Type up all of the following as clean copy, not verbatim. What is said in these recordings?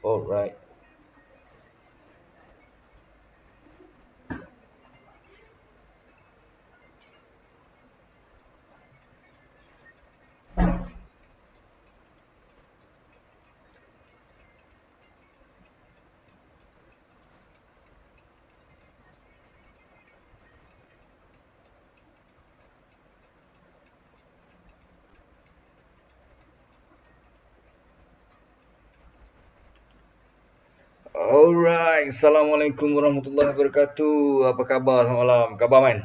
Alright. Alright. Assalamualaikum warahmatullahi wabarakatuh. Apa khabar selamat malam? Khabar man?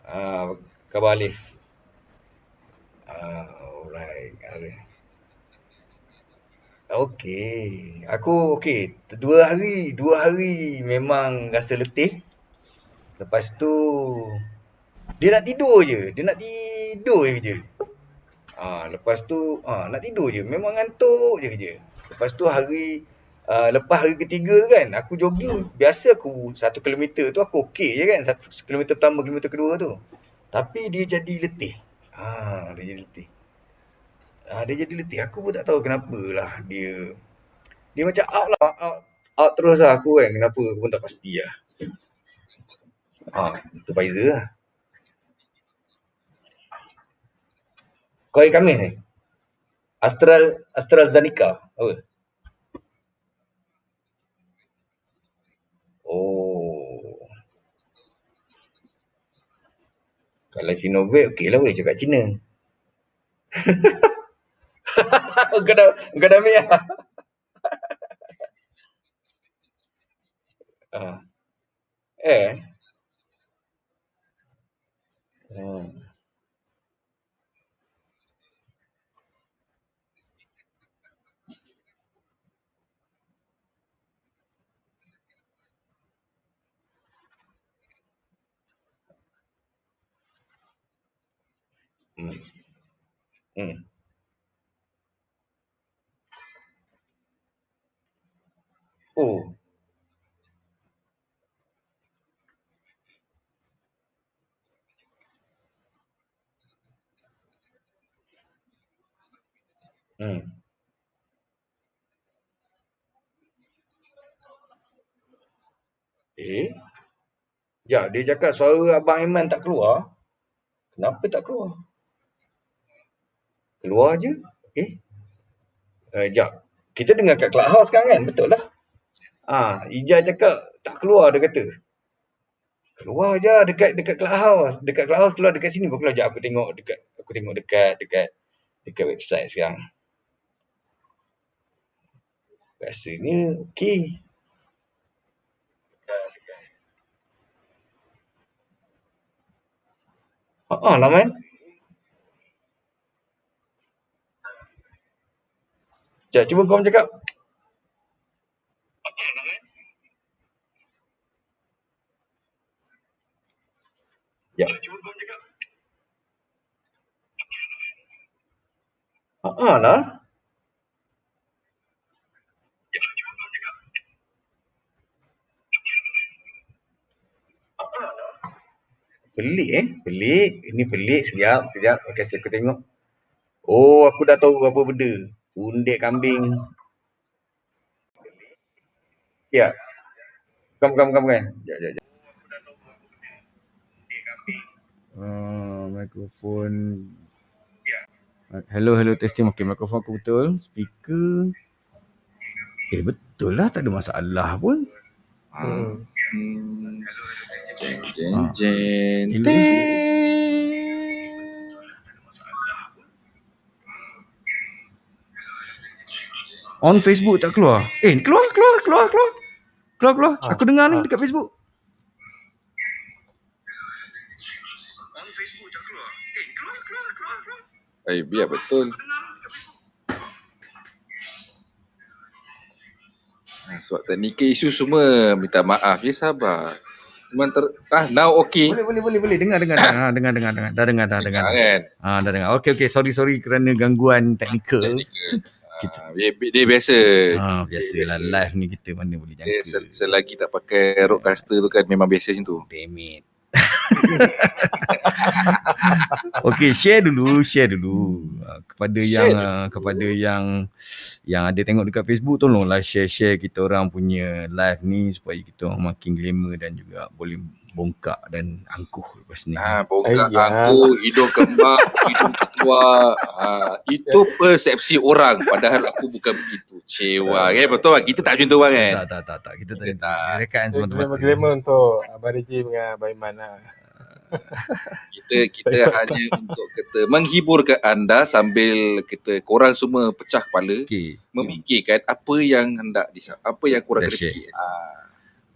Apa khabar Alif? Alright. Okey. Aku okey. Dua hari memang rasa letih. Lepas tu dia nak tidur je. Dia nak tidur je. Lepas tu nak tidur je. Memang ngantuk je kerja. Lepas tu lepas hari ketiga tu kan, aku jogging. Biasa aku 1 kilometer tu aku okey je kan. 1 kilometer pertama, kilometer kedua tu. Tapi dia jadi letih. Dia jadi letih. Dia jadi letih. Aku pun tak tahu kenapa lah dia macam out lah. Out terus lah aku kan. Kenapa aku pun tak pasti lah. Itu Pfizer lah. Kau hari Khamis ni? AstraZeneca. Apa? Oh. Kalau Sinovac okey lah boleh cakap Cina. Kau dah ambil lah. Ah. Eh. Hmm. Hmm. Hmm. Oh. Hmm. Eh. Sekejap, dia cakap suara Abang Aiman tak keluar. Kenapa tak keluar? Keluar je. Eh. Sekejap. Kita dengar kat Clubhouse sekarang kan? Betul lah. Ijaz cakap tak keluar dia kata. Keluar je dekat dekat Clubhouse. Dekat Clubhouse keluar dekat sini pun keluar. Sekejap aku tengok dekat website sekarang. Rasanya okey. Lah man. Sekejap, cuba kau cakap. Sekejap. Cuba kau cakap. Lah. Pelik Pelik. Ini pelik. Sekejap. Kasi aku tengok. Oh, aku dah tahu apa benda. Undek kambing. Ya. Bukan. Sekejap. Mikrofon. Hello, testing. Okay, mikrofon aku betul. Speaker. Betul lah. Tak ada masalah pun. Jeng. On Facebook tak keluar. Keluar. Aku dengar ni dekat Facebook. On Facebook tak keluar. Keluar. Biar betul. Sebab teknikal isu semua minta maaf je, sabar. Now okey. Boleh. Dengar. Dah dengar. Kan? Dah dengar. Okey. Sorry kerana gangguan teknikal. Dia biasa. Biasalah live ni kita mana boleh jangka. Selagi tak pakai roadcaster tu kan memang biasa macam tu. Damn it. Okey, share dulu kepada Share yang ada tengok dekat Facebook, tolonglah share kita orang punya live ni supaya kita orang makin glamour dan juga boleh bongkak dan angkuh lepas ni. Bongkak Ayah. aku, hidung kembang, hidung keluar. Itu persepsi orang. Padahal aku bukan begitu. Cewa. Betul kan? Kita tak macam tu kan? Tak. Kita tak. Kita tak. Rekaan semata-mata. Glamour untuk Abang Reggie dengan Abang Iman lah. Kita hanya untuk kita menghibur ke anda sambil korang semua pecah kepala, Okey. memikirkan apa yang korang Dah kena share. fikir.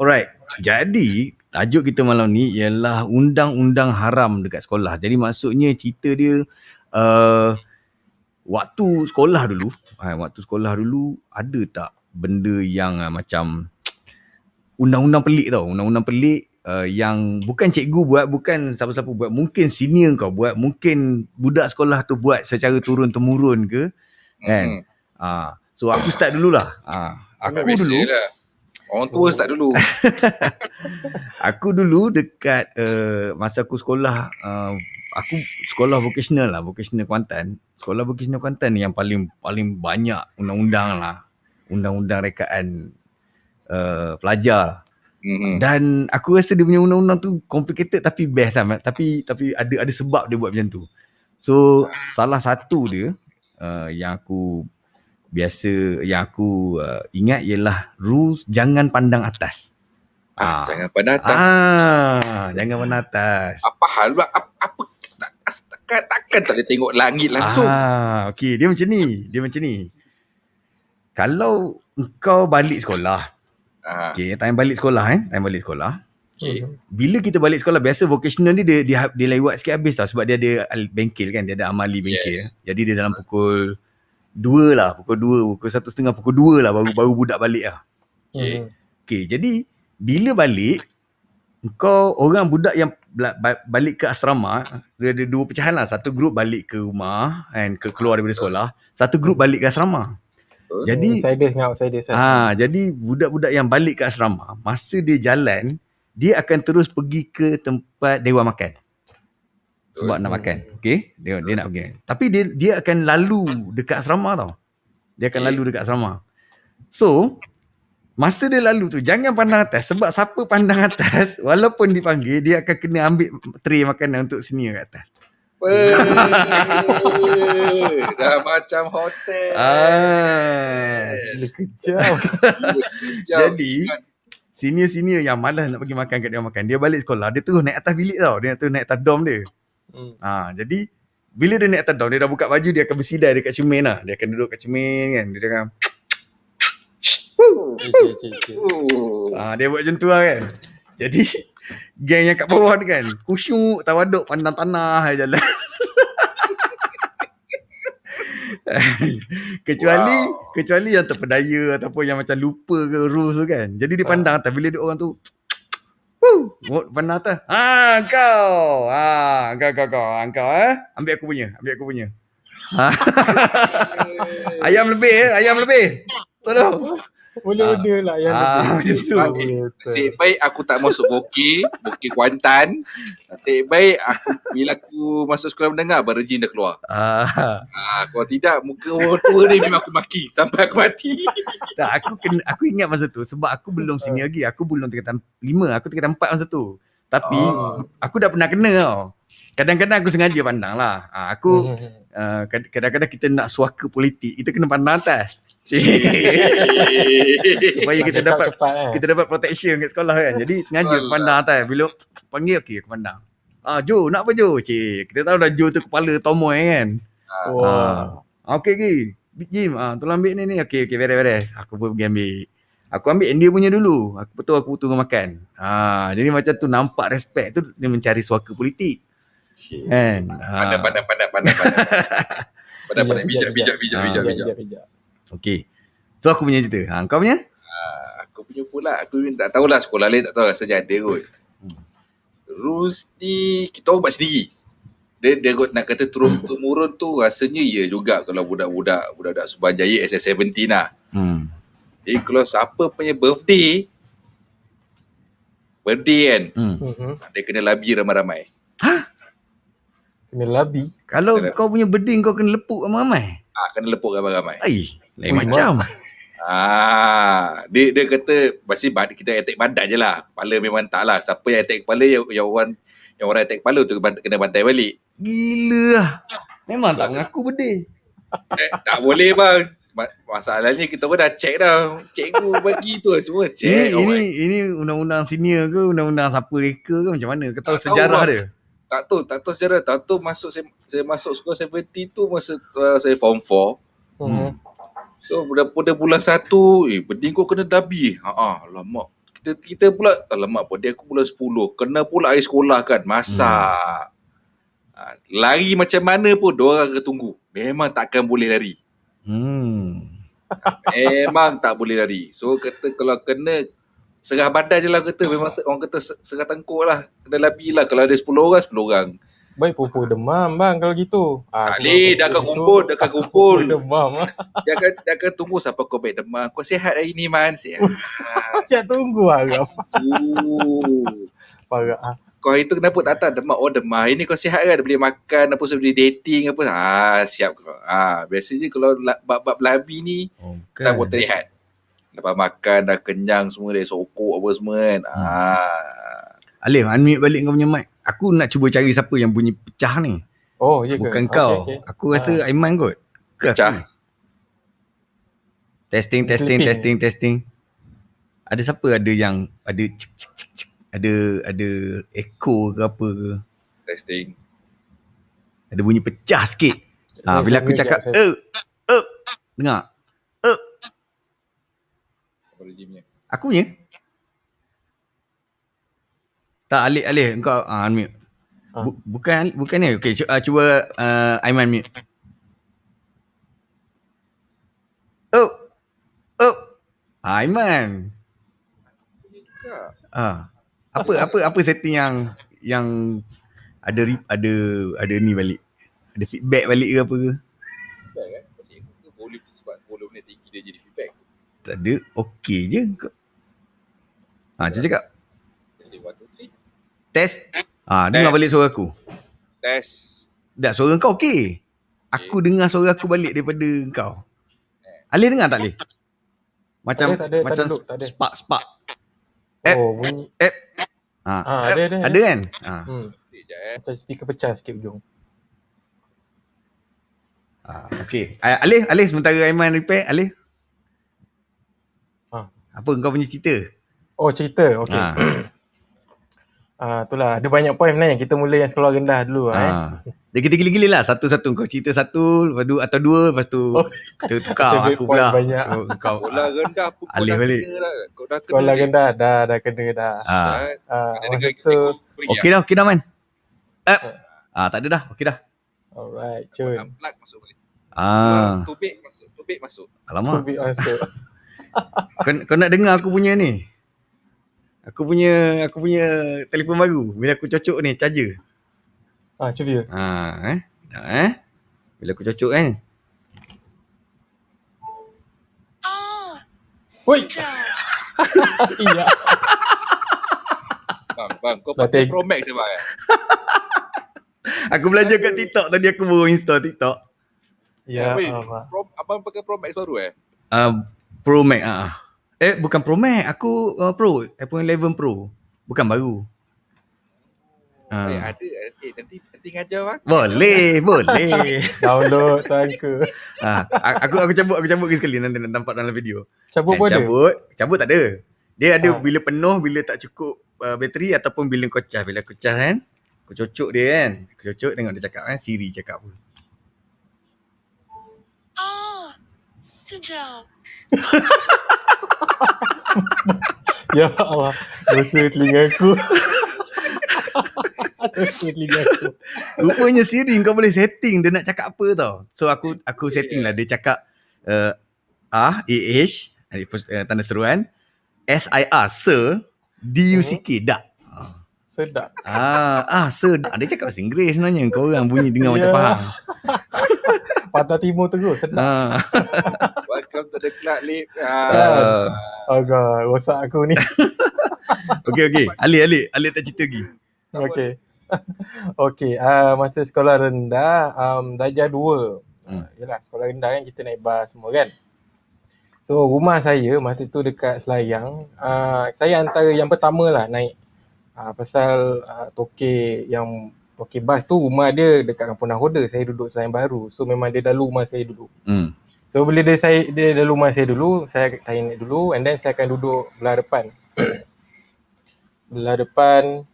Alright. Jadi, tajuk kita malam ni ialah undang-undang haram dekat sekolah. Jadi maksudnya cerita dia waktu sekolah dulu ada tak benda yang macam undang-undang pelik tau. Undang-undang pelik yang bukan cikgu buat, bukan siapa-siapa buat, mungkin senior kau buat, mungkin budak sekolah tu buat secara turun-temurun ke, kan? So aku start dululah. Aku dulu Biasalah. Orang tua start dulu. Aku dulu dekat masa aku sekolah, aku sekolah vocational Kuantan. Sekolah vocational Kuantan ni yang paling banyak undang-undang lah. Undang-undang rekaan pelajar. Dan aku rasa dia punya undang-undang tu complicated tapi best lah. Tapi ada sebab dia buat macam tu. So salah satu dia yang aku ingat ialah rules jangan pandang atas. Jangan pandang atas. Jangan pandang atas. Apa hal pula? Apa takkan tak boleh tengok langit langsung. Okey, dia macam ni. Kalau kau balik sekolah, time balik sekolah. Okay. Bila kita balik sekolah, biasa vocational ni dia lewat sikit habis tau, sebab dia ada bengkel kan, dia ada amali bengkel. Yes. Jadi dia dalam pukul 2 lah, pukul 1:30, pukul 2 lah baru budak balik lah. Okay, jadi bila balik, orang budak yang balik ke asrama, dia ada dua pecahan lah. Satu grup balik ke rumah kan, keluar daripada sekolah. Satu grup balik ke asrama. Jadi outsider. Jadi budak-budak yang balik ke asrama, masa dia jalan, dia akan terus pergi ke tempat dewan makan. Sebab nak makan. Okey, dia nak pergi. Tapi dia akan lalu dekat asrama tau. So, masa dia lalu tu, jangan pandang atas. Sebab siapa pandang atas, walaupun dipanggil, dia akan kena ambil tray makanan untuk senior kat atas. Dah macam hotel. Kejam. Jadi, senior-senior yang malas nak pergi makan kat dia makan, dia balik sekolah, dia terus naik atas bilik tau. Dia terus naik atas dorm dia. Jadi, bila dia naik atas dorm, dia dah buka baju, dia akan bersidai dekat cermin lah. Dia akan duduk kat cermin kan. Dia akan dia buat macam tu lah kan. Jadi geng yang kat bawah ni kan kusyuk tawaduk pandang tanah je jalan. Kecuali yang terpedaya ataupun yang macam lupa ke rules tu kan. Jadi dia pandang atas. Bila dia orang tu pandang atas. Kau ambil aku punya. Ayam lebih. Tolong. Boleh lah yang Nasib baik aku tak masuk Bokeh Kuantan. Nasib baik bila aku masuk sekolah menengah, Abang Regine dah keluar. Kalau tidak, muka orang tua ni memang aku maki sampai aku mati. Tak, aku ingat masa tu sebab aku belum senior lagi. Aku belum tingkatan 5, aku tingkatan 4 masa tu. Tapi aku dah pernah kena tau. Kadang-kadang aku sengaja pandang lah. Kadang-kadang kita nak suaka politik, kita kena pandang atas. Supaya kita dapat protection kat sekolah kan. Jadi sengaja pandang atas. Bila panggil, okey aku pandang. Jo, nak apa Jo? Kita tahu dah Jo tu kepala tomoy kan. Okey. Jim, tolong ambil ni. Okey, beres. Aku pun pergi ambil. Aku ambil dia punya dulu. Aku tunggu makan. Jadi macam tu nampak respect tu, dia mencari suaka politik. Kan? Pandai bijak. Okey. Tu aku punya cerita. Kau punya? Aku punya pula, aku tak tahulah sekolah lain, tak tahu rasa ada kot. Rules ni kita orang buat sendiri. Dia nak kata turun-temurun tu rasanya ya juga kalau budak-budak Subanjaya SS17 lah. Jadi kalau siapa punya birthday, birthday kan. Dia kena labi ramai-ramai. Kena labi. Kalau Kena- kau punya birthday kau kena lepuk ramai-ramai. Kena lepuk ramai-ramai. Lain Ui, macam. Dia kata pasti kita attack badan je lah. Kepala memang tak lah. Siapa yang attack kepala, yang orang attack kepala tu kena bantai balik. Gila lah. Memang tak mengaku birthday. Tak boleh bang. Masalahnya kita pun dah check dah. Cikgu bagi tu semua check. Ini undang-undang senior ke, undang-undang siapa reka ke macam mana? Kau tahu Tak tahu, sejarah bang. dia? Tak tahu sejarah. Tak tahu saya masuk sekolah 70 tu masa saya form 4. So pada bulan 1, birthday kau kena dabi. Alamak. Kita pula, alamak birthday aku bulan 10. Kena pula air sekolah kan, masak. Lari macam mana pun diorang akan tunggu. Memang takkan boleh lari. Memang tak boleh lari. So kata kalau kena serah badan je lah kata. Memang orang kata serah tengkuk lah. Kena labi lah. Kalau ada 10 orang, 10 orang. Baik pupuk demam bang kalau gitu. Tak boleh, dah akan kumpul. Demam lah. Dia akan tunggu siapa kau baik demam. Kau sihat hari ni man, sihat. Siap tunggu agak. Parah. Kau hari tu kenapa tak tahu demam? Oh demam. Hari ni kau sihat kan? Boleh makan apa, boleh dating apa. Siap kau. Biasanya kalau bab labi ni, tak boleh terlihat. Lepas makan dah kenyang semua, dah sokok apa semua kan. Alif, unmute balik kau punya mic. Aku nak cuba cari siapa yang bunyi pecah ni. Oh, ya ke? Bukan kau. Okay. Aku rasa Aiman kot. Ke Pecah. aku? Testing. Ada siapa ada yang ada cik cik. Ada echo ke apa ke? Testing. Ada bunyi pecah sikit. Bila aku cakap dengar. Apa regimnya? Aku punya. Tak, Alif engkau unmute. Bukan ni. Okey, cuba Aiman mute. Aiman. Apa setting yang ada ni balik? Ada feedback balik ke apa ke? Feedback balik ke volume tu sebab volume ni tinggi dia jadi feedback. Tak ada. Okey je. Macam cakap. Testing 1, 2, 3. Test. Dengar balik suara aku. Test. Tak, suara kau okey. Aku dengar suara aku balik daripada kau. Alif dengar tak Alif? Macam tak ada. spark. Bunyi. Ada kan? Macam speaker pecah sikit ujung. Okey. Alif sementara Aiman repair. Alif. Apa kau punya cerita? Cerita. Okey. Itulah ada banyak point sebenarnya. Kita mula yang sekolah rendah dulu Dia kita gila-gila lah. Satu-satu kau cerita satu, lepas tu atau dua, lepas tu kita tukar aku pula. Banyak. Kau Sekolah rendah pun kau Alif dah balik. kena dah. Kau dah kena. Sekolah rendah dah kena dah. Ada Masa dengar tu Okey dah man. Tak ada dah. Okey dah. alright, cun. Unplug masuk balik. Tubik masuk. Alamak. Tubik masuk. Kau nak dengar aku punya ni? Aku punya telefon baru. Bila aku cocok ni charger. Cuba. Bila aku cocok kan. Woi. Iya. Bang, kau pakai Pro Max ke bang? Aku belajar kat TikTok tadi, aku baru install TikTok. Ya, Abang pakai Pro Max baru Pro Max bukan Pro Max, aku Pro, iPhone 11 Pro. Bukan baru. Ada. Nanti ngajar bang. Boleh. download sangka. Aku cabut ke sekali, nanti nak nampak dalam video. Cabut pun ada. Cabut tak ada. Dia ada bila penuh, bila tak cukup bateri, ataupun bila kau cas. Bila aku cas kan, aku cocok dia kan. Aku cocok, tengok dia cakap kan, Siri cakap apa. Sedap. Ya Allah, dosa telinga aku. Rupanya Siri kau boleh setting dia nak cakap apa tau. So aku setting lah. Dia cakap AH tanda seruan SIR Sir DUCK dak. Sedap. Sedap. Dia cakap bahasa Inggeris sebenarnya. Kau orang bunyi dengar macam faham. Pantai Timur terus. Sedap. Welcome to the club, Lip. Agak rosak aku ni. Okey. Ali tak cerita lagi. Okey. Okey, masa sekolah rendah, darjah 2. Yalah, sekolah rendah kan kita naik bas semua kan. So rumah saya masa tu dekat Selayang. Saya antara yang pertama lah naik. Pasal Tokek bas tu rumah dia dekat Kampung Nahoda. Saya duduk Selayang Baru. So memang dia dalu rumah saya dulu. So bila dia dalu rumah saya dulu, saya naik dulu and then saya akan duduk belah depan. Belah depan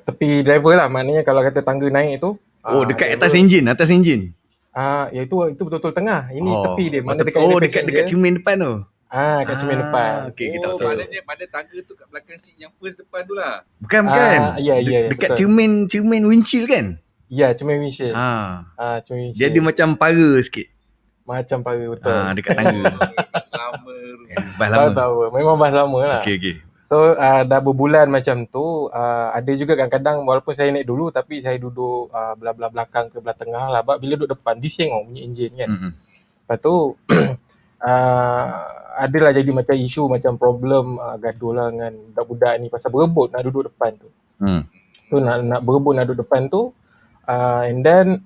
tepi driver lah. Maknanya kalau kata tangga naik tu. Dekat atas enjin. Itu betul-betul tengah. Ini tepi dia. Mana dekat cermin depan tu. Kat cermin depan. Okey, kita tahu. Maknanya tangga tu kat belakang seat yang first depan tu lah. Bukan. Ya, Dekat betul. cermin windshield kan? Ya, cermin windshield. Dia Cermin windshield. ada macam para sikit. Macam para, betul. Dekat tangga. Bas lama. Bas lama. Tahu. Memang bas lama lah. Okey. So dah berbulan macam tu, ada juga kadang-kadang walaupun saya naik dulu tapi saya duduk belah-belah belakang ke belah tengah lah. Sebab bila duduk depan bising bunyi enjin kan. Lepas tu adalah jadi macam isu macam problem gaduh lah dengan budak-budak ni pasal berebut nak duduk depan tu. So nak berebut nak duduk depan tu, and then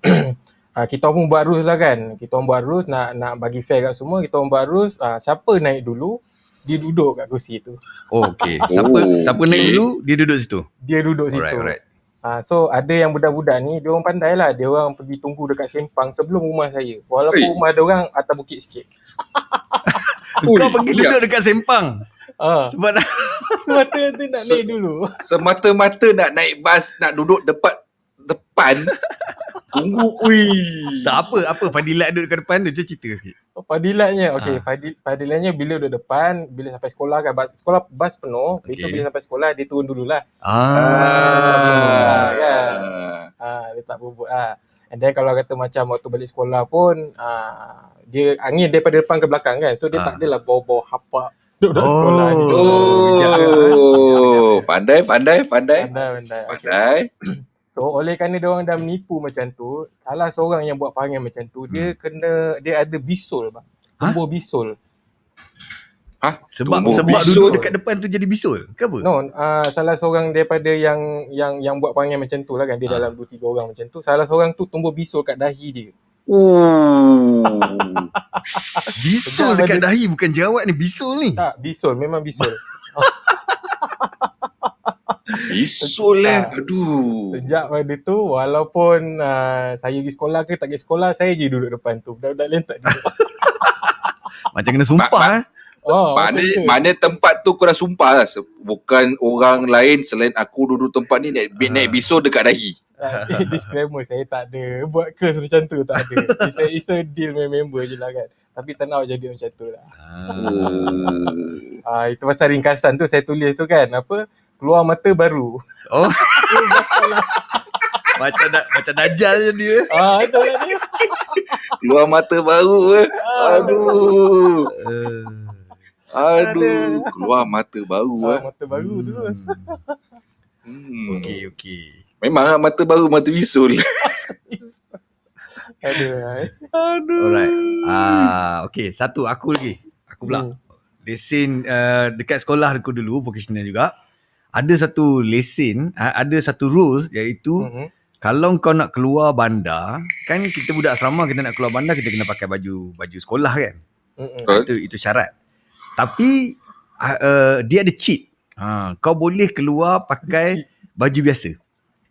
kita pun buat rules lah kan. Kita orang buat rules nak bagi fair kat semua. Kita orang buat rules, siapa naik dulu dia duduk kat kursi tu. Okey. Siapa naik dulu dia duduk situ. Dia duduk situ. Alright. So ada yang budak-budak ni dia orang pandai lah. Dia orang pergi tunggu dekat Sempang sebelum rumah saya. Walaupun rumah dia orang atas bukit sikit. Kau pergi duduk dekat Sempang. Sebab semata-mata nak naik dulu. Semata-mata nak naik bas, nak duduk depan. Tunggu. Tak apa Fadilat duduk dekat depan tu, cerita sikit. Fadilatnya, Fadilatnya bila duduk depan, bila sampai sekolah kan, bas penuh, itu bila sampai sekolah dia turun dululah. Dia tak berebut lah. And then kalau kata macam waktu balik sekolah pun, dia angin daripada depan ke belakang kan. So dia tak adalah bawa-bawa hapak duduk sekolah ni. Pandai. So oleh kerana dia orang dah menipu macam tu, salah seorang yang buat perangai macam tu, dia ada bisul bang. Tumbuh bisul. Sebab duduk dekat depan tu jadi bisul ke apa? No, salah seorang daripada yang buat perangai macam tu lah kan, dia dalam 2-3 orang macam tu, salah seorang tu tumbuh bisul kat dahi dia. Bisul dekat dahi, bukan jerawat ni, bisul ni. Tak, bisul, memang bisul. Bisul aduh. Sejak pada tu, walaupun saya pergi sekolah ke tak pergi sekolah, saya je duduk depan tu. Budak-budak lain tak duduk. Macam kena sumpah Mana tempat tu kau dah sumpah lah. Bukan orang lain selain aku duduk tempat ni naik bisul dekat dahi. Disclaimer, saya tak ada buat curse macam tu, tak ada. It's a deal member je lah kan. Tapi tak nak jadi macam tu lah. Itu pasal ringkasan tu saya tulis tu kan, keluar mata baru. Macam Dajjal je dia. Betul lah dia. Keluar mata baru. Aduh, keluar mata baru. Mata baru tu. Okey. Memang mata baru, mata bisul. Aduh. Alright. Okey, satu aku lagi. Aku pula. Lesen dekat sekolah aku dulu, vocational juga. Ada satu lesen, ada satu rules iaitu kalau kau nak keluar bandar, kan kita budak asrama, kita nak keluar bandar kita kena pakai baju sekolah kan. Itu syarat. Tapi dia ada cheat. Kau boleh keluar pakai baju biasa.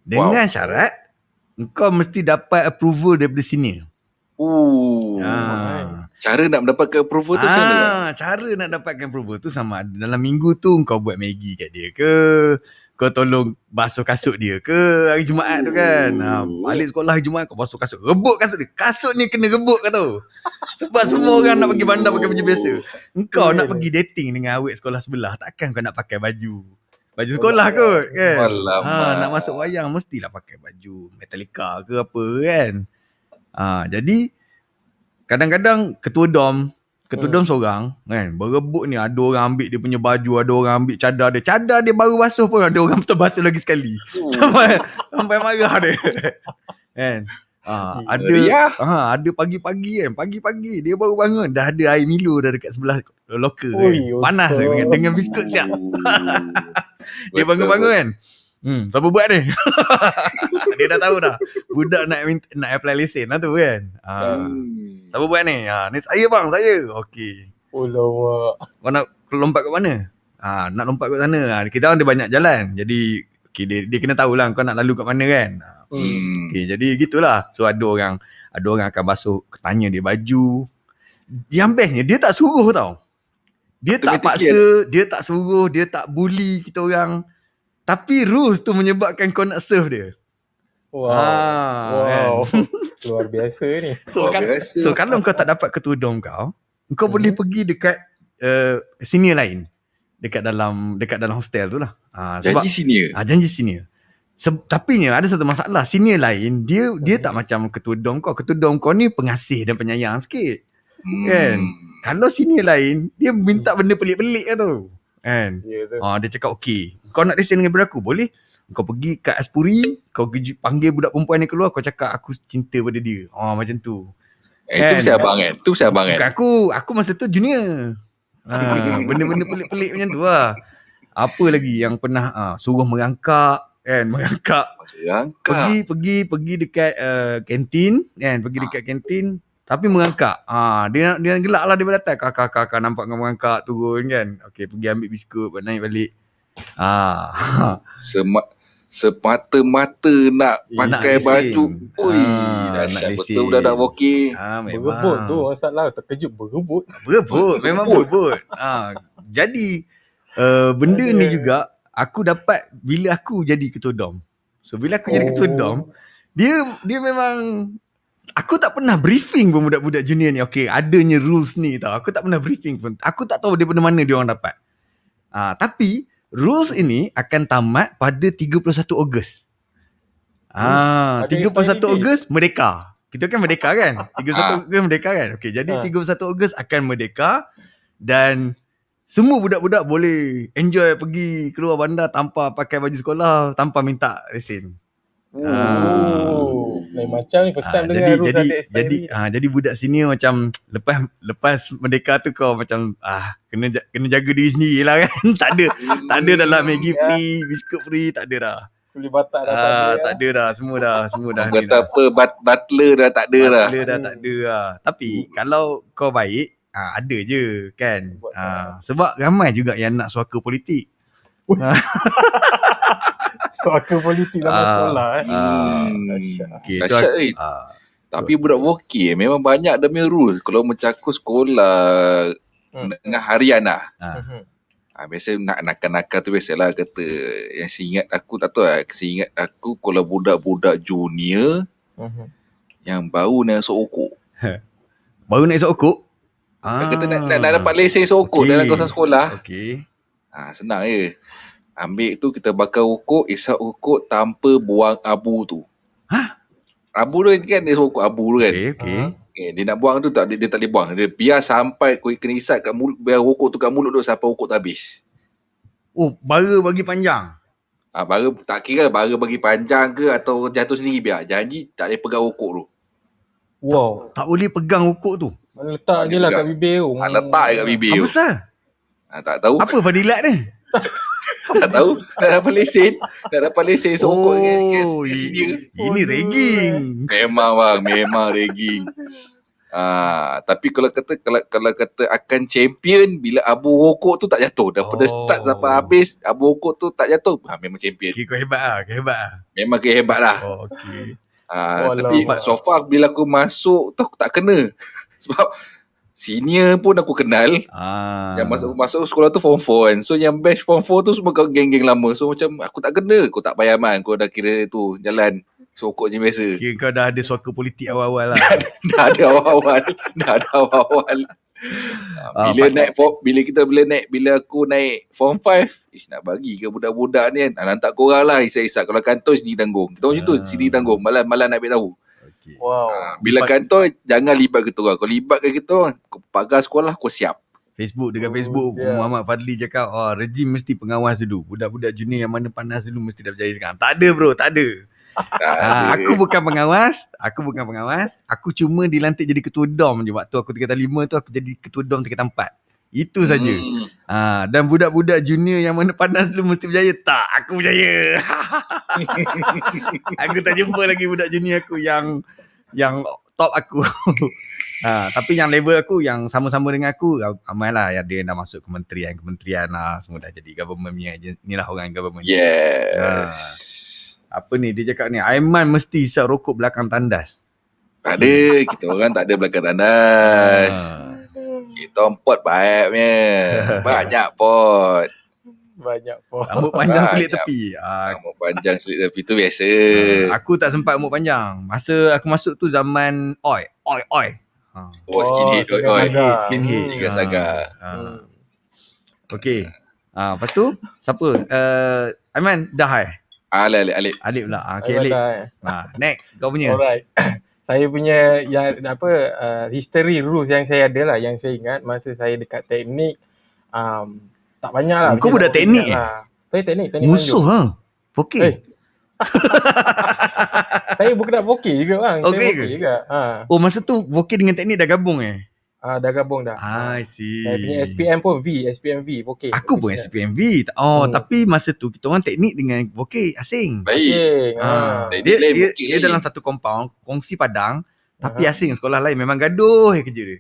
Dengan syarat kau mesti dapat approval daripada senior. Cara nak mendapatkan approval tu macam mana? Cara nak dapatkan approval tu sama ada dalam minggu tu kau buat Maggi kat dia ke, kau tolong basuh kasut dia ke hari Jumaat tu kan. Balik sekolah hari Jumaat kau basuh kasut. Rebut kasut dia. Kasut ni kena rebut kau tahu. Sebab semua orang nak pergi bandar pakai baju biasa. Engkau nak pergi dating dengan awet sekolah sebelah, takkan kau nak pakai baju sekolah kot kan. Nak masuk wayang mestilah pakai baju Metallica ke apa kan. Jadi kadang-kadang ketua dom seorang kan berebut ni, ada orang ambil dia punya baju, ada orang ambil cadar dia baru basuh pun ada orang betul basuh lagi sekali. Sampai marah dia. Kan? Ada pagi-pagi kan, pagi-pagi dia baru bangun dah ada air Milo dah dekat sebelah locker Ui, kan. Panas dengan biskut siap. Dia bangun-bangun kan. Siapa buat ni? Dia dah tahu dah. Budak nak apply lesen lah tu kan. Siapa buat ni? Ni saya bang, saya. Okey. Alamak. Kau nak lompat kat mana? Nak lompat kat sana. Kita orang ada banyak jalan. Jadi dia kena tahulah kau nak lalu kat mana kan. Okey, jadi gitulah. So ada orang akan basuh, tanya dia baju. Yang bestnya dia tak suruh tau. Dia tak paksa, dia tak suruh, dia tak bully kita orang. Tapi rules tu menyebabkan kau nak serve dia. Wow. Luar biasa ni. So kalau kau tak dapat ketua dom kau boleh pergi dekat senior lain. Dekat dalam hostel tu lah. Janji senior. Janji senior. Tapi ada satu masalah. Senior lain, dia tak macam ketua dom kau. Ketua dom kau ni pengasih dan penyayang sikit. Kan? Kalau senior lain, dia minta benda pelik-pelik lah tu. Kan? Dia cakap, okey, kau nak lesen dengan aku? Boleh. Kau pergi kat Aspuri, kau panggil budak perempuan ni keluar, kau cakap aku cinta pada dia. Macam tu. Itu mesti abang kan? Itu mesti abang kan? Bukan aku masa tu junior. Benda-benda pelik-pelik macam tu lah. Apa lagi yang pernah suruh merangkak kan, merangkak. Pergi dekat kantin kan, pergi dekat kantin tapi merangkak. Dia gelak lah dia datang. Kakak nampak kau merangkak turun kan. Okey, pergi ambil biskut, naik balik. Semata-mata nak pakai baju. Ui, dahsyat betul budak Woki. Berebut tu masalah. Terkejut berebut. Memang berebut. Jadi benda ni juga aku dapat bila aku jadi ketua dom. So bila aku jadi ketua dom, dia memang aku tak pernah briefing pun budak-budak junior ni. Okey, adanya rules ni tau. Aku tak pernah briefing pun. Aku tak tahu daripada mana dia orang dapat. Tapi rules ini akan tamat pada 31 Ogos. 31 Ogos merdeka. Kita kan merdeka kan? 31 Ogos merdeka kan? Okey, jadi 31 Ogos akan merdeka dan semua budak-budak boleh enjoy pergi keluar bandar tanpa pakai baju sekolah, tanpa minta lesen. Lain macam ni first time dengar rules ada expiry. Jadi budak senior macam lepas merdeka tu kau macam kena jaga diri sendiri lah kan. tak ada dalam Maggi free, biskut free, tak ada dah. Kulit batak dah tak ada dah. Semua dah ni dah. Apa butler dah tak ada dah. Butler dah tak ada lah. Tapi kalau kau baik, ada je kan. Sebab ramai juga yang nak suaka politik. Suaka politik dalam sekolah Dahsyat ni. Tapi budak Woki memang banyak demi rules. Kalau mencakup sekolah dengan harian lah. Biasa nak nakal-nakal tu biasalah kata. Yang seingat aku tak tahu lah. Seingat aku kalau budak-budak junior yang baru nak sokok. Baru nak sokok? Kata nak dapat lesen sokok dalam kawasan sekolah. Senang je. Ambil tu kita bakar rokok, isap rokok tanpa buang abu tu. Abu tu kan dia sokok abu tu kan. Dia nak buang tu dia tak boleh buang. Dia biar sampai kena isap kat mulut, biar rokok tu kat mulut tu sampai rokok tu habis. Bara bagi panjang. Bara tak kira bara bagi panjang ke atau jatuh sendiri biar. Janji tak boleh pegang rokok tu. Wow. Tak boleh pegang rokok tu. Letak je lah kat bibir tu. Letak je kat bibir tu. Apa pasal? Tak tahu. Apa fadilat ni? Tak tahu. Nak dapat lesen sokok ini ragging. Memang bang, memang ragging. Tapi kalau kata akan champion bila abu rokok tu tak jatuh. Daripada start sampai habis abu rokok tu tak jatuh. Memang champion. Kau hebat lah. Memang kau hebat lah. Okey. Tapi so far bila aku masuk tu aku tak kena. Sebab senior pun aku kenal. Yang masuk sekolah tu form 4 kan. So yang batch form 4 tu semua geng-geng lama. So macam aku tak kena. Kau tak payah man. Kau dah kira tu jalan sokok je biasa. Kira kau dah ada suaka politik awal-awal lah. dah ada awal-awal. Bila aku naik form 5, nak bagi ke budak-budak ni kan. Nantak korang lah isap-isap. Kalau kantor sendiri tanggung. Kita macam tu sendiri tanggung. Malah nak ambil tahu. Wow. Bila kantor jangan libat kita orang. Kau libatkan kita orang, pagar sekolah kau siap. Facebook Muhammad Fadli cakap rejim mesti pengawas dulu. Budak-budak junior yang mana panas dulu mesti dah berjaya sekarang. Tak ada bro, tak ada. Aku bukan pengawas. Aku cuma dilantik jadi ketua dom je. Waktu aku tingkatan 5 tu aku jadi ketua dom tingkatan 4. Itu saja. Dan budak-budak junior yang mana panas dulu mesti berjaya. Tak, aku berjaya. Aku tak jumpa lagi budak junior aku yang top aku. Tapi yang level aku, yang sama-sama dengan aku, ramai lah. Ya, dia dah masuk kementerian lah. Semua dah jadi government punya. Ni lah orang government. Yes. Apa ni dia cakap ni, Aiman mesti isap rokok belakang tandas. Tak ada. Kita orang tak ada belakang tandas. Kita orang pot baik punya. Banyak pot. Banyak pun. Rambut panjang Banyak. selit tepi. Rambut panjang selit tepi tu biasa. Aku tak sempat rambut panjang. Masa aku masuk tu zaman oi. Oh, skinhead. Skinhead. Tiga saga. Okey. Lepas tu siapa? Aiman dah Alip. Alip pula. Okey Alip. Next kau punya. Alright. Saya punya yang history rules yang saya ada lah, yang saya ingat masa saya dekat teknik, tak banyak lah. Kau budak teknik lah. Saya teknik musuh Tanjung. Okey. Saya bukan vokal juga bang. Okey Saya ke? vokal juga. Oh, masa tu vokal dengan teknik dah gabung Dah gabung dah. I see. Saya punya SPM pun SPMV vokal. Aku pun SPMV. Tapi masa tu kita orang teknik dengan vokal asing. Baik. Dia dalam satu compound, kongsi padang, tapi asing, sekolah lain, memang gaduh kerja dia.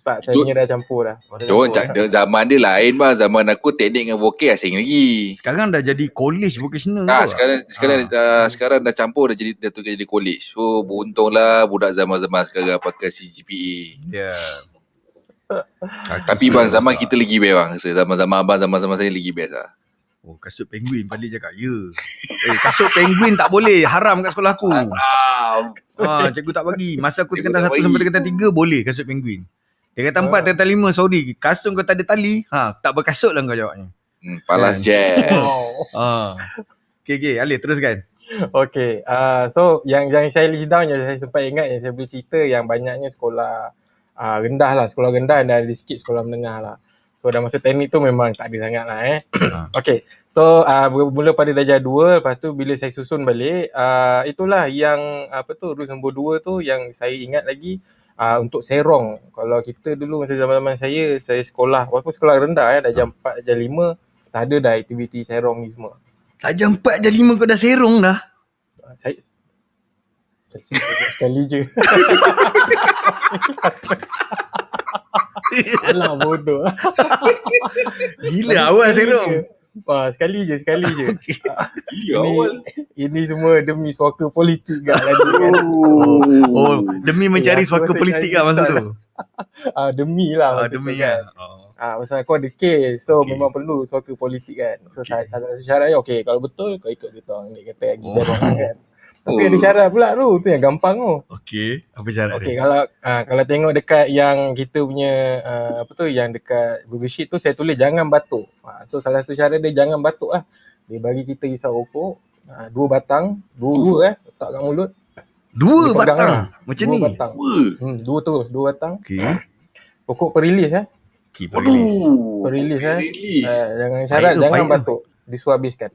Sebab saya punya dah campur dah. Zaman dia lain bang. Zaman aku teknik dengan vokal asing lagi. Sekarang dah jadi college vocational. Sekarang dah campur, dah tukar jadi college. So beruntunglah budak zaman-zaman sekarang pakai CGPA. Ya. Tapi bang, zaman kita lagi best bang. Zaman-zaman abang, zaman-zaman saya lagi best lah. Oh, kasut penguin Fadli cakap. Ya. Kasut penguin tak boleh, haram kat sekolah aku. Cikgu tak bagi. Masa aku tingkatan 1 sampai tingkatan 3 boleh kasut penguin. Tingkatan 4, tingkatan 5, sorry. Kasut kau tak ada tali, tak berkasut lah kau jawabnya. Palas jazz. Okay, Alif teruskan. Okay, so yang saya list down, yang saya sempat ingat, yang saya boleh cerita, yang banyaknya sekolah rendah lah, sekolah rendah dan ada sikit sekolah menengah lah. So dah masa teknik tu memang tak ada sangat lah Okay, so bermula pada darjah 2, lepas tu bila saya susun balik, itulah yang rules nombor 2 tu yang saya ingat lagi. Untuk serong, kalau kita dulu masa zaman-zaman saya sekolah, walaupun sekolah rendah darjah 4, darjah 5, tak ada dah aktiviti serong ni semua. Darjah 4, darjah 5 kau dah serong dah? Saya sekali je. Alah bodoh. Gila awal serong. Sekali je. Okay. Ini semua demi suaka politik kan. Demi mencari suaka politik kan masa tu. Demi lah. Demi kan. Masa aku ada case, so memang perlu suaka politik kan. So saya tak ada syarat. Okay, kalau betul kau ikut kita orang ni kata lagi serong kan. Tapi ada syarat pula tu yang gampang tu. Okey, apa syarat dia? Kalau tengok dekat yang kita punya yang dekat Google Sheet tu saya tulis jangan batuk. So salah satu syarat dia jangan batuk lah. Dia bagi kita isap rokok 2 batang, dua letak kat mulut. 2 batang. Macam ni. 2 batang. 2 batang. Okey. Rokok perilis Okey, perilis. Perilis jangan syarat jangan batuk. Disuruh habiskan.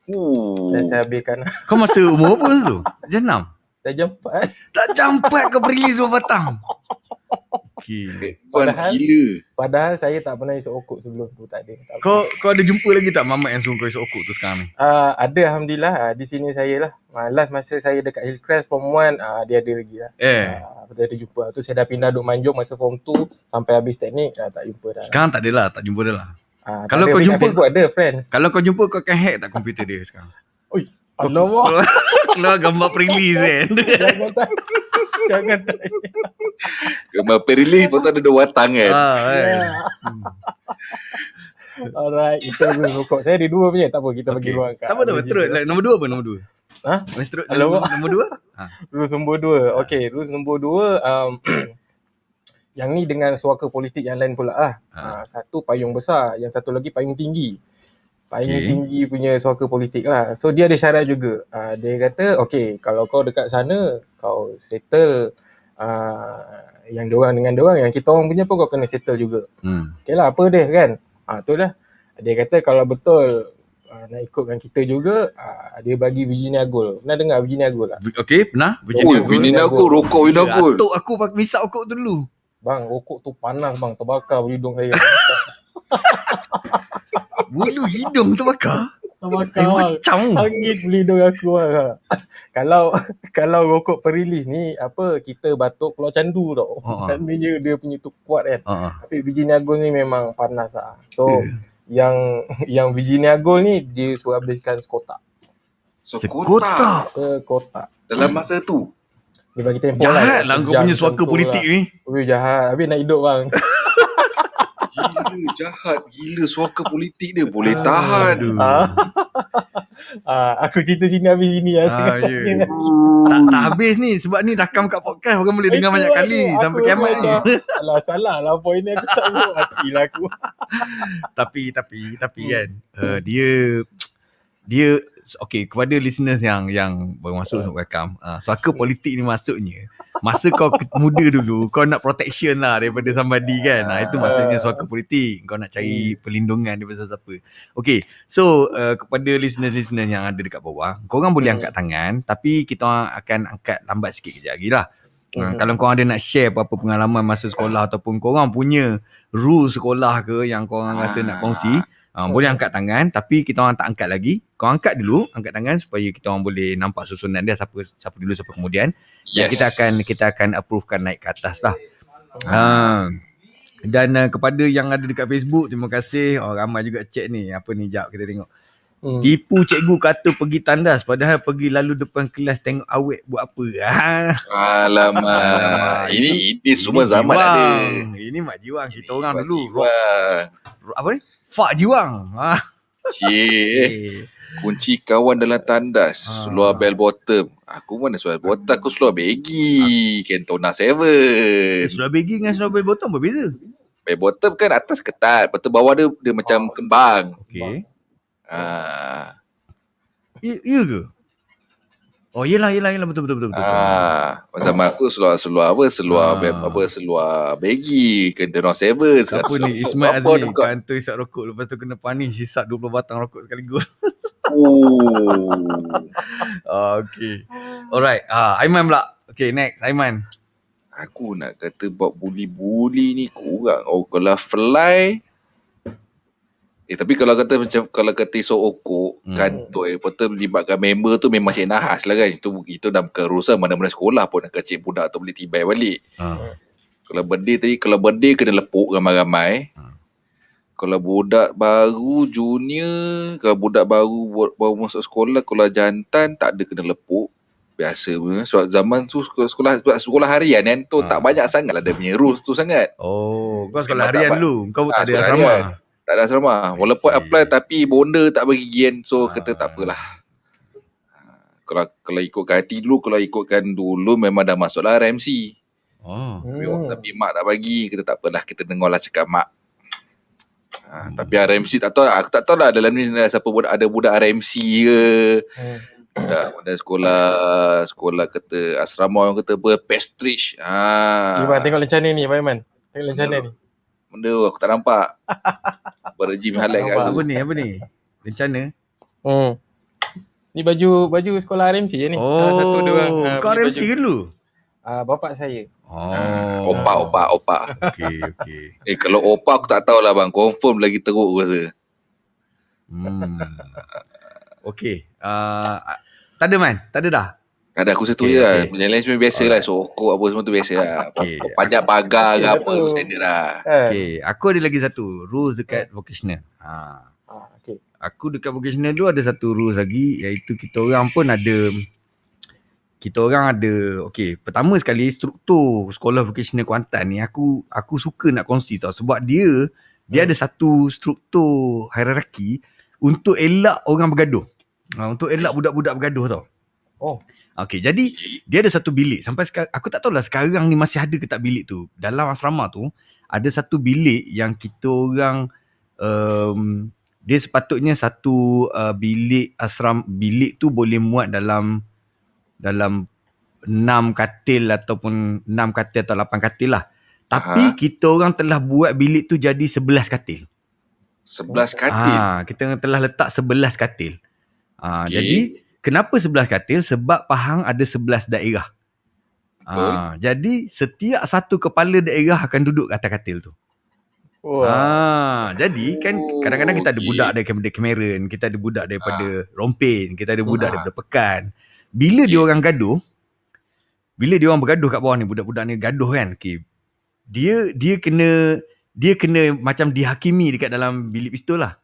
Dan saya habiskan. Kau masa umur apa masa tu? Darjah 6? Darjah 4. Darjah 4 kau berilis 2 batang. Okey. Padahal saya tak pernah isap rokok sebelum tu, tak ada. Kau ada jumpa lagi tak mamat yang suruh kau isap rokok tu sekarang ni? Ada alhamdulillah di sini saya lah. Last masa saya dekat Hillcrest Form 1 dia ada lagi lah. Dia ada jumpa. Tu saya dah pindah duduk Manjung masa Form 2 sampai habis teknik tak jumpa dah. Sekarang tak ada lah, tak jumpa dah lah. Kalau kau jumpa Facebook ada friends. Kalau kau jumpa kau akan hack tak komputer dia sekarang? Oi, alamak. Keluar gambar pre-release kan. Jangan. Gambar pre-release pun ada 2 batang kan. Alright, itu rokok. Saya ada 2 punya, tak apa kita bagi ruang kat. Tak apa. Terus nombor 2 apa nombor 2? Nombor 2? Rules nombor 2. Okey, rules nombor 2 yang ni dengan suaka politik yang lain pula lah. Satu payung besar, yang satu lagi payung tinggi. Tinggi punya suaka politik lah. So dia ada syarat juga. Dia kata, okay, kalau kau dekat sana, kau settle yang diorang dengan diorang, yang kita orang punya pun kau kena settle juga. Okay lah, apa dia kan? Tu lah. Dia kata kalau betul nak ikutkan kita juga, dia bagi Virginia Gold. Pernah dengar Virginia Gold tak? Okay, pernah. Virginia Gold, rokok Virginia Gold. Atuk aku misap rokok tu dulu. Bang, rokok tu panas bang, terbakar hidung saya. Bulu hidung terbakar. Terbakar bang. Macam. Hangit hidung aku bang. Kalau rokok perilis ni apa, kita batuk keluar candu tau. Maknanya dia punya tu kuat kan. Tapi biji niaga ni memang panas lah. So yang biji niaga ni dia suruh habiskan sekotak. Sekotak. Dalam masa tu. Dia bagi tempoh jahat lah kau punya suaka politik ni. Jahat. Habis nak hidup bang. Gila, jahat. Gila suaka politik dia. Boleh tahan. Aku cerita sini habis sini lah. Tak habis ni. Sebab ni rakam kat podcast. Orang boleh dengar banyak kali. Sampai kiamat ni. Alah, salah lah poin ni. Aku tak tahu. Matilah aku. Tapi kan. Dia okay, kepada listeners yang baru masuk untuk rakam, suaka politik ni maksudnya masa kau muda dulu kau nak protection lah daripada somebody kan. Itu maksudnya suaka politik. Kau nak cari perlindungan daripada siapa. Okay, so kepada listeners yang ada dekat bawah, korang boleh angkat tangan, tapi kita orang akan angkat lambat sikit kejap lagi lah. Kalau korang ada nak share apa-apa pengalaman masa sekolah ataupun korang punya rules sekolah ke yang korang rasa nak kongsi, boleh angkat tangan, tapi kita orang tak angkat lagi. Kau angkat dulu, angkat tangan supaya kita orang boleh nampak susunan dia, siapa dulu siapa kemudian. Dan kita akan approvekan naik ke atas lah. Dan kepada yang ada dekat Facebook, terima kasih. Ramai juga chat ni. Apa ni, jap kita tengok. Tipu cikgu kata pergi tandas, padahal pergi lalu depan kelas tengok awet buat apa. Alamak. Ini semua zaman jiwang. ada. Ini mak jiwang kita orang dulu. Jiwang. Apa ni? Fak jiwang. Cik. Kunci kawan dalam tandas. Seluar bell bottom. Aku mana seluar bottom? Aku seluar baggy. Cantona 7. Seluar baggy dengan seluar bell bottom berbeza. Bell bottom kan atas ketat. Lepas tu bawah dia macam kembang. Okay. Ya ke? Oh, yelah betul. Zaman aku seluar baggy, Cantona 7. Siapa ni? Ismail Azmi kantor isap rokok, lepas tu kena punish hisap 20 batang rokok sekaligus. Okay. Alright. Aiman pula. Okay, next Aiman. Aku nak kata buat bully ni kurang. Kalau fly, tapi kalau kata esok okok kantor lepas melibatkan member tu memang cik nahas lah kan. Itu dah bukan urusan mana-mana sekolah pun nak cik budak tu boleh tibai balik. Kalau birthday kena lepuk ramai-ramai. Kalau budak baru junior, kalau budak baru masuk sekolah, kalau jantan tak ada kena lepuk. Biasa pun. Sebab zaman tu sekolah harian kan tu tak banyak sangat lah dia punya rules tu sangat. Oh, kau sekolah harian dulu. Kau tak ada asrama. Tak ada asrama. Walaupun apply tapi bonda tak bagi gen. So kata tak apalah. Kalau ikutkan hati dulu, memang dah masuklah RMC. Tapi mak tak bagi. Kita tak apalah, kita dengarlah cakap mak. Tapi RMC tak tahu. Aku tak tahu lah dalam ni siapa ada budak RMC ke. Budak sekolah kata asrama orang kata pastridge. Tengok lencana ni Pak Iman. Tengok lencana ni. Benda aku tak nampak. Berjim highlight kat aku. Apa ni? Rencana? Ni baju sekolah RMC je ni. Satu dua orang. Kau RMC ke dulu? Bapak saya. Opak. Okay. Kalau opak aku tak tahulah bang. Confirm lagi teruk aku rasa. Okay. Tak ada Man? Tak ada dah? Tak ada, aku satu je lah. Yang lain semua biasa lah. Sokok apa semua tu biasa lah. Panjat pagar ke apa standard lah. Okay. Aku ada lagi satu. Rules dekat vocational. Okay. Aku dekat vocational tu ada satu rules lagi. Iaitu kita orang ada okay, pertama sekali struktur sekolah vocational Kuantan ni aku suka nak kongsi tau. Sebab dia ada satu struktur hierarki untuk elak orang bergaduh. Untuk elak budak-budak bergaduh tau. Okay, jadi dia ada satu bilik. Sampai sekarang, aku tak tahulah sekarang ni masih ada ke tak bilik tu. Dalam asrama tu, ada satu bilik yang kita orang, dia sepatutnya satu bilik bilik tu boleh muat dalam 6 katil ataupun 6 katil atau 8 katil lah. Tapi kita orang telah buat bilik tu jadi 11 katil. 11 katil? Kita telah letak 11 katil. Jadi kenapa 11 katil? Sebab Pahang ada 11 daerah. Betul. Jadi setiap satu kepala daerah akan duduk atas katil tu. Wah. Jadi kan kadang-kadang kita ada okey. budak daripada Cameron, kita ada budak daripada Rompin, kita ada budak Ah. daripada Pekan. Bila dia Okey. orang gaduh, bila dia orang bergaduh kat bawah ni, budak-budak ni gaduh kan. Okey. Dia kena macam dihakimi dekat dalam bilik pistol lah.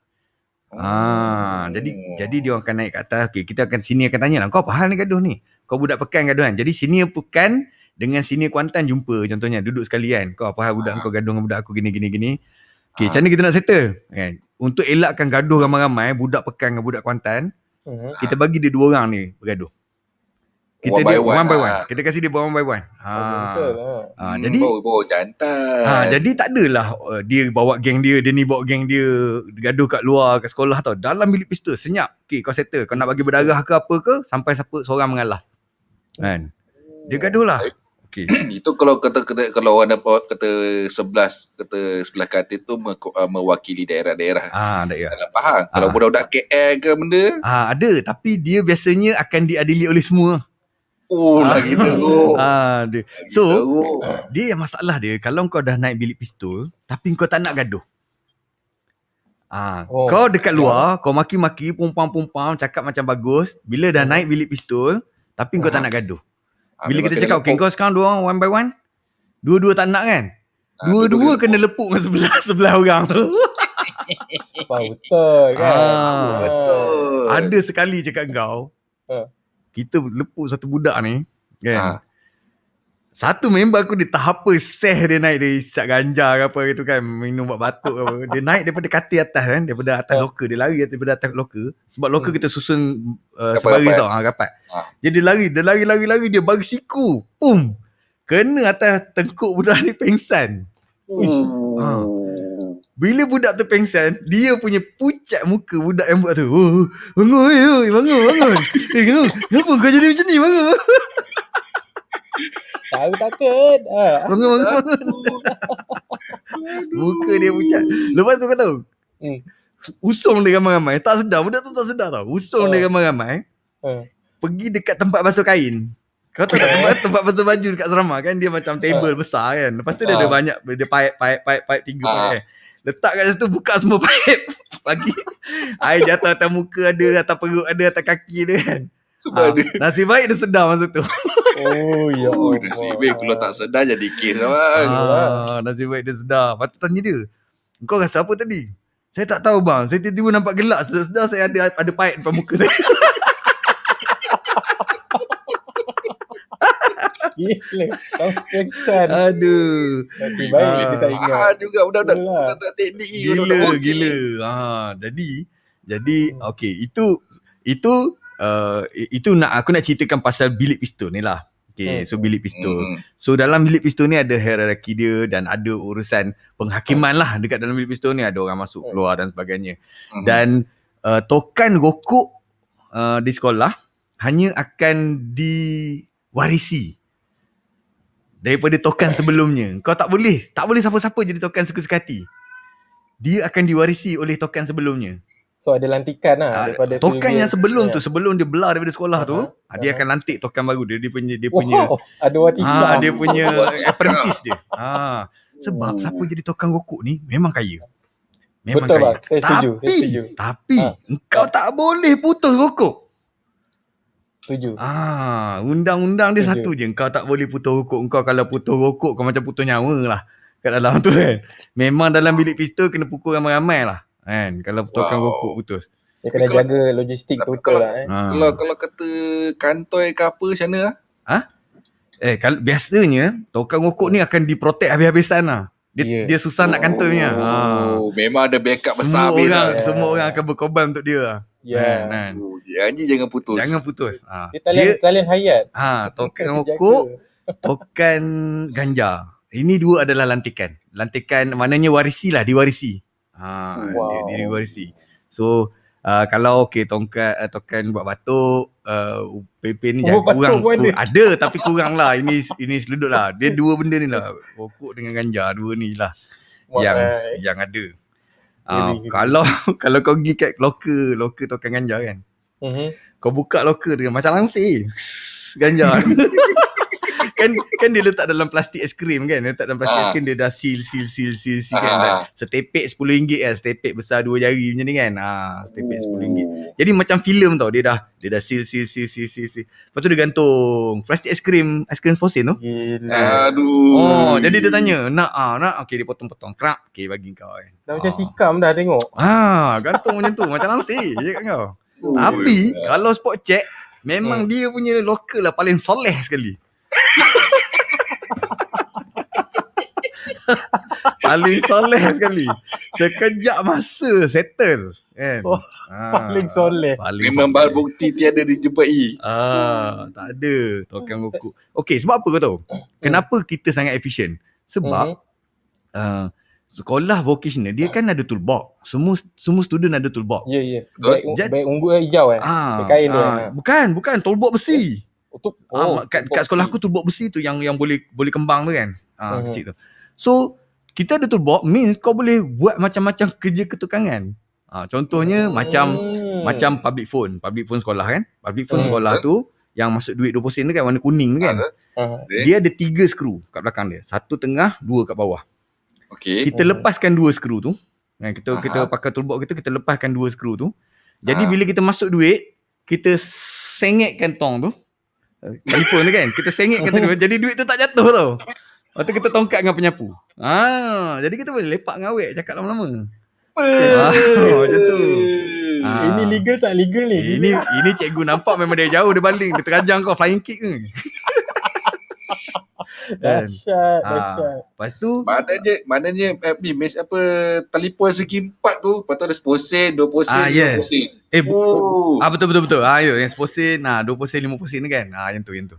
Jadi dia orang akan naik kat atas. Okay, kita akan sini akan tanya lah, kau apa hal ni gaduh ni? Kau budak Pekan gaduh kan? Jadi senior Pekan dengan senior Kuantan jumpa contohnya, duduk sekali kan. Kau apa hal budak kau gaduh dengan budak aku gini. Okay, macam mana kita nak settle? Kan? Untuk elakkan gaduh ramai-ramai, budak Pekan dengan budak Kuantan, kita bagi dia 2 orang ni bergaduh. Kita One by dia one one by lah. one. Kita kasih dia one by one. Betul lah. Jadi Bau jantan. jadi tak adalah dia bawa geng dia ni bawa geng dia gaduh kat luar kat sekolah tau. Dalam bilik pistol senyap. Okey, kau settle. Kau nak bagi berdarah ke apa ke sampai siapa seorang mengalah. Kan? Dia gaduh lah. Okey. Itu kalau kalau orang dapat kata sebelah katil tu mewakili daerah-daerah. Daerah. Dalam faham. Kalau budak-budak KL ke benda. Ada, tapi dia biasanya akan diadili oleh semua. Lagi teruk. Dia. So, dia yang masalah dia kalau kau dah naik bilik pistol tapi kau tak nak gaduh. Kau dekat luar, kau maki-maki, pumpam, cakap macam bagus. Bila dah naik bilik pistol, tapi kau tak nak gaduh. Bila kita cakap, okay, kau sekarang 2 orang one by one, dua-dua tak nak kan? Dua-dua kena lepuk dengan sebelah orang tu. Betul kan? Betul. Ada sekali cakap kau, kita lepuk satu budak ni, kan? Satu member aku dia tak apa seh dia naik, dia isap ganja ke apa gitu kan, minum buat batuk ke apa. Dia naik daripada katil atas kan, daripada atas loker. Dia lari daripada atas loker. Sebab loker kita susun sebaris tau, rapat. Jadi dia lari, dia bagi siku. Pum. Kena atas tengkuk budak ni pengsan. Bila budak tu pengsan, dia punya pucat muka budak yang buat tu. Bangun. Kenapa kau jadi macam ni? Bangun. Tahu takut. Bangun. Muka dia pucat. Lepas tu kau tahu, usung dia ramai-ramai. Tak sedar, budak tu tak sedar tau. Usung dia ramai-ramai. Pergi dekat tempat basuh kain. Kau tahu tak tempat basuh baju dekat asrama kan, dia macam table besar kan. Lepas tu dia ada banyak, dia pipe 3 pipe. Letak kat situ, buka semua pipe. Pagi air jatuh atas muka ada, atas perut ada, atas kaki dia kan. Sebab dia. Nasib baik dia sedar masa tu. Ya Allah. Nasib baik kalau tak sedar jadi kes lah. Nasib baik dia sedar. Lepas tu tanya dia, kau rasa apa tadi? Saya tak tahu bang, saya tiba-tiba nampak gelap. Sedar saya ada pipe depan muka saya. Gila. Kau pengsan. Aduh. Nasib baik dia tak ingat. Juga budak-budak teknik ni. Gila. Jadi okey, itu aku nak ceritakan pasal bilik pistol ni lah. Okay, so bilik pistol. So dalam bilik pistol ni ada hierarki dia dan ada urusan penghakiman lah dekat dalam bilik pistol ni. Ada orang masuk keluar dan sebagainya. Dan tokan rokok di sekolah hanya akan diwarisi daripada tokan sebelumnya. Kau tak boleh siapa-siapa jadi tokan suka-suka hati. Dia akan diwarisi oleh tokan sebelumnya. So ada lantikan lah daripada tokan yang sebelum tu, sebelum dia belah daripada sekolah tu, dia akan lantik tokan baru dia punya ada watika. Dia punya apprentice dia. Sebab siapa jadi tokan rokok ni memang kaya. Memang betul kaya. Bang, saya setuju. Tapi engkau tak boleh putus rokok. Setuju. Undang-undang dia satu je, engkau tak boleh putus rokok. Engkau kalau putus rokok kau macam putus nyawa lah kat dalam tu kan. Memang dalam bilik pistol kena pukul ramai-ramai lah. Kan, kalau tokan rokok putus. Dia kena jaga logistik total lah. Kalau kata kantoi ke apa macam mana lah? Kalau biasanya tokan rokok ni akan diprotek habis-habisan lah. Dia susah nak kantoi punya. Memang ada backup besar habis lah. Semua orang akan berkorban untuk dia lah. Jangan putus. Dia talian hayat. Tokan rokok, tokan ganja. Ini dua adalah lantikan. Lantikan maknanya diwarisi. Dia diwarisi. So kalau tokan buat batuk, PP ni kurang ada tapi kurang lah. Ini seludut lah. Dia dua benda ni lah, rokok dengan ganja, dua ni lah yang ada. Kalau kau pergi kat loker tokan ganja kan, kau buka loker dengan macam langsir ganja. kan dia letak dalam plastik aiskrim kan. Dia letak dalam plastik aiskrim, dia dah seal kan. Dan setepek RM10 kan. Setepek besar 2 jari macam ni kan. Setepek RM10. Jadi macam filem tau. Dia dah seal. Lepas tu dia gantung plastik aiskrim fosil tu. Gila. Aduh. Jadi dia tanya, nak okey dia potong-potong. Krap, okey bagi kau kan. Dah macam tikam dah tengok. Gantung macam tu. Macam langsir je kat kau. Tapi kalau spot check, memang dia punya lokal lah paling soleh sekali. Paling soleh sekali. Sekejap masa settle kan. Wah, paling soleh. Memang barang bukti tiada dijumpai. Tak ada tokang buku. Okey, sebab apa kau tahu? Kenapa kita sangat efisien? Sebab sekolah vocational dia kan ada toolbox. Semua student ada toolbox. Ya. Betul. Beg ungu hijau beg kain dia. Bukan toolbox besi. Kat sekolah aku toolbox besi tu yang boleh kembang tu kan. Kecil tu. So kita ada toolbox means kau boleh buat macam-macam kerja ketukangan. Contohnya macam public phone sekolah kan. Public phone sekolah tu yang masuk duit 20 sen tu kan, warna kuning tu kan. Dia ada 3 skru kat belakang dia. 1 tengah, 2 kat bawah. Okey. Kita lepaskan 2 skru tu. Kita pakai toolbox kita lepaskan 2 skru tu. Jadi bila kita masuk duit, kita sengitkan tong tu. Telefon tu kan, kita sengitkan tu. Jadi duit tu tak jatuh tau. Lepas tu kita tongkat dengan penyapu. Jadi kita boleh lepak dengan awek cakap lama-lama. Macam tu. Ini legal tak legal ni? Ini cikgu nampak memang dia jauh, dia baling, dia terajang kau flying kick ni. Dahsyat. Lepas tu maknanya Miss apa telefon segi 4 tu, lepas tu ada 10 sen, 20 sen, 50 sen. Betul. Yang 10 sen, 20 sen, 50 sen tu kan. Yang tu.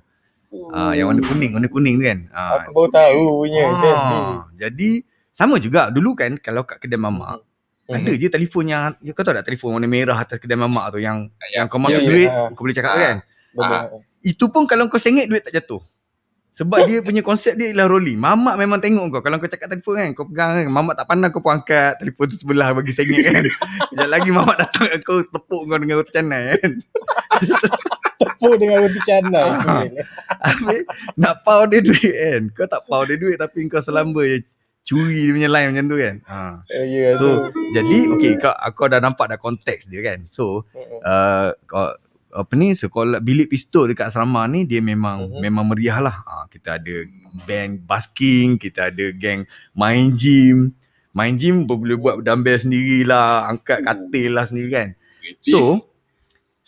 Yang warna kuning tu kan. Aku baru tahu punya kan ni. Jadi sama juga dulu kan kalau kat kedai mamak ada je telefon yang kau tahu tak, telefon warna merah atas kedai mamak tu yang kau masuk duit kau boleh cakap kan. Itu pun kalau kau sengit duit tak jatuh. Sebab dia punya konsep dia ialah rolling. Mamak memang tengok kau. Kalau kau cakap telefon kan, kau pegang kan, mamak tak pandang kau pun angkat telefon tu sebelah bagi sengit kan. Sekejap lagi mamak datang kau tepuk kau dengan roti canai kan. Tepuk dengan roti canai. Habis nak pau dia duit kan. Kau tak pau dia duit tapi kau selamba je curi dia punya line macam tu kan. So jadi okey, kau dah nampak dah konteks dia kan. So sekolah bilik pistol dekat asrama ni dia memang meriah lah. Kita ada band basking, kita ada geng main gym boleh buat dumbbell sendirilah, angkat katil lah sendiri kan.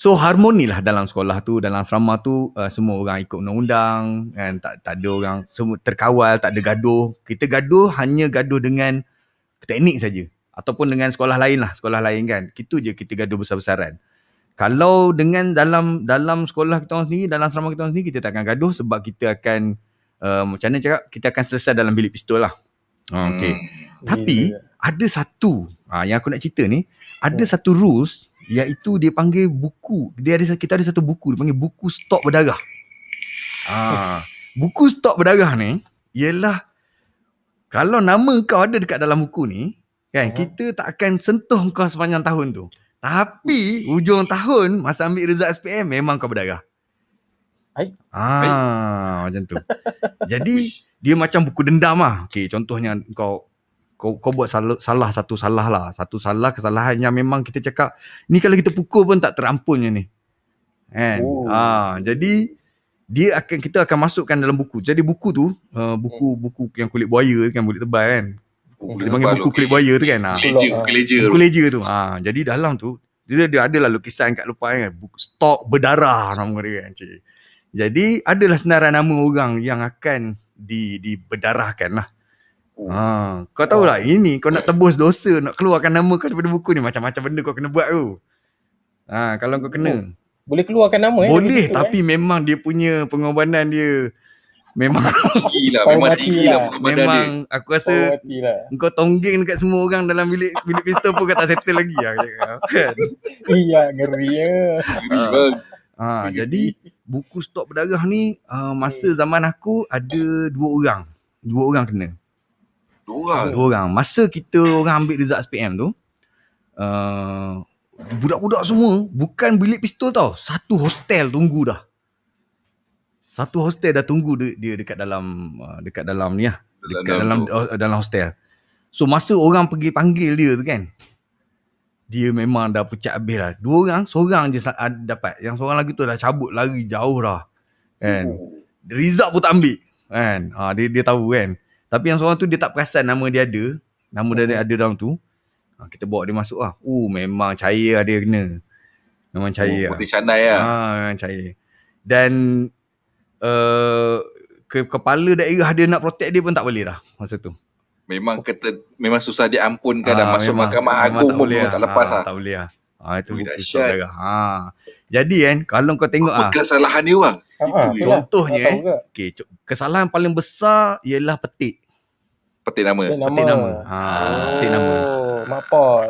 So harmoni lah dalam sekolah tu, dalam asrama tu, semua orang ikut undang-undang kan, tak ada orang, semua terkawal, tak ada gaduh. Kita hanya gaduh dengan teknik saja ataupun dengan sekolah lain kan. Itu je kita gaduh besar-besaran. Kalau dengan dalam sekolah kita orang sendiri, dalam asrama kita orang sendiri, kita tak akan gaduh sebab kita akan macam mana cakap, kita akan selesai dalam bilik pistol lah. Okay. Tapi ada satu yang aku nak cerita ni, ada satu rules iaitu dia panggil buku. Kita ada satu buku, dia panggil buku stok berdarah. Buku stok berdarah ni ialah kalau nama kau ada dekat dalam buku ni kan, kita tak akan sentuh kau sepanjang tahun tu. Tapi hujung tahun masa ambil result SPM memang kau berdarah. Macam tu. Jadi dia macam buku dendam lah. Okay, contohnya kau buat satu salah kesalahan yang memang kita cakap ni kalau kita pukul pun tak terampunnya ni. Kan? Jadi kita akan masukkan dalam buku. Jadi buku tu buku yang kulit buaya kan, kulit tebal kan. Dia panggil buku kulit buaya tu kan. Buku leger tu. Jadi dalam tu dia adalah lukisan kat depan kan, buku stok berdarah nama dia kan. Jadi adalah senarai nama orang yang akan diberdarahkan lah. Kau tahu tak, ini kau nak tebus dosa, nak keluarkan nama kau daripada buku ni, macam-macam benda kau kena buat tu. Kalau kau kena boleh keluarkan nama boleh, tapi memang dia punya pengorbanan dia memang tinggi lah pengorbanan dia. Memang aku rasa kau tonggeng dekat semua orang dalam bilik pistol pun kau tak settle lagi lah kan. Iya, ngeri ya. Jadi buku stok berdarah ni masa zaman aku ada 2 orang kena. 2 orang. Masa kita orang ambil result SPM tu, budak-budak semua bukan bilik pistol tau, satu hostel tunggu dah. Satu hostel dah tunggu dia dekat dalam ni lah. Dekat dalam hostel. So masa orang pergi panggil dia tu kan, dia memang dah pucat habis lah. 2 orang, seorang je dapat. Yang seorang lagi tu dah cabut lari jauh dah. Kan. Result pun tak ambil. Kan. Dia tahu kan. Tapi yang seorang tu dia tak perasan nama dia ada. Nama dia ada dalam tu. Kita bawa dia masuk lah. Memang cair lah dia kena. Memang cair lah. Putih Shanai lah. Memang cair. Dan kepala daerah dia nak protect dia pun tak boleh dah masa tu. Memang susah diampunkan dah. Masuk Mahkamah Agung pun tak lepas lah. Tak boleh lah. Itu dahsyat. Jadi kan, kalau kau tengok apa kesalahan dia orang? Contohnya kesalahan paling besar ialah petik nama. Petik nama. Mapot.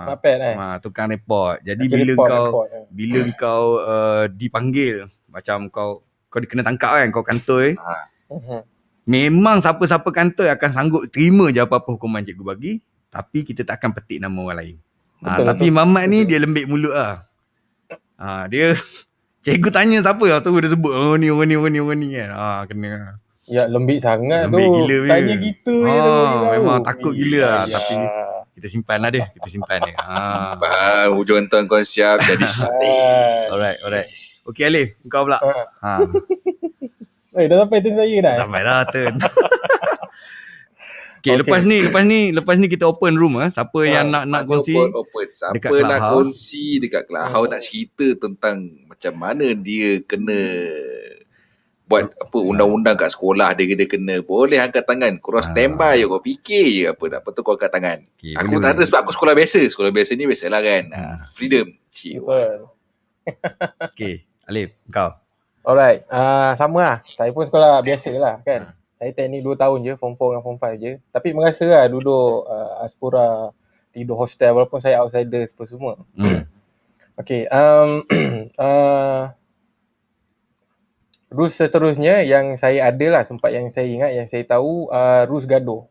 Mapet tukang report. Jadi bila kau dipanggil, macam kau kena tangkap kan, kau kantoi. Memang siapa-siapa kantoi akan sanggup terima je apa-apa hukuman cikgu bagi, tapi kita tak akan petik nama orang lain. Tapi Mamat ni dia lembik mulut lah. Dia cikgu tanya siapa lah tu, dia sebut orang ni kan. Kena. Ya, lembik sangat lembik tu. Gila tanya gitu je tu. Memang takut gila lah. Tapi kita simpan lah dia. Simpan. Hujung tahun kau siap jadi sate. Alright. Okey Alif, kau pula. Dah sampai turn saya dah. Sampai dah turn. Okay. Lepas ni kita open room Siapa yang nak kongsi? Open. Siapa nak kongsi dekat Clubhouse, nak cerita tentang macam mana dia kena buat apa undang-undang kat sekolah dia kena, boleh angkat tangan. Korang standby je, kau fikir je apa nak, betul kau angkat tangan. Aku tak ada sebab aku sekolah biasa ni biasalah kan. Freedom. Okay, Alif, kau. Alright, sama lah. Saya pun sekolah biasa lah kan. Saya teknik 2 tahun je, form 4 dengan form 5 je. Tapi merasa lah duduk Aspura, tidur hostel walaupun saya outsider semua. Okay, rules seterusnya yang saya ada lah, sempat yang saya ingat, yang saya tahu, rules gaduh.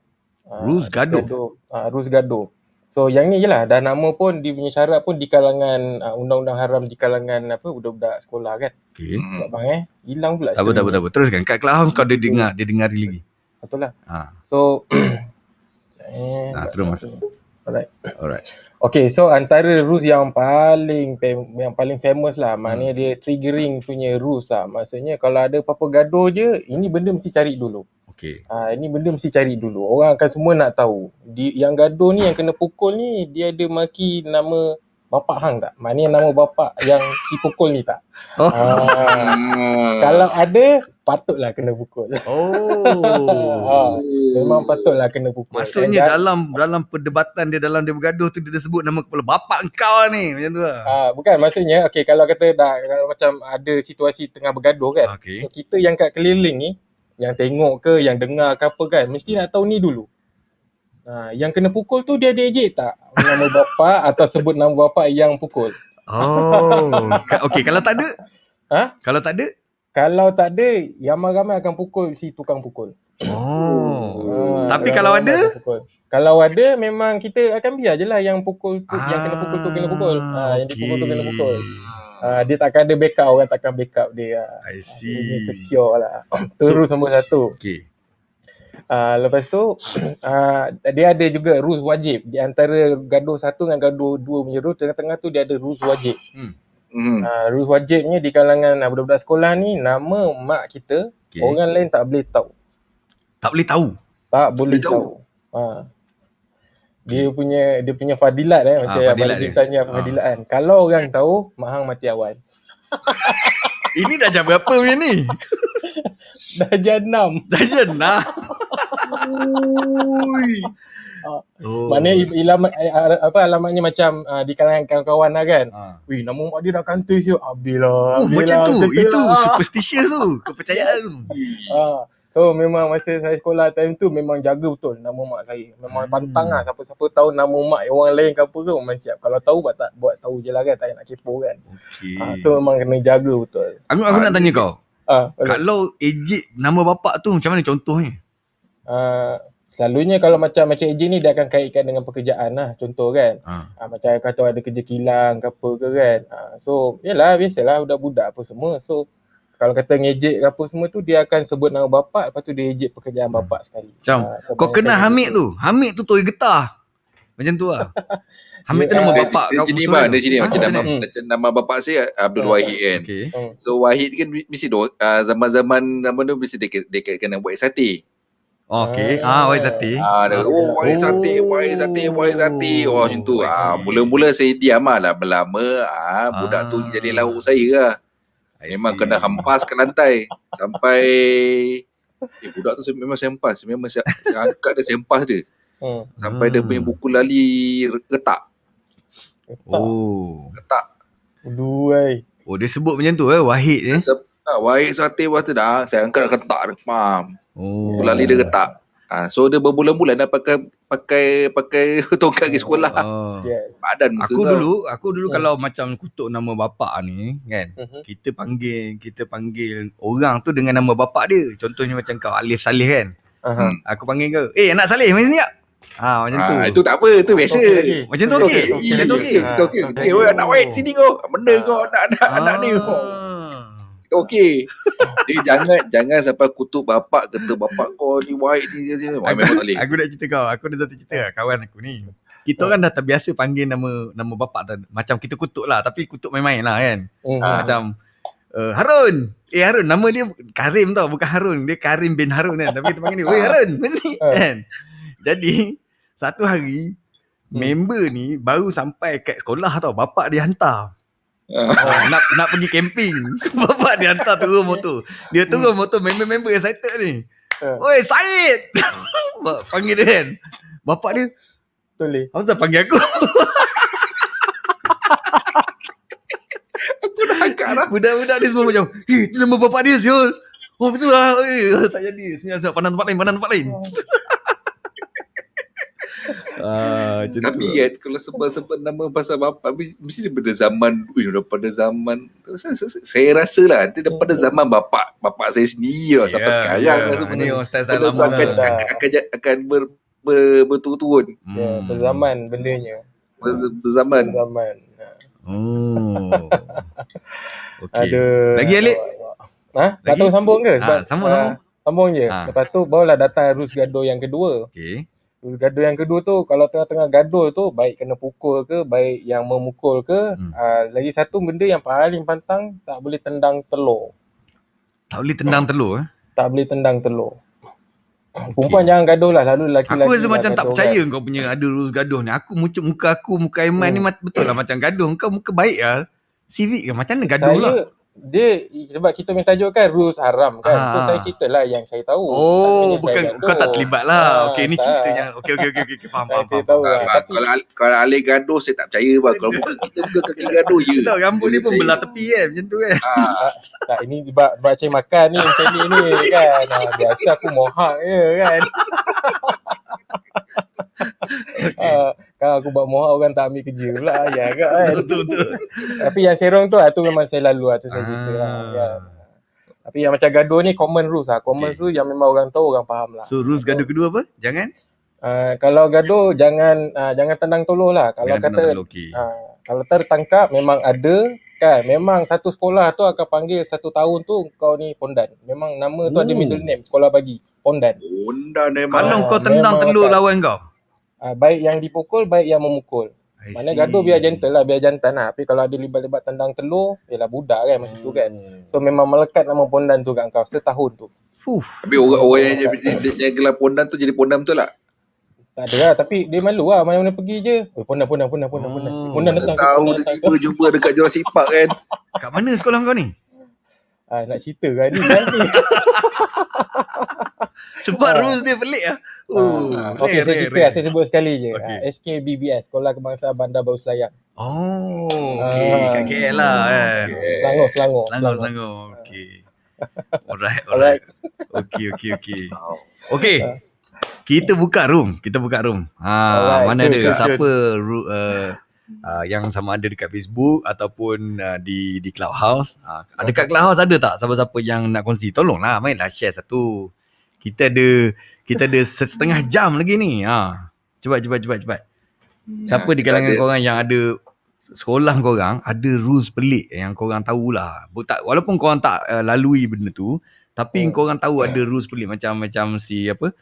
Rules gaduh. So yang ni je lah, dah nama pun dia punya syarat pun di kalangan undang-undang haram di kalangan budak-budak sekolah kan. Okay. Tak bang hilang pula. Tak apa. Teruskan. Kat Clubhouse kau dia dengar lagi. Betul lah. So terus masuk. Alright. Okay, so antara rules yang paling famous lah, maknanya dia triggering punya rules lah. Maksudnya kalau ada apa-apa gaduh je, ini benda mesti cari dulu. Okay. Ini benda mesti cari dulu. Orang akan semua nak tahu. Yang gaduh ni, yang kena pukul ni, dia ada maki nama bapak hang tak? Maknanya nama bapak yang dipukul ni tak? Kalau ada, patutlah kena pukul. Memang patutlah kena pukul. Maksudnya dalam perdebatan dia, dalam dia bergaduh tu, dia sebut nama kepala bapak kau ni. Macam tu lah. Bukan, maksudnya okay, kalau kata kalau macam ada situasi tengah bergaduh kan. Okay. So kita yang kat keliling ni, yang tengok ke, yang dengar ke apa kan, mesti nak tahu ni dulu. Yang kena pukul tu dia ada ejek tak nama bapak atau sebut nama bapak yang pukul? Okay, kalau tak ada? Kalau tak ada? Kalau tak ada, ramai-ramai akan pukul si tukang pukul. Tapi kalau ada? Kalau ada, memang kita akan biar je lah yang pukul tu, yang kena pukul tu kena pukul. Yang dipukul tu kena pukul. Dia takkan ada backup, orang takkan backup dia. I see. Secure lah. Terus nombor 1. Okay. Lepas tu dia ada juga rules wajib. Di antara gaduh 1 dengan gaduh 2 punya rules, tengah-tengah tu dia ada rules wajib. Rules wajibnya di kalangan budak-budak sekolah ni, nama mak kita, orang lain tak boleh tahu. Tak boleh tahu? Tak boleh tahu. Dia punya fadilat macam Abang Jim tanya fadilat kan. Kalau orang tahu, mak hang mati awal. Ini dah jam berapa punya ni? Darjah 6. Darjah 6. Maknanya alamatnya macam di kalangan kawan-kawan lah kan. Weh, nama mak dia dah kantor siap. Habislah. Macam tu. Itu superstitious tu. Kepercayaan tu. So memang masa saya sekolah time tu memang jaga betul nama mak saya. Memang pantang lah. Siapa-siapa tahu nama mak orang lain ke apa ke, memang siap. Kalau tahu buat tahu je lah kan. Tak nak kepo kan. So memang kena jaga betul. Aku nak tanya kau. Kalau ejek nama bapak tu macam mana contohnya? Selalunya kalau macam ejek ni dia akan kaitkan dengan pekerjaan lah. Contoh kan. Macam kata ada kerja kilang ke apa ke kan. So yalah biasalah budak-budak apa semua. So kalau kata ngejek ke apa semua tu, dia akan sebut nama bapak, lepas tu dia ejek pekerjaan bapak sekali. Macam kau kebanyakan kenal Hamid begitu. tu. Hamid tu toy getah. Macam tu lah. Hamid tu nama Dia- bapak Dia kau sini musuh bang, tu. dia sini Ha, macam nama Hmm. macam nama bapak saya Abdul Wahid kan. Okay. So Wahid kan mesti zaman-zaman nama tu mesti dia kena buat sate. Okay. Wahid Zati. Wahid sate, Wahid sate, Wahid sate. Oh macam tu. I see. Mula-mula saya diam lah. Lama-lama budak tu jadi lauk saya lah. I Memang see. kena hempas ke lantai. Sampai budak tu memang saya hempas. Memang saya angkat dia, saya hempas dia. Sampai dia punya buku lali retak. Oh. Duai. Oh, dia sebut macam tu Wahid ni. Wahid sate dah. Saya angkat retak dia. Faham. Oh. Buku lali dia retak. So dia berbulan-bulan dah pakai tongkat pergi sekolah. Yes. Badan muka Aku dulu kalau macam kutuk nama bapak ni kan, kita panggil orang tu dengan nama bapak dia. Contohnya macam kau Alif Saleh kan. Aku panggil kau, anak Saleh mari sini tak? Macam tu. Itu tak apa, itu biasa. Okay. Macam tu okey. Macam tu okey. Okey. Weh, anak Wahid sini kau. Benda kau anak ni kau. Itu okey. Dia jangan sampai kutuk bapak, kata bapak kau ni Wahid ni sini. Memang tak boleh. Aku nak cerita kau. Aku ada satu cerita kawan aku ni. Kita orang dah terbiasa panggil nama bapak tu. Macam kita kutuk lah, tapi kutuk main-main lah kan. Macam Harun. Harun, nama dia Karim tau, bukan Harun. Dia Karim bin Harun kan. Tapi kita panggil dia, "Weh Harun, macam ni." Kan. Jadi satu hari member ni baru sampai kat sekolah tau. Bapak dia hantar. Nak pergi camping. Bapak dia hantar turun motor. Dia turun motor, member-member excited ni. "Oi, Syed." Panggil dia kan. Bapak dia, Boleh. "Apa pasal panggil aku?" Aku dah angkat dah. Budak-budak dia semua macam, "Itu nama bapak dia siul." "Oh betul lah." Tak jadi. Senyap pandang tempat lain. Tapi kan kalau sebut nama pasal bapak mesti daripada zaman saya rasa lah daripada zaman bapak saya sendiri lah sampai sekarang lah Ni sebenarnya. orang style-style Benda tu lama. akan berturun-turun Berzaman bendanya. berzaman. Oh. Okey. Aduh. Lagi Alik? Tak Lagi? tahu sambung ke? Sambung. Sambung je. Lepas tu barulah datang rules gaduh yang kedua. Okey. Rules gaduh yang kedua tu, kalau tengah-tengah gaduh tu, baik kena pukul ke, baik yang memukul ke, lagi satu benda yang paling pantang, tak boleh tendang telur. Tak boleh tendang telur Tak boleh tendang telur. Perempuan jangan gaduh lah. Lalu lelaki-lelaki Aku rasa macam tak gaduh percaya kan. kau punya ada rules gaduh ni. Aku muka Aiman ni betul lah macam gaduh. Kau muka baik lah. Civic ke macam mana gaduh lah. Sebab kita main tajuk kan rules haram kan. So saya cerita lah yang saya tahu. Oh, Maknanya bukan saya kau tak terlibat lah. Okey, ni tak. cerita yang okey. Faham. Saya tahu lah. Tapi Kalau Alif gaduh saya tak percaya bang. Kalau kita buka kaki gaduh je. Tahu rambut dia pun belah tepi kan macam tu kan. tak, ini sebab cari makan ni macam ni kan. Biasa aku mohak je kan. Kalau aku buat mohak orang tak ambil kerja pula ya kan. Betul. Tapi yang serong tu memang saya lalu lah, tu saya cerita lah kan. Tapi yang macam gaduh ni common rules lah. Common rules yang memang orang tahu, orang faham lah. So rules gaduh kedua apa? Jangan kalau gaduh jangan tendang tolong lah. Kalau jangan kata tendang telur, okey. kalau tertangkap memang ada kan. Memang satu sekolah tu akan panggil 1 tahun tu kau ni pondan. Memang nama tu ada middle name, sekolah bagi pondan. Pondan memang. Kalau kau tendang memang telur akan. lawan kau. Baik yang dipukul, baik yang memukul. Mana gaduh biar gentle lah, biar jantan lah. Tapi kalau ada libat-libat tendang telur, yelah budak kan masa tu kan. So memang melekat nama pondan tu kat kau setahun tu. Tapi orang yang gelar pondan tu jadi pondan betul tak? Tak ada lah, tapi dia malu lah, mana-mana pergi je. Pondan. Pondan datang. Tahu tiba-tiba jumpa dekat Jurassic Park kan. Kat mana sekolah kau ni? Nak cerita kan ni nanti. Sebab rules dia pelik lah. Okey, saya cerita lah, saya sebut sekali je. Okey. SKBBS, Sekolah Kebangsaan Bandar Baru Selayang. Oh, okey. Kat KL lah kan. Selangor. Selangor. Okey. Alright. Okey. Okey. Kita buka room. Alright, Mana ada betul. siapa yang sama ada dekat Facebook ataupun di Clubhouse. Dekat Clubhouse ada tak siapa-siapa yang nak kongsi? Tolonglah mainlah share satu. Kita ada setengah jam lagi ni. Cepat. Siapa di kalangan korang yang ada sekolah korang ada rules pelik yang korang tahulah. Walaupun korang tak lalui benda tu, tapi korang tahu ada rules pelik macam si apa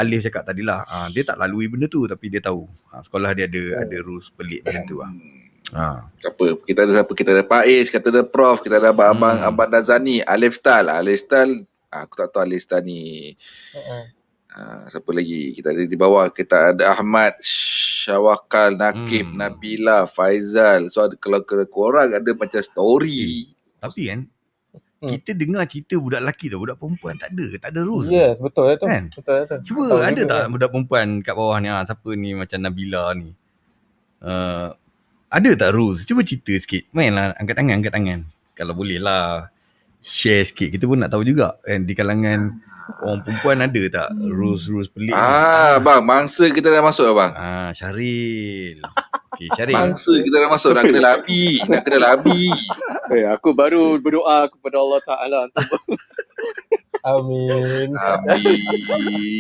Alif cakap tadilah. Dia tak lalui benda tu tapi dia tahu. Sekolah dia ada rules pelik macam tu lah. Apa? Kita ada siapa? Kita ada Faiz, kita ada Prof, kita ada Abang Nazani, Alif Style. Aku tak tahu Alif Style ni. Siapa lagi? Kita ada di bawah, kita ada Ahmad, Syawakal, Nakib, Nabila, Faizal. So kalau korang ada macam story. Tapi kan kita dengar cerita budak lelaki tu, budak perempuan tak ada rules. Yes, betul tu. Kan? Betul tu. Cuba Tahu ada juga tak kan. budak perempuan kat bawah ni, siapa ni macam Nabila ni? Ada tak rules? Cuba cerita sikit. Mainlah angkat tangan. Kalau boleh lah share sikit. Kita pun nak tahu juga kan, di kalangan orang perempuan ada tak rules pelik ni? Bang, mangsa kita dah masuk dah bang. Syaril. Okay, Syaril. Mangsa kita dah masuk, nak kena labi. Aku baru berdoa kepada Allah Ta'ala untuk Amin.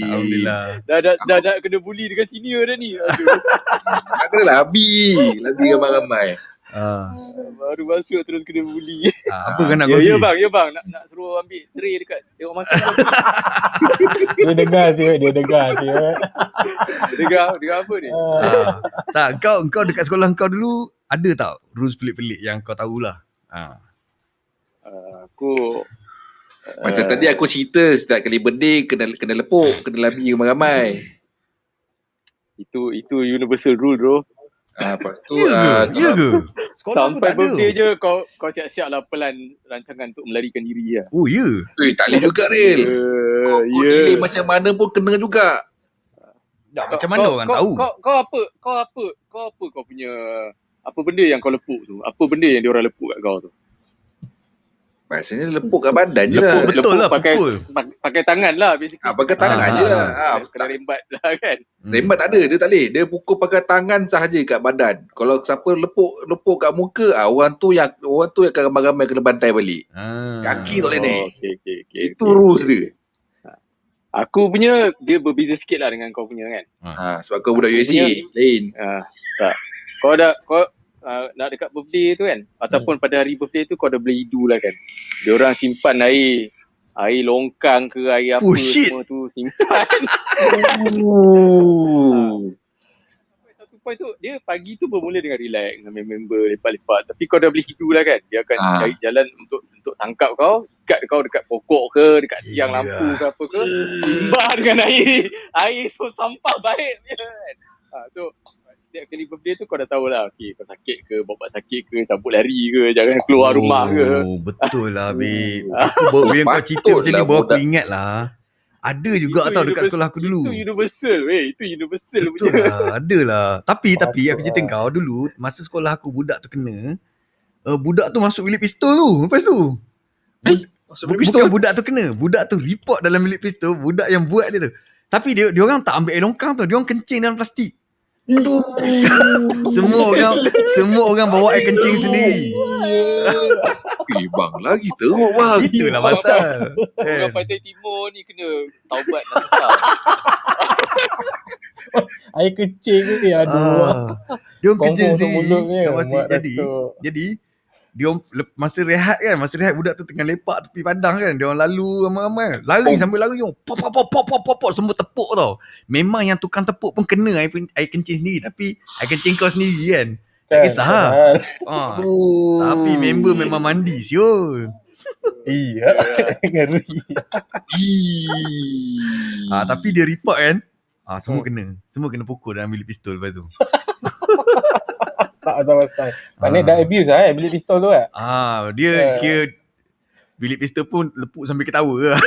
Alhamdulillah. dah kena bully dengan senior dah ni. Aduh. Nak kena labi ramai-ramai. Baru masuk terus kena bully. Apa kau nak Ya kongsi? bang, nak suruh ambil tray dekat tengok makan. Dia dengar dia. Dengar apa ni? Tak, kau dekat sekolah kau dulu ada tak rules pelik-pelik yang kau tahulah? Aku Macam tadi aku cerita setiap kali birthday kena lepuk, kena labi ramai-ramai. itu universal rule bro. Lepas tu Ya ke? Sekolah aku Sampai tak ada. birthday je kau siap-siap lah plan rancangan untuk melarikan diri lah. Oh ya. tak boleh juga Ril. Kau delay macam mana pun kena juga. Tak, macam mana orang tahu? Kau apa kau punya apa benda yang kau lepuk tu? Apa benda yang diorang lepuk kat kau tu? Maksudnya lepuk kat badan je Lepuk lah. betul lah, pakai pukul. pakai tangan lah basically. Pakai tangan je lah. Kena rembat lah kan. Rembat tak ada, dia tak boleh. Dia pukul pakai tangan sahaja kat badan. Kalau siapa lepuk kat muka, orang tu yang akan ramai-ramai kena bantai balik. Kaki tak boleh naik. Okay. Itu rules dia. Aku punya dia berbeza sikit lah dengan kau punya kan. Sebab kau budak USA lain. Tak. Kau nak dekat birthday tu kan, ataupun pada hari birthday tu kau dah beli hidu lah kan. Diorang simpan air longkang ke air apa semua tu simpan. Satu point tu dia pagi tu bermula dengan relax dengan member lepak-lepak, tapi kau dah beli hidu lah kan, dia akan cari jalan untuk tangkap kau, ikat kau dekat pokok ke dekat tiang lampu ke apa ke, simbah dengan air so sampah baik je kan. So setiap kali birthday tu kau dah tahulah, okey kau sakit ke, bapak sakit ke, cabut lari ke, jangan keluar rumah ke. Betul lah babe. Aku baru kau cerita macam ni baru aku ingat lah. Ada juga tau dekat sekolah aku dulu. Itu universal itu universal betul punya. Lah, ada lah. Tapi aku cerita kau dulu masa sekolah aku budak tu kena budak tu masuk bilik pistol tu. Lepas tu bukan budak tu kena, budak tu report dalam bilik pistol, budak yang buat dia tu. Tapi dia orang tak ambil air longkang tu, dia orang kencing dalam plastik. Semua orang bawa air kencing sendiri. Bang lagi teruk bang. Itulah pasal. Orang Pantai Timur ni kena taubat dan tetap. Air kecil ke dia? Aduh. Dia orang kencing sendiri. Mulutnya. Jadi dia masa rehat budak tu tengah lepak tepi padang kan, dia orang lalu ramai-ramai lari sambil lari pop semua tepuk tau. Memang yang tukang tepuk pun kena air kencing sendiri, tapi air kencing kau sendiri kan, tak kisah lah. Tapi member memang mandi siul. Iya. Ngeri. Tapi dia report kan, semua kena pukul dalam bilik pistol lepas tu. Tak ada pasal. Maknanya dah abuse lah bilik pistol tu kan? Dia kira bilik pistol pun lepuk sambil ketawa lah.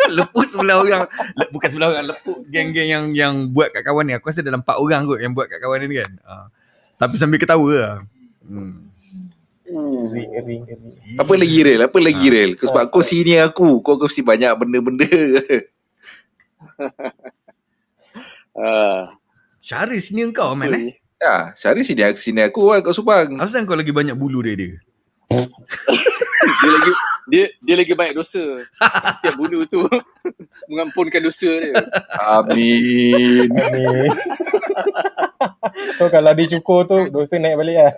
Lepuk sebelah orang. Bukan sebelah orang, lepuk geng-geng yang buat kat kawan ni. Aku rasa dalam 4 orang kot yang buat kat kawan ni kan. Tapi sambil ketawa lah. Ngeri. Apa lagi Rel? Sebab kau senior aku, kau mesti banyak benda-benda. Syaril senior kau man Ya, Syaril sini aku kat Subang. Asal kau lagi banyak bulu dia? Dia lagi banyak dosa. Setiap bulu tu mengampunkan dosa dia. Amin. So kalau dia cukur tu dosa naik balik lah.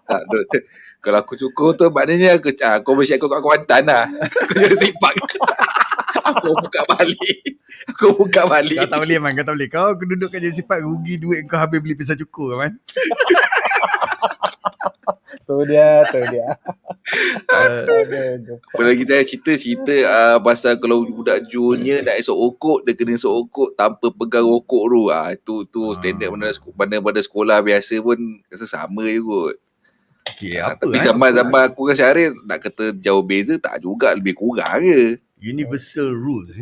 Tak, kalau aku cukur tu maknanya kau mesti aku kat Kuantan lah. Aku jadi simpak. Aku buka balik. Kau tak boleh Man, kau tak boleh. Kau duduk kat Jaya Sipat, rugi duit kau habis beli pisau cukur Man. Tu dia. Apa lagi cerita pasal kalau budak junior nak esok okok, dia kena esok okok tanpa pegang okok tu. Itu standard mana sekolah biasa pun rasa sama je kot. Okay, Tapi zaman aku dengan Syaril nak kata jauh beza tak juga, lebih kurang je. Universal rules.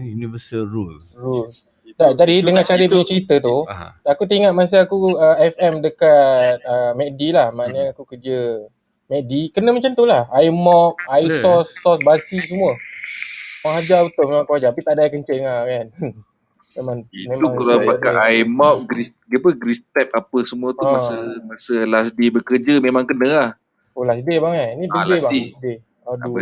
Tak, tadi dengar Syaril punya cerita tu, aku teringat masa aku FM dekat McD lah. Maknanya aku kerja McD, kena macam tu lah. Air mop, air sos basi semua. Orang ajar betul memang kau ajar. Tapi tak ada air kencing lah kan. memang kalau pakai air mop, grease trap apa semua tu masa last day bekerja memang kena lah. Oh last day bang Ni birthday last bang. day. Birthday. Aduh.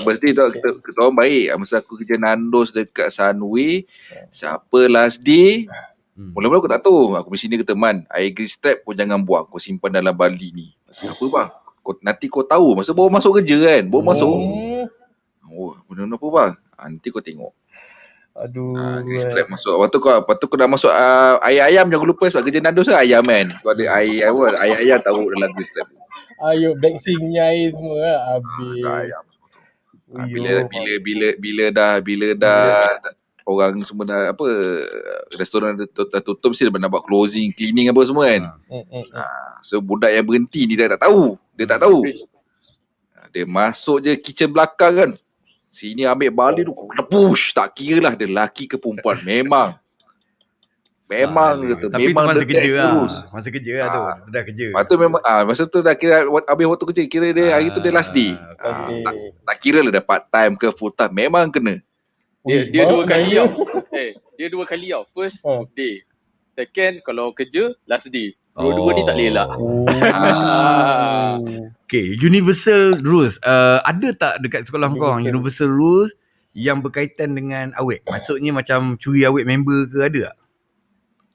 Birthday kita orang baik. Masa aku kerja Nandos dekat Sunway, siapa last day, mula-mula aku tak tahu. Aku mesti ni kata, Man, air grease trap kau jangan buang, kau simpan dalam bali ni. Apa bang? Nanti kau tahu masa baru masuk kerja kan. Benda apa bang? Nanti kau tengok. Aduh. Grease trap masuk. Lepas tu kau nak masuk air ayam, jangan lupa sebab kerja Nandos lah ayam kan. Kau ada air ayam taruh dalam grease trap. Ayo vaccine-nya air semua lah. Habis. Ayam. Bila dah orang semua dah restoran dah tutup, mesti dia nak buat closing, cleaning apa semua kan. So budak yang berhenti ni dia tak tahu. Dia masuk je kitchen belakang kan. Sini ambil balik tu, push, tak kira lah dia lelaki ke perempuan. Memang tapi memang masa kerja terus. Masa kerja tu dah kerja. Lepas tu memang masa tu dah kira habis waktu kerja, kira dia hari tu dia last day. Tak kira lah dah part time ke full time, memang kena. Dia dua kali tau. Dia dua kali tau. First day. Second kalau kerja last day. Dua-dua ni tak boleh lah. Okay, universal rules. Ada tak dekat sekolah kau universal rules yang berkaitan dengan awet? Maksudnya macam curi awet member ke, ada tak?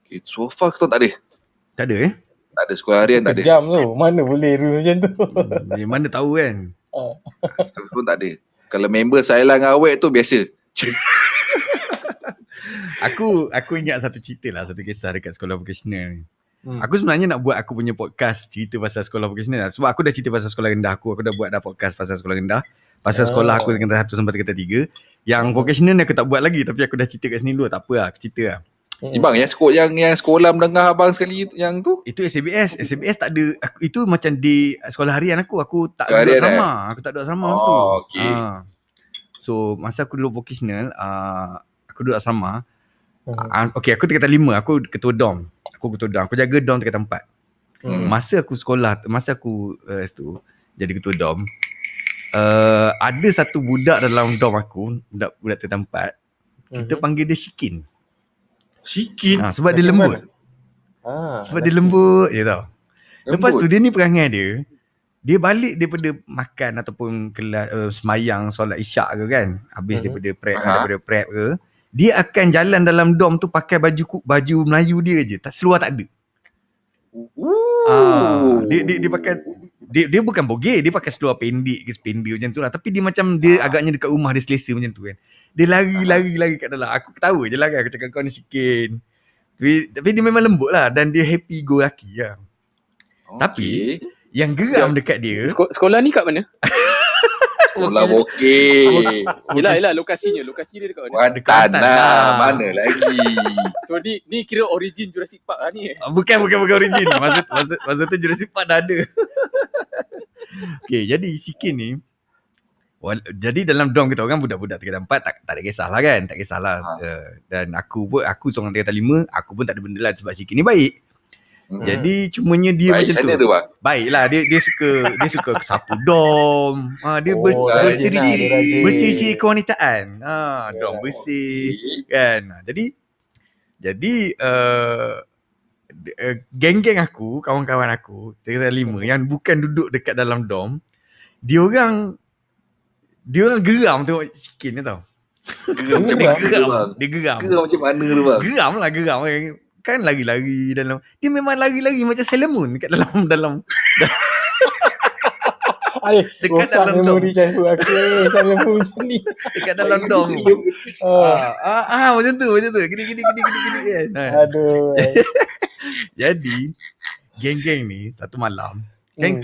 Okay, so far kita tak ada. Tak ada Tak ada, sekolah harian tak ada. Kejam tu. Mana boleh rule macam tu. Mana tahu kan. So tak ada. Kalau member Sailang awet tu biasa. Aku ingat satu cerita lah, satu kisah dekat sekolah vocational ni. Aku sebenarnya nak buat aku punya podcast cerita pasal sekolah vocational lah. Sebab aku dah cerita pasal sekolah rendah aku dah buat dah podcast pasal sekolah rendah. Pasal sekolah aku tingkatan 1 sampai tingkatan 3. Yang vocational ni aku tak buat lagi, tapi aku dah cerita kat sini dulu. Tak apa lah, aku cerita lah. Bang, yang sekolah menengah abang sekali yang tu? Itu SBS tak ada. Itu macam di sekolah harian aku tak duduk asrama. Aku tak duduk asrama masa tu. Okay. So masa aku duduk vocational, aku duduk asrama. Okay, aku tingkatan 5, aku ketua dorm. Aku jaga dorm tingkatan 4. Masa aku sekolah, masa aku situ jadi ketua dorm, ada satu budak dalam dorm aku, budak tingkatan 4. Kita panggil dia Shikin. Sebab dia lembut. Sebab dia lembut je tau. Lepas tu dia ni perangai dia balik daripada makan ataupun kelas semayang solat isyak ke kan, habis daripada prep ke, dia akan jalan dalam dorm tu pakai baju Melayu dia je, tak seluar tak ada. Dia pakai dia bukan bogey, dia pakai seluar pendek ke sependek macam tu lah, tapi dia macam dia agaknya dekat rumah dia selesa macam tu kan. Dia lari kat dalam. Aku ketawa je lah kan, aku cakap kau ni Shikin. Tapi dia memang lembut lah dan dia happy go laki lah. Tapi yang geram dekat dia, sekolah ni kat mana? Sekolah bokeh. Yelah lokasi dia dekat mana? Kuantan lah. Mana lagi? So ni kira origin Jurassic Park lah ni. Bukan origin. Masa tu Jurassic Park dah ada. Okay, jadi Shikin ni, jadi dalam dorm kita orang budak-budak tingkatan 4 tak ada kisahlah kan, tak kisahlah. Dan aku seorang tingkatan 5, aku pun tak ada benda lah sebab Shikin ni baik. Jadi cumanya dia baik macam tu. Baiklah, dia suka sapu dorm. Dia bersiri-ciri kewanitaan. Dorm bersih kan. Jadi geng-geng aku, kawan-kawan aku tingkatan 5 yang bukan duduk dekat dalam dorm, dia orang geram tengok Shikin ni tau. Geram macam mana tu bang? Dia geram. Geram macam mana tu bang? Geram. kan lari-lari dalam. Dia memang lari-lari macam Sailor Moon dekat dalam dekat Rosak dalam dom. memori childhood aku. Saya pun macam ni. Dekat dalam dom. Macam tu. Gini kan. Aduh. Jadi geng-geng ni satu malam kan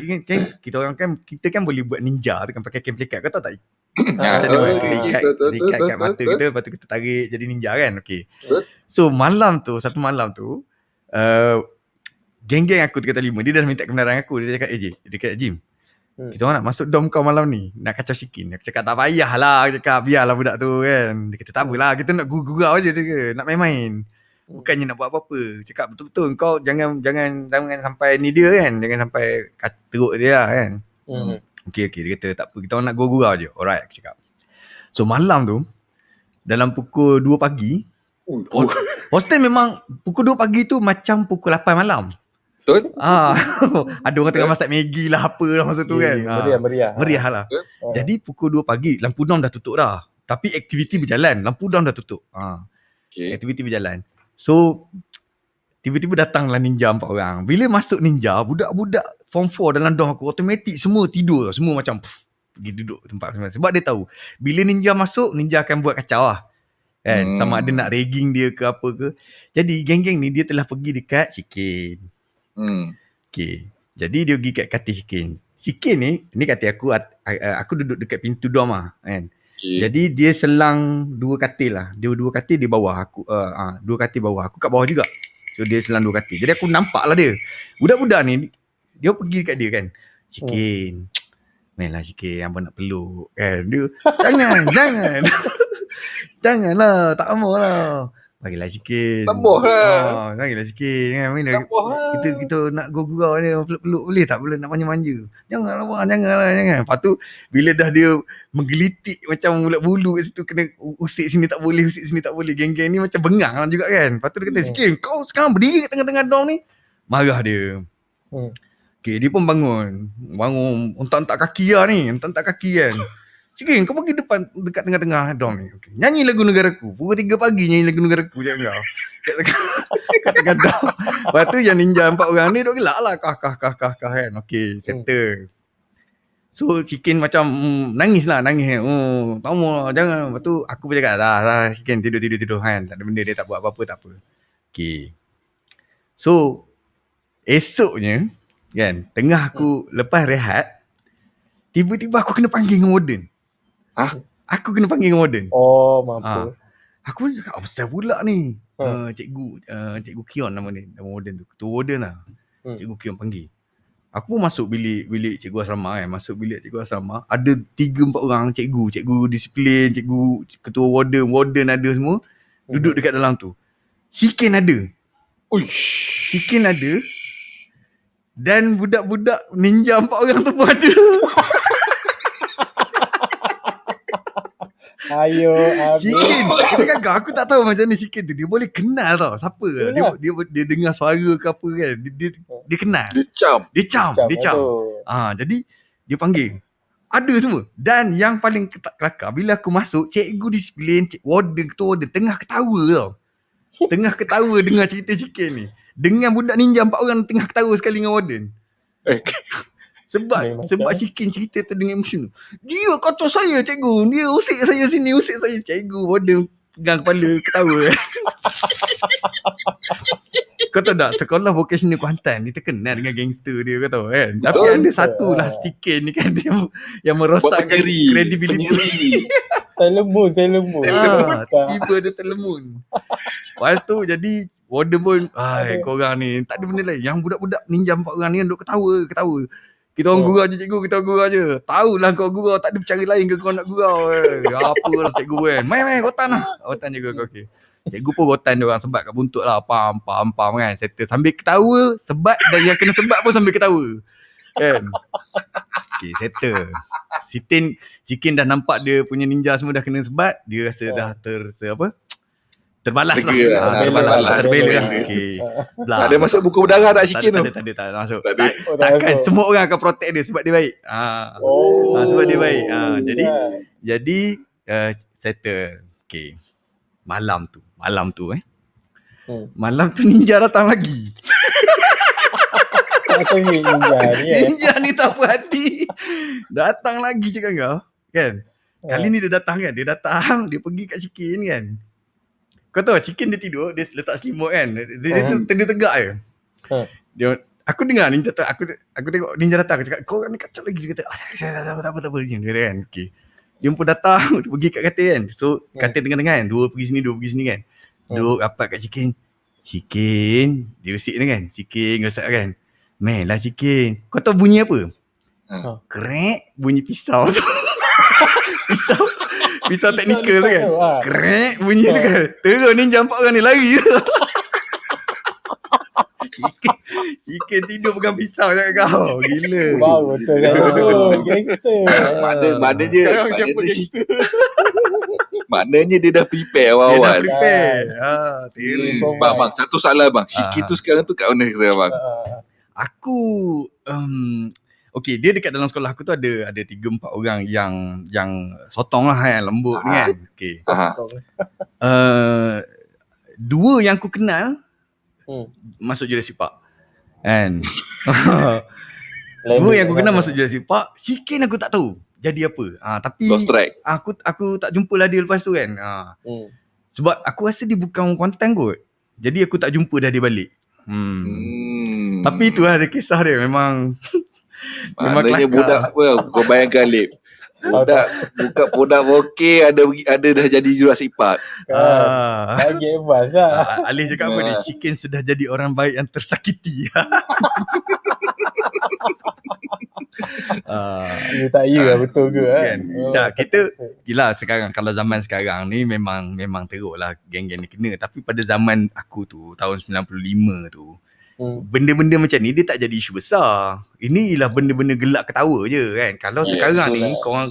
kita orang kan kita kan boleh buat ninja tu kan pakai kain pelikat. Kau tahu tak? Macam mana buat terikat kat mata kita, lepas tu kita tarik jadi ninja kan. Okay. So satu malam tu geng-geng aku 3 5 dia dah minta kebenaran aku. Dia cakap dia cakap Jim, kita orang nak masuk dom kau malam ni, nak kacau Shikin. Aku cakap tak payahlah, aku cakap biarlah budak tu kan. Dia kata tak apalah, kita nak gurau je dia, nak main-main. Bukannya nak buat apa-apa. Cakap betul-betul kau jangan sampai ni dia kan, jangan sampai teruk dia lah kan. Okay, dia kata tak apa, kita orang nak gurau je. Alright, aku cakap. So malam tu dalam pukul 2 pagi, hostel memang pukul 2 pagi tu macam pukul 8 malam. Betul? Ada orang tengah masak Maggi lah apa lah masa tu kan. Meriah lah. Jadi pukul 2 pagi lampu dom dah tutup dah. Tapi aktiviti berjalan, lampu dom dah tutup. Aktiviti berjalan. So tiba-tiba datanglah ninja 4 orang. Bila masuk ninja, budak-budak form 4 dalam dom aku automatik semua tidur. Semua macam pergi duduk tempat masing-masing. Sebab dia tahu bila ninja masuk, ninja akan buat kacau lah. Kan? Sama ada nak ragging dia ke apa ke. Jadi geng-geng ni dia telah pergi dekat Shikin. Okay. Jadi dia pergi kat katil Shikin. Shikin ni katil aku duduk dekat pintu dom lah kan. Jadi dia selang 2 katil lah. Dia 2 katil di bawah aku. 2 katil bawah. Aku kat bawah juga. So dia selang 2 katil. Jadi aku nampak lah dia. Budak-budak ni dia pergi dekat dia kan. Shikin. Mainlah Shikin, abang nak peluk kan. Dia jangan. Janganlah, tak maulah. Bagilah sikit. Tambah lah. Bagilah sikit kan. Kita nak gurau dia, peluk-peluk boleh tak? Boleh nak manja-manja. Janganlah bang, jangan. Lepas tu bila dah dia menggelitik macam ulat bulu kat situ, kena usik sini tak boleh, Geng-geng ni macam bengang lah juga kan. Lepas tu dia kata, "Sikit, kau sekarang berdiri kat tengah-tengah dom ni." Marah dia. Okay, dia pun bangun, untak-untak kaki lah ni, kan. Sikit, kau pergi dekat tengah-tengah dom ni. Okay. Nyanyi lagu negaraku. Pukul 3 pagi nyanyi lagu negaraku je kau. Kat tengah dom. Lepas tu yang ninja 4 orang ni duk gelak lah. Kah kan. Okay, settle. So Shikin macam nangis kan. Tak mau lah, jangan. Lepas tu aku pun cakap dah Shikin tidur kan. Tak ada benda, dia tak buat apa-apa, tak apa. Okay. So esoknya kan, tengah aku lepas rehat, tiba-tiba aku kena panggil dengan warden. Aku kena panggil dengan warden. Mampus. Aku pun cakap, apa pasal pula ni? Cikgu Kion nama ni, nama warden tu. Ketua warden lah. Cikgu Kion panggil. Aku pun masuk bilik cikgu asrama kan. Ada 3-4 orang cikgu disiplin, cikgu ketua warden ada semua. Duduk dekat dalam tu. Shikin ada. Dan budak-budak ninja 4 orang tu pun ada. Ayo, Shikin. Aku tak tahu macam ni Shikin tu. Dia boleh kenal tau siapa. Dia dengar suara ke apa kan. Dia kenal. Dia cam. Jadi dia panggil. Ada semua. Dan yang paling kelakar, bila aku masuk, cikgu disiplin, ketua warden tengah ketawa tau. Dengar cerita Shikin ni. Dengan budak ninja 4 orang tengah ketawa sekali dengan warden. Sebab Shikin cerita tu dengan emotion. Dia kacau saya cikgu. Dia usik saya sini, usik saya cikgu. Warden pegang kepala ketawa. Kau tahu tak, sekolah vocational Kuantan ni terkenal dengan gangster dia, kau tahu kan. Tapi ada satu lah Shikin ni kan, dia yang merosakkan credibility. Sailor Moon. Tiba ada Sailor Moon. Lepas tu jadi warden pun, korang ni tak ada benda lain. Yang budak-budak ninja 4 orang ni duk ketawa. Kita orang gurau je cikgu, Tahulah kau gurau, tak ada cara lain ke kau nak gurau. Apalah cikgu kan. Main rotan lah. Rotan je kau. Okay. Cikgu pun rotan dia orang sebat kat buntut lah. Pam kan. Settle sambil ketawa, sebat dan yang kena sebat pun sambil ketawa. Kan. Okay, settle. Shikin dah nampak dia punya ninja semua dah kena sebat. Dia rasa dah terbalas lah. Terbela lah. Okay. Ada masuk buku berdarah tak Shikin tu? Tak ada masuk. Takkan semua orang akan protect dia sebab dia baik. Sebab dia baik. Jadi settle. Okay. Malam tu Malam tu ninja datang lagi. Tak tengok ninja ni Ninja ni tak puas hati. Datang lagi cakap kau. Kan? Kali ni dia datang kan. Dia datang, dia pergi kat Shikin kan. Kau tahu Shikin dia tidur, dia letak selimut kan. Dia tegak je. Dia, aku dengar ninja datang, aku tengok ninja datang, aku cakap kau ni kacau lagi. Dia kata tak apa dia kata kan. Okey. Dia pun datang, dia pergi kat katil kan. So katil tengah-tengah kan, dua pergi sini kan. Duduk rapat kat Shikin, dia usik dia kan. Shikin gosak kan. Man lah Shikin. Kau tahu bunyi apa? Krek, bunyi pisau tu. Pisau teknikal tu kan. Krek bunyi tu kan. Terus ninja 4 orang ni lari. Shikin tidur pegang pisau cakap kau. Gila. Wow, betul kan. Maknanya dia dah prepare awal-awal. Dia dah prepare. Bang, satu soalan bang. Shikin tu sekarang tu kat mana sekarang bang? Aku okey, dia dekat dalam sekolah aku tu ada 3-4 orang yang sotong lah yang lembut ni kan. Okey. Dua yang aku kenal masuk Jurassic Park. Kan? Dua yang aku kenal masuk Jurassic Park, Shikin aku tak tahu jadi apa. Tapi Lost track. aku tak jumpa lah dia lepas tu kan. Sebab aku rasa dia bukan Kuantan kot. Jadi aku tak jumpa dah dia balik. Tapi itulah ada kisah dia memang maknanya budak kau bayangkan Lip. Buka produk okey ada dah jadi Jurassic Park. Lagi hebat lah. Alif cakap apa ni? Shikin sudah jadi orang baik yang tersakiti. Tak lah betul ke kan? Tak, kita gila sekarang kalau zaman sekarang ni memang teruk lah geng-geng ni kena. Tapi pada zaman aku tu tahun 95 tu benda-benda macam ni dia tak jadi isu besar. Inilah benda-benda gelak ketawa je kan. Kalau sekarang ni korang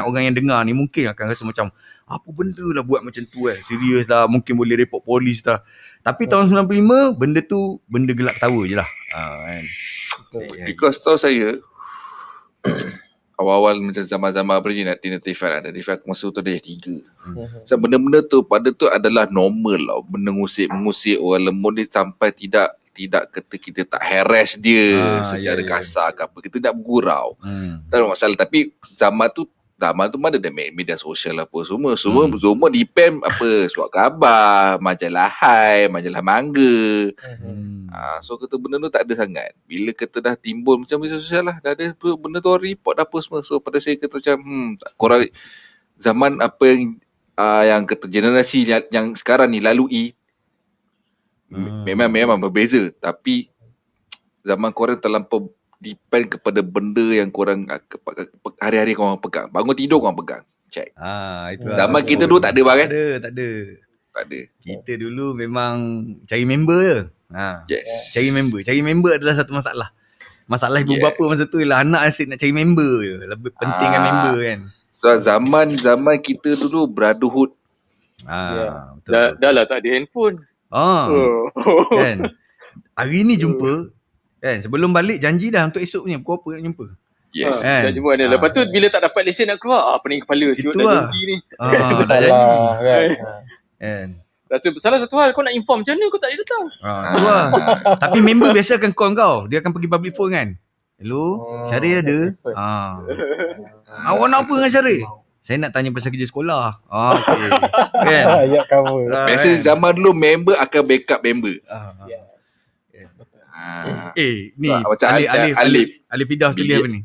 orang yang dengar ni mungkin akan rasa macam apa benda lah buat macam tu kan. Serius lah, mungkin boleh report polis dah. Tapi tahun 95 benda tu benda gelak ketawa je lah. Kan. Because tahu saya awal-awal macam zaman-zaman apa je nak 95 lah. 95 masa tu dah 3. So benda-benda tu pada tu adalah normal lah. Benda mengusik orang lembut ni sampai tidak kata kita tak harass dia secara kasar ke apa. Kita nak bergurau. Tak ada masalah. Tapi zaman tu mana ada media sosial apa semua. Semua depend apa surat khabar, majalah Hai, majalah Mangga. So kata benda tu tak ada sangat. Bila kata dah timbul macam media sosial lah, dah ada benda tu report dah apa semua. So pada saya kata macam korang zaman apa yang kata generasi yang sekarang ni lalui memang berbeza. Tapi zaman korang terlampau depend kepada benda yang korang hari-hari korang pegang. Bangun tidur korang pegang. Check. Itu zaman kita dulu tak ada bang kan? Tak ada. Kita dulu memang cari member je. Yes. Cari member adalah satu masalah. Masalah ibu bapa masa tu ialah anak asyik nak cari member je. Lebih pentingkan member kan. So zaman kita dulu brotherhood. Betul. Dah lah tak ada handphone. Kan. Hari ni jumpa kan, sebelum balik janji dah untuk esok punya pukul apa nak jumpa. Yes. Dah jumpa mana. Lepas tu bila tak dapat lesen nak keluar, pening kepala siut dah janji ni. Dah janji. Kan. Rasa bersalah satu hal, kau nak inform macam mana kau tak boleh datang. Tu lah. Tapi member biasa akan call kau. Dia akan pergi public phone kan. Hello, Syaril ada? Awak nak apa dengan Syaril? Saya nak tanya pasal kerja sekolah. Okay. Kan? Ya cover. Biasa zaman dulu member akan backup member. Ni macam Alif Fidah tulis apa ni?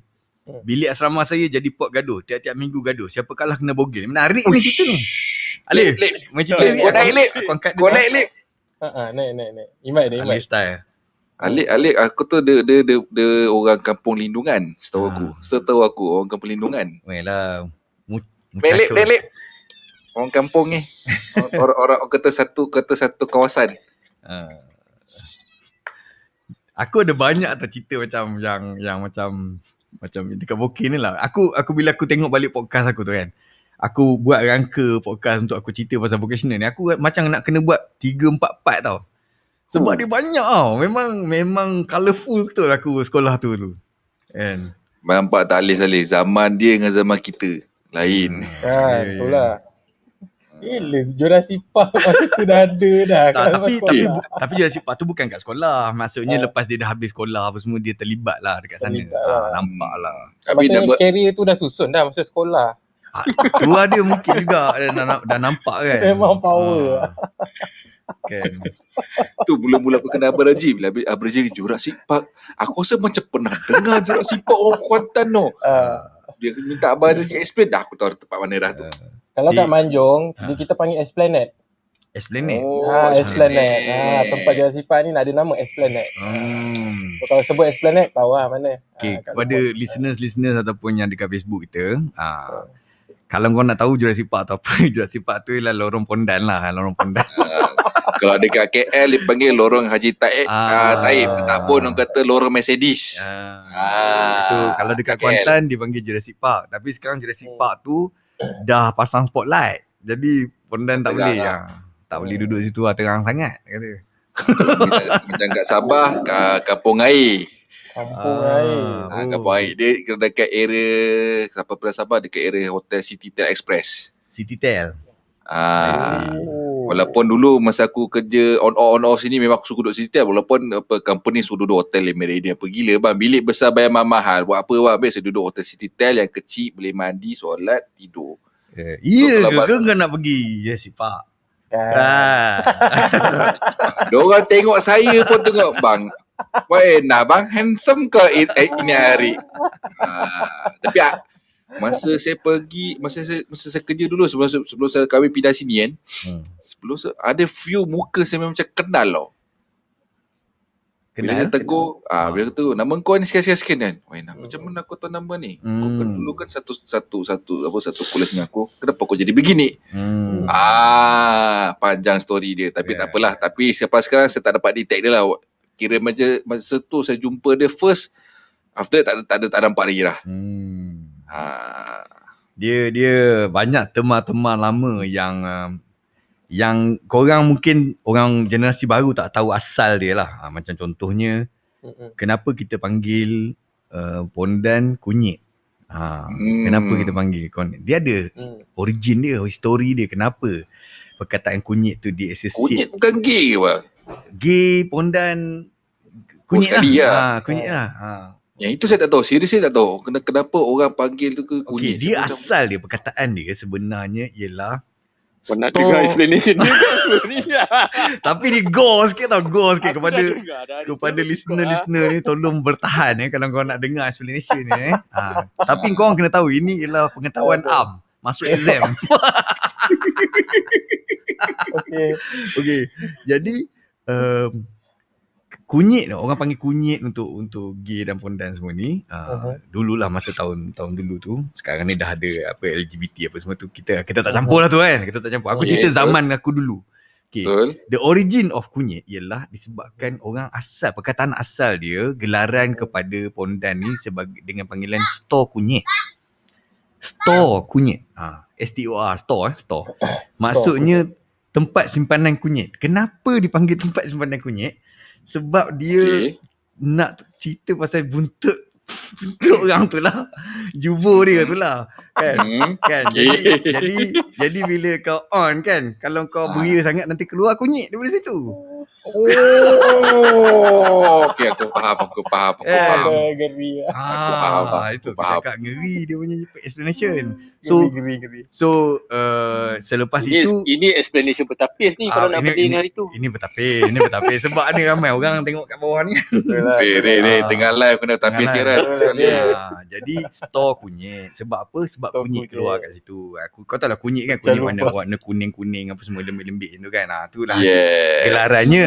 Bilik asrama saya jadi pot gaduh. Tiap-tiap minggu gaduh. Siapa kalah kena bogel. Menarik ni cerita ni. Alif, macam cerita ni. Kau naik Lip. Kau naik Lip. Naik. Imat dia. Alif style. Alik aku tu dia orang kampung lindungan setahu aku orang kampung lindungan. Welah. Lip. Orang kampung ni. Orang kata satu kawasan. Aku ada banyak tau cerita macam yang macam dekat Bokeh ni lah. Aku bila aku tengok balik podcast aku tu kan. Aku buat rangka podcast untuk aku cerita pasal vocational ni. Aku macam nak kena buat 3-4 part tau. Sebab dia banyak tau. Memang colourful betul aku sekolah tu dulu. Kan. Nampak tak Alif. Zaman dia dengan zaman kita lain. Itulah. Gila, Jurassic Park masa tu dah ada dah Tak, kat tapi sekolah. tapi Jurassic Park tu bukan kat sekolah. Maksudnya Ah. lepas dia dah habis sekolah apa semua dia terlibat lah dekat sana. Terlibat lah. Nampak lah. Tapi Maksudnya nama career tu dah susun dah masa sekolah. Tu ada mungkin juga dah nampak kan. Memang power. Kan. tu mula-mula aku kenal Abang Raji. Bila Abang Raji Jurassic Park, aku rasa macam pernah dengar Jurassic Park orang Kuantan no. Dia minta Abang Raji explain, dah aku tahu tempat mana dah tu. Kalau kat Manjung, Ah. kita panggil Esplanade. Esplanade. Esplanade. Tempat Jurassic Park ni ada nama Esplanade. So, kalau sebut Esplanade, tahu lah mana. Okay, kat kepada Lubuk. listeners ataupun yang dekat Facebook kita, kalau kau nak tahu Jurassic Park tu apa, Jurassic Park tu ialah lorong Pondan lah, lorong Pondan. Kalau dekat KL dia panggil lorong Haji Taib. Taib. Tak pun orang kata lorong Mercedes. Itu kalau dekat KL. Kuantan dipanggil Jurassic Park. Tapi sekarang Jurassic Park tu dah pasang spotlight. Jadi Pondan tak Terang boleh. lah. Tak boleh duduk situ lah, terang sangat kata. Macam kat Sabah, Kampung Air. Kampung air. Kampung Air. Dia dekat area, siapa pernah Sabah, dekat area Hotel Citytel Express. Citytel. Walaupun dulu masa aku kerja on off sini memang aku suka duduk Citytel. Walaupun company suruh duduk hotel Meridian. Apa gila bang, bilik besar bayar mahal. Buat apa bang, biasa duduk hotel Citytel yang kecil, boleh mandi, solat, tidur. Iya kalau ke kau nak pergi Jurassic Park? Kan. Diorang tengok saya pun tengok, bang, why nah bang, handsome ke ini hari? Tapi masa saya pergi, masa saya kerja dulu sebelum saya kahwin pindah sini kan, sebelum ada few muka saya memang macam kenal tau. Bila saya tegur, bila saya tegur, nama kau ni sekian-sekian kan. Wah, macam mana aku tahu nama ni? Kau kan dulu kan satu kuliah dengan aku. Kenapa kau jadi begini? Panjang story dia. Tapi tak apalah. Tapi sampai sekarang saya tak dapat detect dia lah. Kira masa tu saya jumpa dia first. After that tak nampak lagi lah. Dia banyak teman-teman lama yang korang mungkin orang generasi baru tak tahu asal dia lah. Macam contohnya, kenapa kita panggil Pondan kunyit? Kenapa kita panggil? Dia ada origin dia, history dia. Kenapa perkataan kunyit tu Kunyit di-associate? bukan gay ke bang? Gay, Pondan, kunyit sekali lah. Kunyit lah. Yang itu saya tak tahu. Serius saya tak tahu. Kenapa orang panggil tu ke kunyit. Okay, dia asal dia, perkataan dia sebenarnya ialah Kau nak dengar explanation dia kan ni. Tapi dia go sikit tau, go sikit kepada listener-listener ni, tolong bertahan kalau kau nak dengar explanation ni. Tapi kau orang kena tahu ini ialah pengetahuan am, masuk exam. Okay. Jadi kunyit, orang panggil kunyit untuk gay dan pondan semua ni. Dululah masa tahun dulu tu. Sekarang ni dah ada apa LGBT apa semua tu. Kita tak campur lah tu kan. Kita tak campur. Aku cerita zaman aku dulu. Okay. The origin of kunyit ialah disebabkan orang asal, perkataan asal dia gelaran kepada pondan ni dengan panggilan store kunyit. Store kunyit. STOR, store. Maksudnya tempat simpanan kunyit. Kenapa dipanggil tempat simpanan kunyit? Sebab dia nak cerita pasal buntut orang tu lah. Jubur dia tu lah. Kan? Jadi bila kau on kan, kalau kau beria sangat nanti keluar kunyit daripada situ. Okay, aku faham. Ngeri. Itu aku cakap ngeri dia punya explanation. Ngeri. So selepas itu ini explanation bertapis ni kalau nak berdiri hari tu. Ini bertapis sebab ada ramai orang tengok kat bawah ni. Tengah live kena tapis sekarang. Jadi store kunyit. Sebab apa? Sebab kunyit keluar kat situ. Kau tahu lah kunyit kan, kunyit warna kuning-kuning apa semua lembik-lembik tu kan. Itulah gelarannya.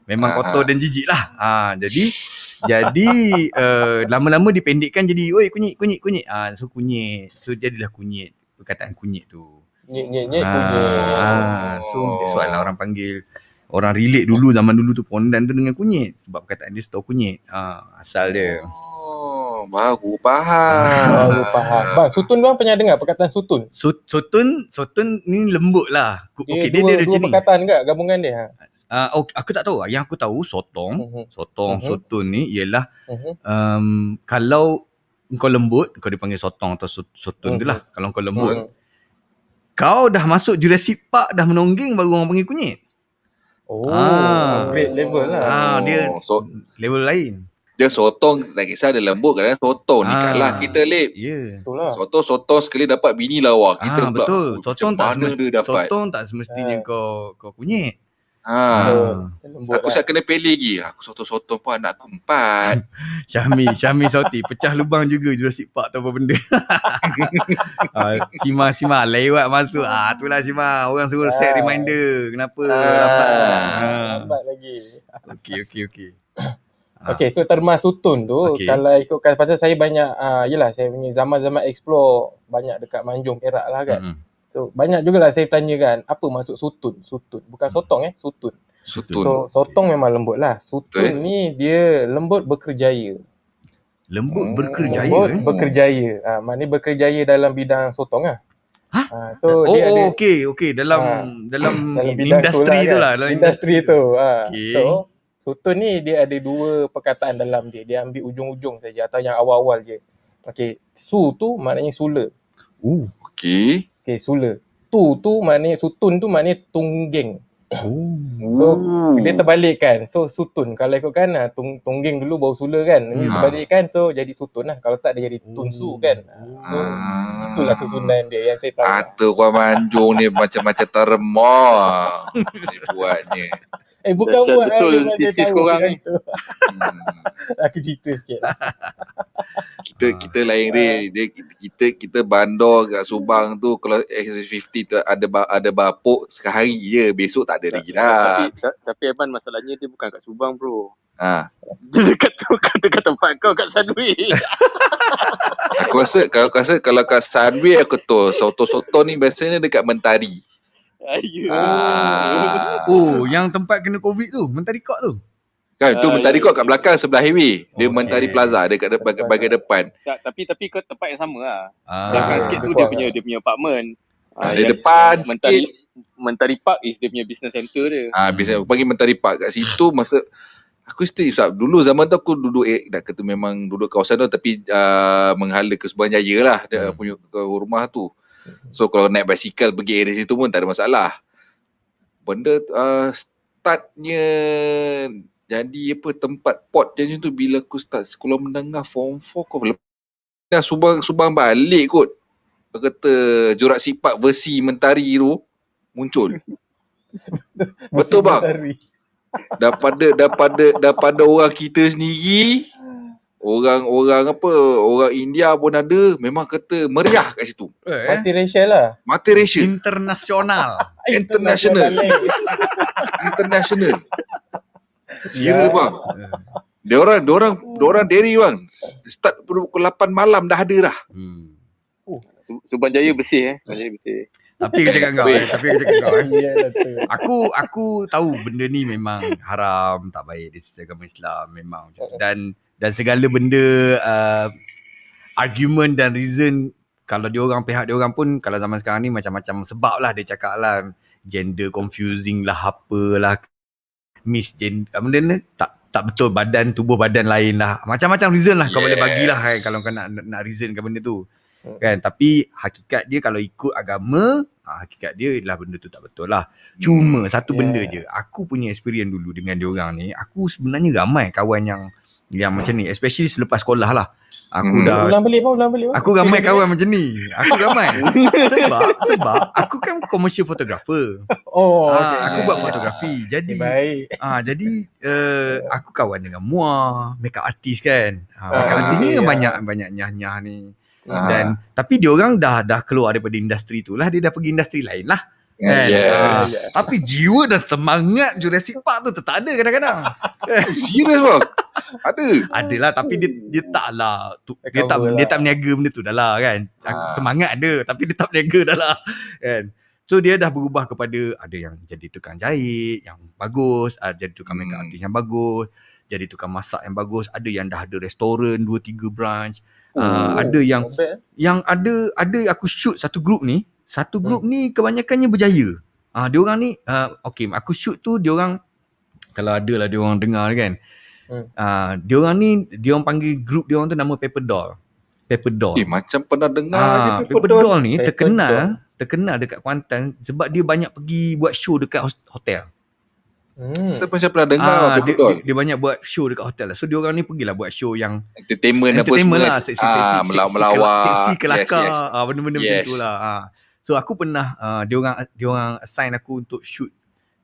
Memang kotor dan jijik lah. Jadi lama-lama dipendekkan jadi kunyit. So kunyit. So jadilah kunyit. Perkataan kunyit tu. Kunyit. So that's why lah orang panggil, orang relate dulu zaman dulu tu pondan tu dengan kunyit sebab perkataan dia store kunyit. Asal dia. Baru faham. Bang, sutun bang pernah dengar perkataan sutun? Sutun ni lembut lah. Dia ada dua perkataan ke gabungan dia? Aku tak tahu. Yang aku tahu sotong, sutun ni ialah kalau kau lembut, kau dipanggil sotong atau sutun tu lah. Kalau kau lembut, Kau dah masuk Jurassic Park, dah menonggeng, baru orang panggil kunyit. Upgrade level lah. Dia So, level lain. dia sotong tak kisah dia lembut, kadang sotong ni kalah kita Lip. Ya. Betul lah. Sotong sekali dapat bini lawa. Kita pula Betul. macam mana dia dapat. Sotong tak semestinya kau kunyit. Betul. Lembut Aku siap kena pilih lagi. Aku sotong-sotong pun anak aku 4. Syahmi Sauti pecah lubang juga Jurassic Park tu apa benda. Sima lewat masuk. Itulah Sima. Orang suruh set reminder. Kenapa lambat? Lambat lagi. Okey. Okay, so termas sutun tu, kalau ikutkan pasal saya banyak, yelah saya punya zaman-zaman explore banyak dekat Manjung, Perak lah kan. So banyak jugalah saya tanya kan, apa maksud sutun? Bukan sotong Sutun. So sotong memang lembut lah. Sutun ni dia lembut berkerjaya. Lembut berkerjaya? Lembut berkerjaya. Maknanya berkerjaya dalam bidang sotong lah. So dia ada okey dalam industri tu lah. Dalam industri tu. Okay. So sutun ni dia ada 2 perkataan dalam dia. Dia ambil ujung-ujung saja atau yang awal-awal je. Okey, su tu maknanya sula. Okey, sula. Tu maknanya sutun tu maknanya tunggeng. So dia terbalik kan. So sutun kalau ikutkan tunggeng dulu baru sula kan. Ini terbalik kan. So jadi sutun lah. Kalau tak dia jadi tunsu kan. So itulah susunan dia yang saya tahu. Kata orang Manjung ni macam-macam teremah dia buatnya. Bukan Dahsyat buat betul memang dia thesis tahu korang kan ni. tu. Aku cerita sikit lah. Kita lain kita bandar kat Subang tu kalau XC50 tu ada bapuk sekali je, besok tak ada lagi dah. Tapi Eman masalahnya dia bukan kat Subang bro. Dia dekat tempat kau kat Sunway. Aku rasa kalau kat Sunway aku tahu soto ni biasanya dekat Mentari. Yang tempat kena COVID tu, Mentari Court tu. Kan tu Mentari Court kat belakang sebelah highway. Dia Mentari Plaza dekat bahagian depan. Tapi ke tempat yang sama lah. Belakang sikit tu dia punya apartment. Di depan sikit Mentari Park is dia punya business center dia. Biasa bagi Mentari Park kat situ masa aku stay dulu zaman tu aku duduk nak kata memang duduk kawasan tu tapi menghala ke Subang Jaya lah punya ke rumah tu. So kalau naik basikal pergi area situ pun tak ada masalah. Benda startnya jadi tempat pot macam tu bila aku start sekolah menengah form 4 kau dah Subang balik kot. Dia kata Jurassic Park versi Mentari tu muncul. Betul bang. Daripada orang kita sendiri, orang India pun ada, memang kata meriah kat situ. Multiracial lah. Multiracial. International. Serius bang. Diorang dairy bang. Start pukul 8 malam dah ada dah. Subang Jaya bersih Subang Jaya bersih. Tapi aku cakap kau aku tahu benda ni memang haram, tak baik di sisi agama Islam memang macam tu. Dan segala benda argument dan reason kalau pihak dia orang pun kalau zaman sekarang ni macam-macam sebab lah dia cakap lah gender confusing lah apalah misgender benda ni tak betul tubuh badan lain lah macam-macam reason lah kau boleh bagilah kan kalau kau nak reason ke benda tu kan. Tapi hakikat dia kalau ikut agama hakikat dia ialah benda tu tak betul lah. Cuma satu benda je, aku punya experience dulu dengan diorang ni, aku sebenarnya ramai kawan yang macam ni, especially selepas sekolah lah. Aku dah ulang balik. Aku ramai kawan macam ni. Aku ramai. sebab aku kan commercial photographer. Aku buat fotografi. Jadi aku kawan dengan Muar, makeup artist kan. Makeup artist ni banyak nyah-nyah ni. Dan tapi diorang dah keluar daripada industri tu lah, dia dah pergi industri lain lah. Kan? Tapi jiwa dan semangat Jurassic Park tu tetap ada kadang-kadang. Serius bang? Ada lah tapi dia tak lah dia tak berniaga benda tu dah lah kan. Semangat ada tapi dia tak berniaga dah lah kan. So dia dah berubah kepada ada yang jadi tukang jahit yang bagus, jadi tukang makeup artist yang bagus, jadi tukang masak yang bagus, ada yang dah ada restoran 2-3 branch. Ada yang ada aku shoot satu grup ni kebanyakannya berjaya. Diorang ni aku shoot tu diorang kalau ada lah diorang dengar kan. Diorang panggil grup diorang tu nama Paper Doll. Macam pernah dengar je Paper Doll ni terkenal terkenal dekat Kuantan sebab dia banyak pergi buat show dekat hotel. Siapa pernah dengar Dia banyak buat show dekat hotel lah. So dia orang ni pergilah buat show yang entertainment apa semua lah, seksi melawak, kelakar, benda-benda macam tu lah. So aku pernah dia orang assign aku untuk shoot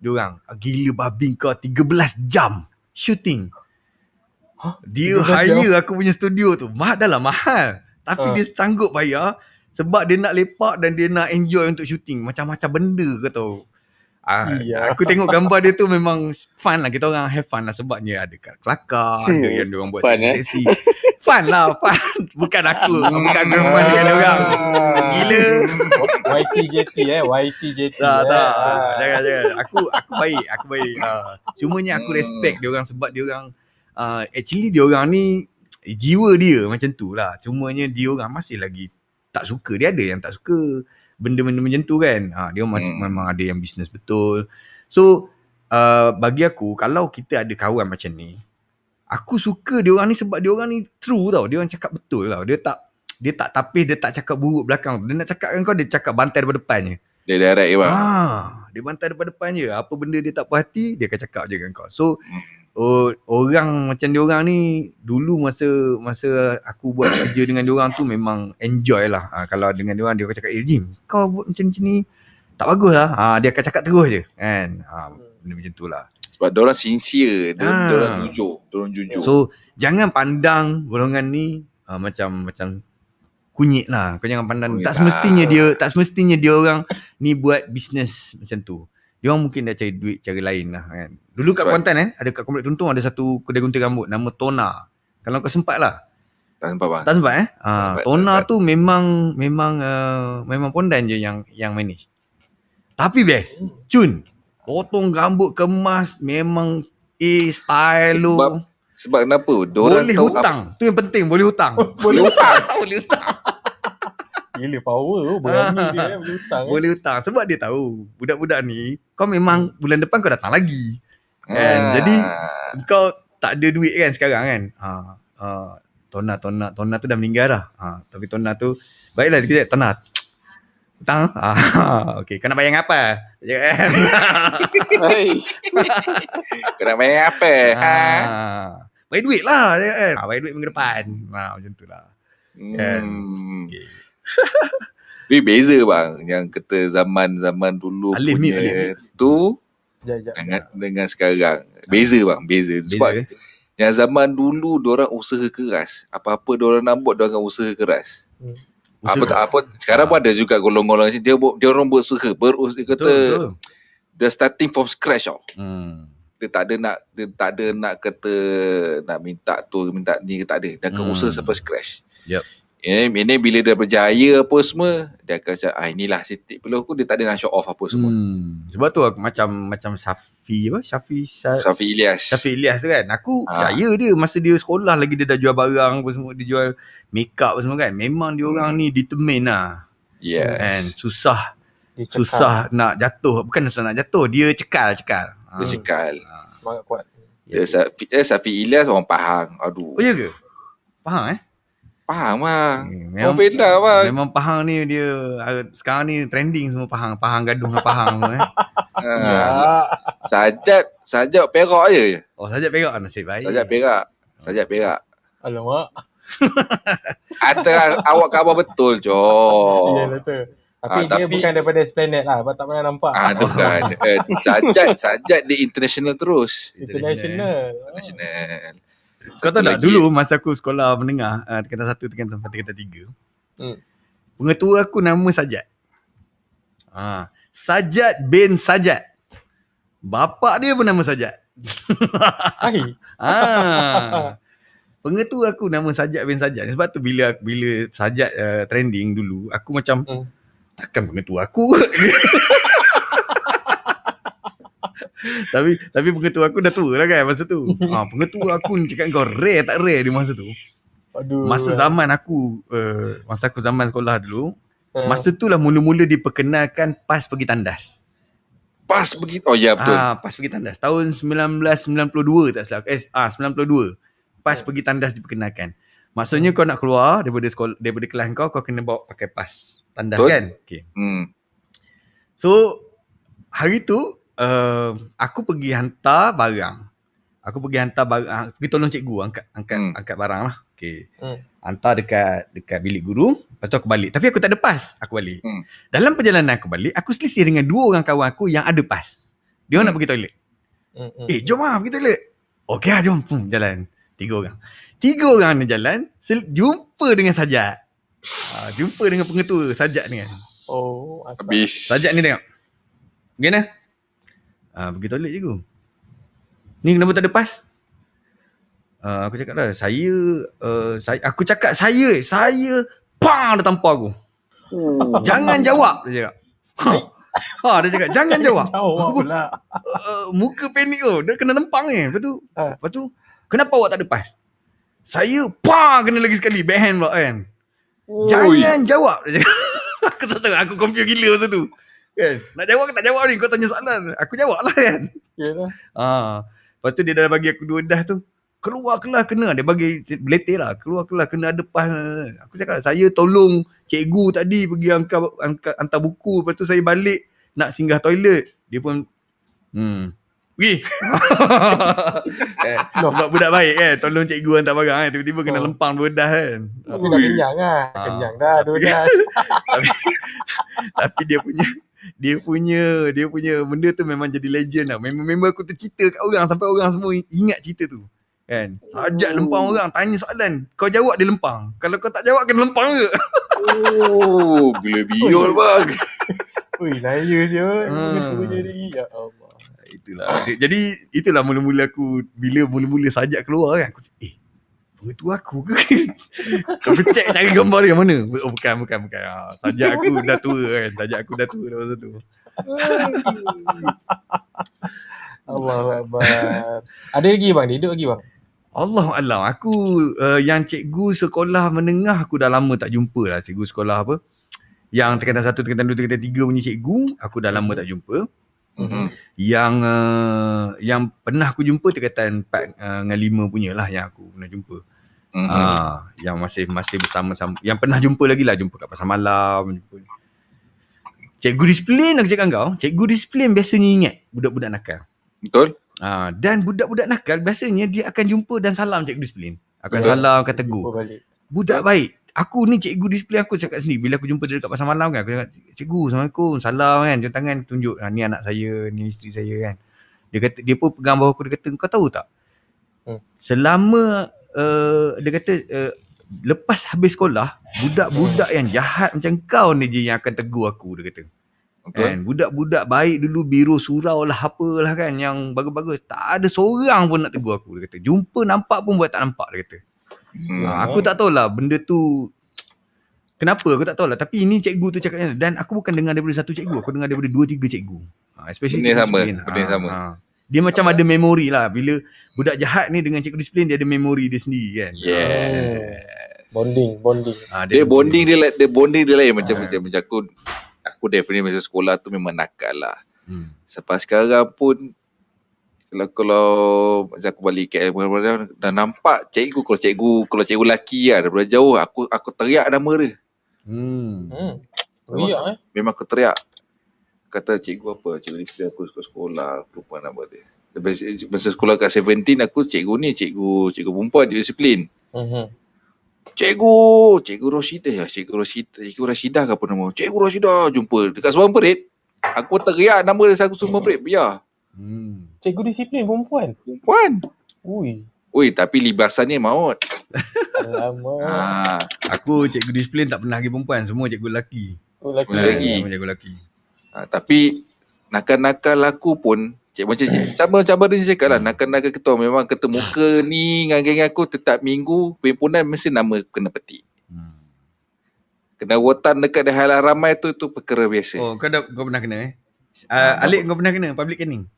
dia orang. Gila babi kau 13 jam shooting. Dia hire aku punya studio tu. Dah mahal. Tapi dia sanggup bayar sebab dia nak lepak dan dia nak enjoy untuk shooting. Macam-macam benda kau tahu. Aku tengok gambar dia tu memang fun lah. Kita orang have fun lah sebabnya ada kelakar, ada yang dia orang buat seksi-seksi. Fun lah, fun. Bukan aku fun dengan dia orang. Gila. YTJT YTJT. Tak. Jangan. Aku baik. Cumanya aku respect dia orang sebab dia orang actually dia orang ni jiwa dia macam tu lah. Cumanya dia orang masih lagi tak suka. Dia ada yang tak suka benda-benda macam tu kan. Dia masih memang ada yang bisnes betul. So bagi aku kalau kita ada kawan macam ni, aku suka dia orang ni sebab dia orang ni true tau. Dia orang cakap betul tau. Dia tak tapis, dia tak cakap buruk belakang. Dia nak cakap dengan kau, dia cakap bantai depan depan je. Dia direct je bang. Dia bantai depan je. Apa benda dia tak puas hati, dia akan cakap je dengan kau. So orang macam dia orang ni dulu masa aku buat kerja dengan dia orang tu memang enjoy lah. Kalau dengan dia orang dia akan cakap, Jim, kau buat macam ni tak bagus lah. Dia akan cakap terus je kan. Benda macam tu lah. Sebab dia orang sincere, dia orang jujur. So jangan pandang golongan ni macam kunyit lah. Kau jangan pandang. Tak semestinya dia orang ni buat bisnes macam tu. Dia orang mungkin dah cari duit cara lain lah kan. Dulu kat Kuantan ada kat Komplek Tuntung ada satu kedai gunting rambut nama Tona. Kalau kau sempat lah. Tak sempat bang. Tak sempat Tona tu memang Pondan je yang manage. Tapi best. Cun. Potong rambut kemas memang style lu. Sebab kenapa? Boleh hutang. Tu yang penting, boleh hutang. Boleh hutang. Gila power berani dia boleh hutang. Boleh hutang sebab dia tahu budak-budak ni kau memang bulan depan kau datang lagi. Kan? Jadi kau tak ada duit kan sekarang kan. Tona tu dah meninggal dah. Tapi Tona tu baiklah sekejap Tona. Hutang. Okey, kau nak bayar apa? Kan. Kau nak bayar apa? Bayar duit lah kan. Bayar duit minggu depan. Macam tu lah. Kan. Okay. Tapi beza bang yang kata zaman dulu punya tu dengan sekarang. Beza bang, beza. Sebab yang zaman dulu diorang usaha keras. Apa-apa diorang nak buat diorang usaha keras. Apa sekarang pun ada juga golong-golong dia orang berusaha. Kata dia starting from scratch tau. Dia tak ada nak kata nak minta tu minta ni, tak ada. Dia akan usaha sampai scratch. Yep. Ini bila dia berjaya apa semua, dia akan cakap inilah sitik peluh aku, dia tak ada nak show off apa semua. Sebab tu macam Safi Ilyas tu kan. Aku percaya dia masa dia sekolah lagi dia dah jual barang apa semua, dia jual make up apa semua kan. Memang dia orang ni determine lah. Yes. And susah nak jatuh. Bukan susah nak jatuh, dia cekal. Dia cekal. Semangat kuat. Safi Ilyas orang Pahang. Aduh. Oh ya ke? Pahang Pahang bang. Memang Fela bang. Memang Pahang ni dia sekarang ni trending semua Pahang gaduh dengan Pahang Sajak Perak je. Oh, Sajak Perak nasib baik. Sajak Perak. Alamak. Ada awak khabar betul jo. Ya betul. Tapi dia bukan daripada Esplanade lah. Sebab tak pernah nampak. Itu bukan. Sajak dia international terus. International. Kau tahu tak dulu masa aku sekolah menengah tingkatan 1 tingkatan 2 tingkatan 3. Pengetua aku nama Sajat. Sajat bin Sajat. Bapak dia pun nama Sajat. Pengetua aku nama Sajat bin Sajat. Sebab tu bila Sajat trending dulu, aku macam takkan pengetua aku. Tapi pengetua aku dah tua lah kan masa tu. Pengetua aku ni cakap kau rare tak rare di masa tu. Aduh. Masa zaman aku zaman sekolah dulu, masa tu lah mula-mula diperkenalkan PAS pergi tandas. PAS pergi. Oh ya betul. PAS pergi tandas tahun 1992 tak salah. 92. PAS pergi tandas diperkenalkan. Maksudnya kau nak keluar daripada sekolah, daripada kelas kau kena bawa pakai PAS tandas betul? Kan? Okey. So hari tu aku pergi hantar barang. Pergi tolong cikgu angkat barang lah. Okay. Hantar dekat bilik guru, lepas tu aku balik. Tapi aku tak ada pas, aku balik. Dalam perjalanan aku balik, aku selisih dengan 2 orang kawan aku yang ada pas. Dia nak pergi toilet. Jom lah pergi toilet. Okey lah, jom. Jalan. 3 orang. 3 orang ni jalan, jumpa dengan Sajak. Jumpa dengan pengetua Sajak ni kan. Oh, Habis. Sajak ni tengok. Gimana? Pergi toilet cikgu. Ni kenapa tak ada pas? Aku cakap dah, aku cakap saya pang dia tampar aku. Jangan jawab, dia cakap. Dia cakap jangan jawab. Jawab pula. Muka panik tu, dia kena lempang ni. Lepas tu kenapa awak tak ada pas? Saya pang kena lagi sekali, backhand pula kan. Jangan jawab, dia cakap. Aku tak tahu, aku confuse gila masa tu. Kan? Nak jawab ke tak jawab ni, kau tanya soalan. Aku jawab lah kan. Yalah. Lepas tu dia dah bagi aku 2 dah tu. Keluar kelas kena. Dia bagi beletir lah. Keluar kelas kena ada pas. Aku cakap saya tolong cikgu tadi pergi hantar buku. Lepas tu saya balik nak singgah toilet. Dia pun pergi. Sebab budak baik kan. Tolong cikgu hantar barang kan. Tiba-tiba kena lempang 2 dah kan. Tapi dah kenyang lah. Kenyang dah 2 dah. Tapi dia punya benda tu memang jadi legend lah. Member aku tercerita kat orang sampai orang semua ingat cerita tu. Kan? Sajak lempang orang, tanya soalan, kau jawab dia lempang. Kalau kau tak jawab kena lempang ke? Gila biol bang. Ui, laya je. Betul jadi. Ya Allah. Itulah mula-mula aku, bila mula-mula Sajak keluar kan, aku pengetua aku ke? Kau check cari gambar dia mana? Oh bukan. Sajak aku dah tua kan. Dah masa tu. Allah Akbar. Ada lagi bang? Dia hidup lagi bang? Allahuakbar. Aku yang cikgu sekolah menengah aku dah lama tak jumpa lah. Cikgu sekolah apa? Yang tingkatan 1, tingkatan 2, tingkatan 3 punya cikgu, aku dah lama tak jumpa. Yang pernah aku jumpa tingkatan 4 dengan 5 punya lah yang aku pernah jumpa. Yang masih bersama-sama. Yang pernah jumpa lagi lah, jumpa kat pasar malam. Cikgu disiplin aku cakap kau. Cikgu disiplin biasanya ingat budak-budak nakal. Betul. Dan budak-budak nakal biasanya dia akan jumpa dan salam cikgu disiplin. Akan salam, akan tegur. Budak baik. Aku ni cikgu disiplin aku cakap sendiri. Bila aku jumpa dia dekat pasar malam kan, aku cakap, cikgu, Assalamualaikum, salam kan, cium tangan, tunjuk, ni anak saya, ni isteri saya kan. Dia pun pegang bawah aku, dia kata, kau tahu tak? Selama, dia kata, lepas habis sekolah, budak-budak yang jahat macam kau ni je yang akan tegur aku, dia kata. Kan? Budak-budak baik dulu, biru surau lah, apalah kan, yang bagus-bagus, tak ada seorang pun nak tegur aku, dia kata. Jumpa nampak pun buat tak nampak, dia kata. Aku tak tahulah benda tu kenapa, aku tak tahulah. Tapi ini cikgu tu cakapnya. Dan aku bukan dengar daripada satu cikgu, aku dengar daripada 2-3 cikgu. Especially Benda cikgu sama. Dia macam ada memori lah. Bila budak jahat ni dengan cikgu disiplin, dia ada memori dia sendiri kan. Bonding. Dia bonding dia lain macam aku definitely masa sekolah tu memang nakal lah. Sampai sekarang pun kalau macam aku balik KL dah nampak cikgu, kalau cikgu lelaki lah daripada jauh aku teriak nama dia. Memang aku teriak. Kata cikgu apa? Cikgu disiplin aku sekolah, aku lupa nama dia. Masa sekolah kat 17 aku cikgu ni, cikgu perempuan, cikgu disiplin. Cikgu Roshidah Cikgu Rashidah ke apa nama? Cikgu Rashidah jumpa dekat Semua Perit. Aku teriak nama dia aku Semua Perit. Biar. Cikgu disiplin perempuan. Ui, tapi libasannya maut. Alamak. Aku cikgu disiplin tak pernah lagi perempuan, semua cikgu lelaki. Semua cikgu lelaki. Tapi nakal-nakal aku pun sama macam Abang Rizal cakap lah, nakal-nakal kita memang ketemu muka ni dengan geng aku tiap minggu perhimpunan mesti nama kena petik. Kena rotan dekat di halaman ramai tu perkara biasa. Oh, kau pernah kena Alik, kau pernah kena public caning?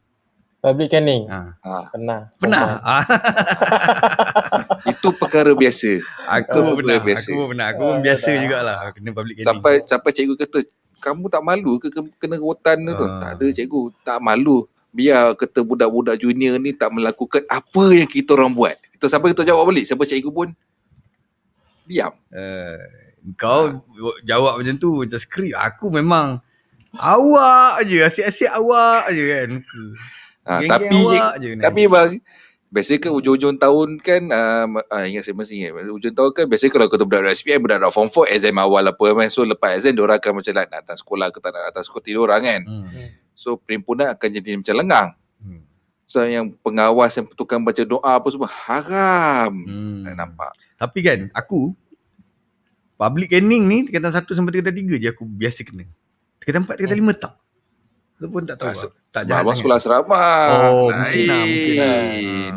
Public caning? Pernah. Itu perkara biasa. Aku pernah. Aku pun biasa jugalah kena public caning. Sampai cikgu kata, kamu tak malu ke kena rotan tu? Tak ada cikgu, tak malu. Biar kata budak-budak junior ni tak melakukan apa yang kita orang buat. Sampai kita jawab balik, siapa cikgu pun diam. Kau jawab macam tu, macam skrip. Aku memang Awak je, asyik-asyik awak je kan muka. Geng-geng awak je ni. Tapi bang, biasanya kan hujung-hujung tahun kan ingat saya masih ingat hujung tahun kan biasanya kalau kata budak-budak SPM, budak-budak form 4 exam awal apa kan. So lepas exam diorang akan macam nak datang sekolah ke tak nak datang sekolah tidur orang kan. So perhimpunan akan jadi macam lengang. So yang pengawas yang tukang baca doa apa semua haram. Nak nampak. Tapi kan aku public caning ni tingkatan 1 sampai tingkatan 3 je aku biasa kena. Tingkatan 4, tingkatan 5 tak. Itu pun tak tahu. Tak jahat abang sangat. sekolah asrama. Mungkin lain.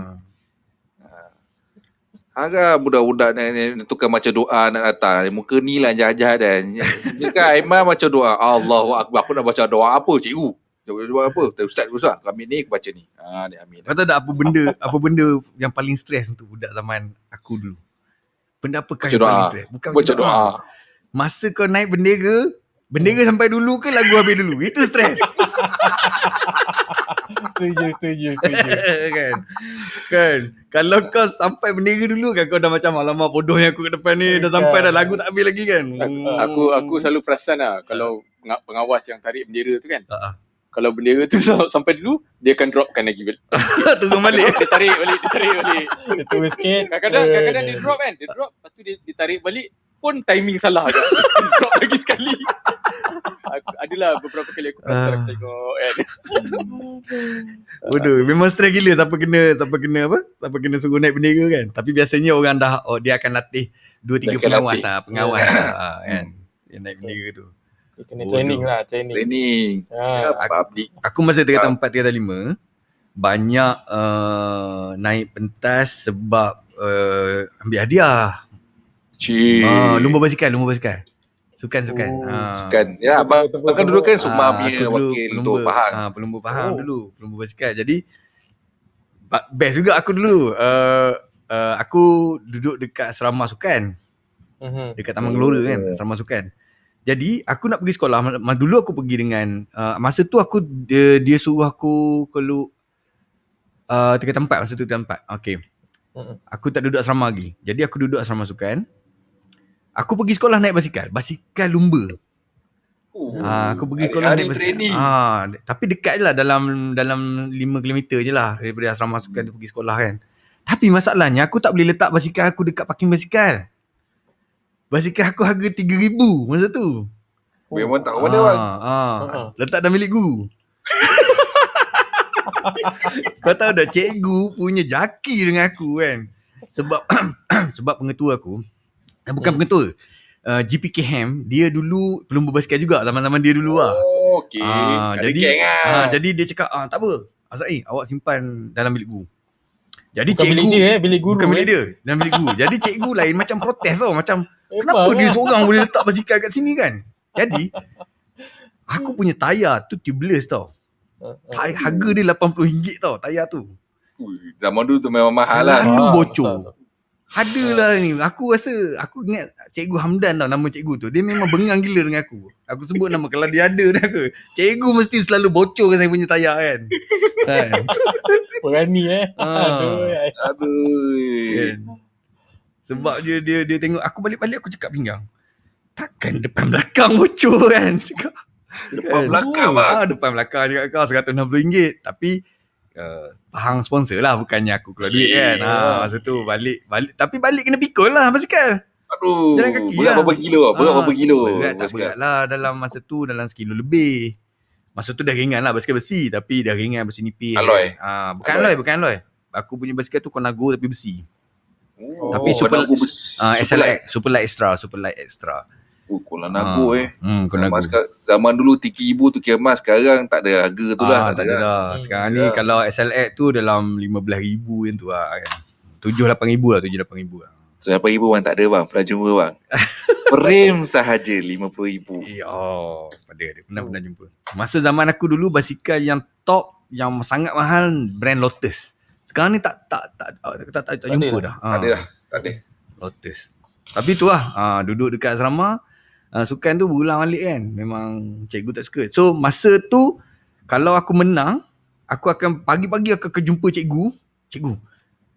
Agak budak-budak ni tukang baca doa nak datang. Muka ni lah jahat-jahat kan. Cakap Aiman baca doa. Allahu Akbar. Aku nak baca doa apa cikgu? Doa apa? Ustaz, kami ni aku baca ni. Ni amin. Kau tahu tak apa benda yang paling stres untuk budak zaman aku dulu? Benda apakah yang paling stres? Bukan baca doa. Masa kau naik bendera sampai dulu ke lagu habis dulu? Itu stres. Setuju. Kan. Kalau kau sampai bendera dulu kan kau dah macam alamak bodohnya aku kat depan ni dah sampai dah lagu tak habis lagi kan. Aku selalu perasan lah kalau pengawas yang tarik bendera tu kan. Kalau bendera tu sampai dulu dia akan dropkan lagi. Turun balik. Dia tarik balik. Dia turun sikit. Kadang-kadang dia drop kan. Dia drop lepas tu dia tarik balik pun timing salah je. Drop lagi sekali. Adalah beberapa kali aku perasan aku tengok kan. Bodoh, memang stres gila siapa kena suruh naik bendera kan. Tapi biasanya orang dah dia akan latih 2-3 pengawas kan. Yang naik bendera tu. Dia kena training. Aku masa tingkatan 4, tingkatan 5 banyak naik pentas sebab ambil hadiah. Lumba basikal. Sukan. Sukan. Ya, abang kan dulu kan Sukma punya wakil untuk Pahang. Pelumba Pahang dulu, pelumba basikal. Jadi best juga aku dulu. Aku duduk dekat asrama sukan. Dekat Taman Gelora kan, asrama sukan. Jadi aku nak pergi sekolah. Dulu aku pergi dengan masa tu aku dia suruh aku keluar tingkatan 4 masa tu tingkatan 4. Okey. Aku tak duduk asrama lagi. Jadi aku duduk asrama sukan. Aku pergi sekolah naik basikal lumba. Aku pergi sekolah naik basikal. Tapi dekat je lah dalam 5 km je lah daripada asrama sukan tu pergi sekolah kan. Tapi masalahnya aku tak boleh letak basikal aku dekat parking basikal. Basikal aku harga 3,000 masa tu. Memang tak mana bang. Letak dalam bilik guru. Kau tahu dah cikgu punya jaki dengan aku kan. Sebab pengetua aku bukan pengetua. GPK Ham dia dulu pelumba basikal juga zaman-zaman dia dulu lah. Okey. Jadi dia cakap tak apa. Azrael awak simpan dalam bilik guru. Jadi bukan cikgu bilik guru. Bukan bilik dia, dalam bilik guru. Jadi cikgu lain macam protes tau, macam kenapa dia seorang boleh letak basikal kat sini kan. Jadi aku punya tayar tu tubeless tau. Harga dia RM80 tau tayar tu. Zaman dulu tu memang mahal lah. Selalu bocor. Adalah ni. Aku ingat Cikgu Hamdan tau nama cikgu tu. Dia memang bengang gila dengan aku. Aku sebut nama kalau dia ada dah ke. Cikgu mesti selalu bocorkan saya punya tayar kan. Berani Aduh. Sebab dia tengok aku balik-balik aku cakap pinggang. Takkan depan belakang bocor kan. Cakap. Depan belakang bang. Depan belakang cakap kau RM160. Tapi Pahang sponsor lah, bukannya aku keluar duit kan. Masa tu balik tapi balik kena pikul lah basikal. Aduh. Jalan kaki berat lah. Berapa kilo? Berapa kilo? Berat tak berat lah dalam masa tu dalam sekilo lebih. Masa tu dah ringan lah basikal besi tapi dah ringan besi nipis. Alloy. Bukan alloy. Aku punya basikal tu Konago tapi besi. Tapi Superlight Extra. Kuala Nago Konago. Zaman dulu RM3,000 tu kira emas. Sekarang tak ada harga tu lah. Tak ada dah. Sekarang ni kalau SLX tu dalam RM15,000 yang tu lah kan. 7-8,000 lah. 7-8,000 lah. RM8,000 bang tak ada bang. Pernah jumpa bang. Frame sahaja RM50,000. Ada. Pernah jumpa. Masa zaman aku dulu basikal yang top, yang sangat mahal brand Lotus. Sekarang ni tak jumpa dah. Tak ada. Lotus. Tapi tu lah. Duduk dekat asrama. Sukan tu berulang balik kan. Memang cikgu tak suka. So masa tu kalau aku menang, aku akan pagi-pagi aku akan jumpa cikgu. Cikgu.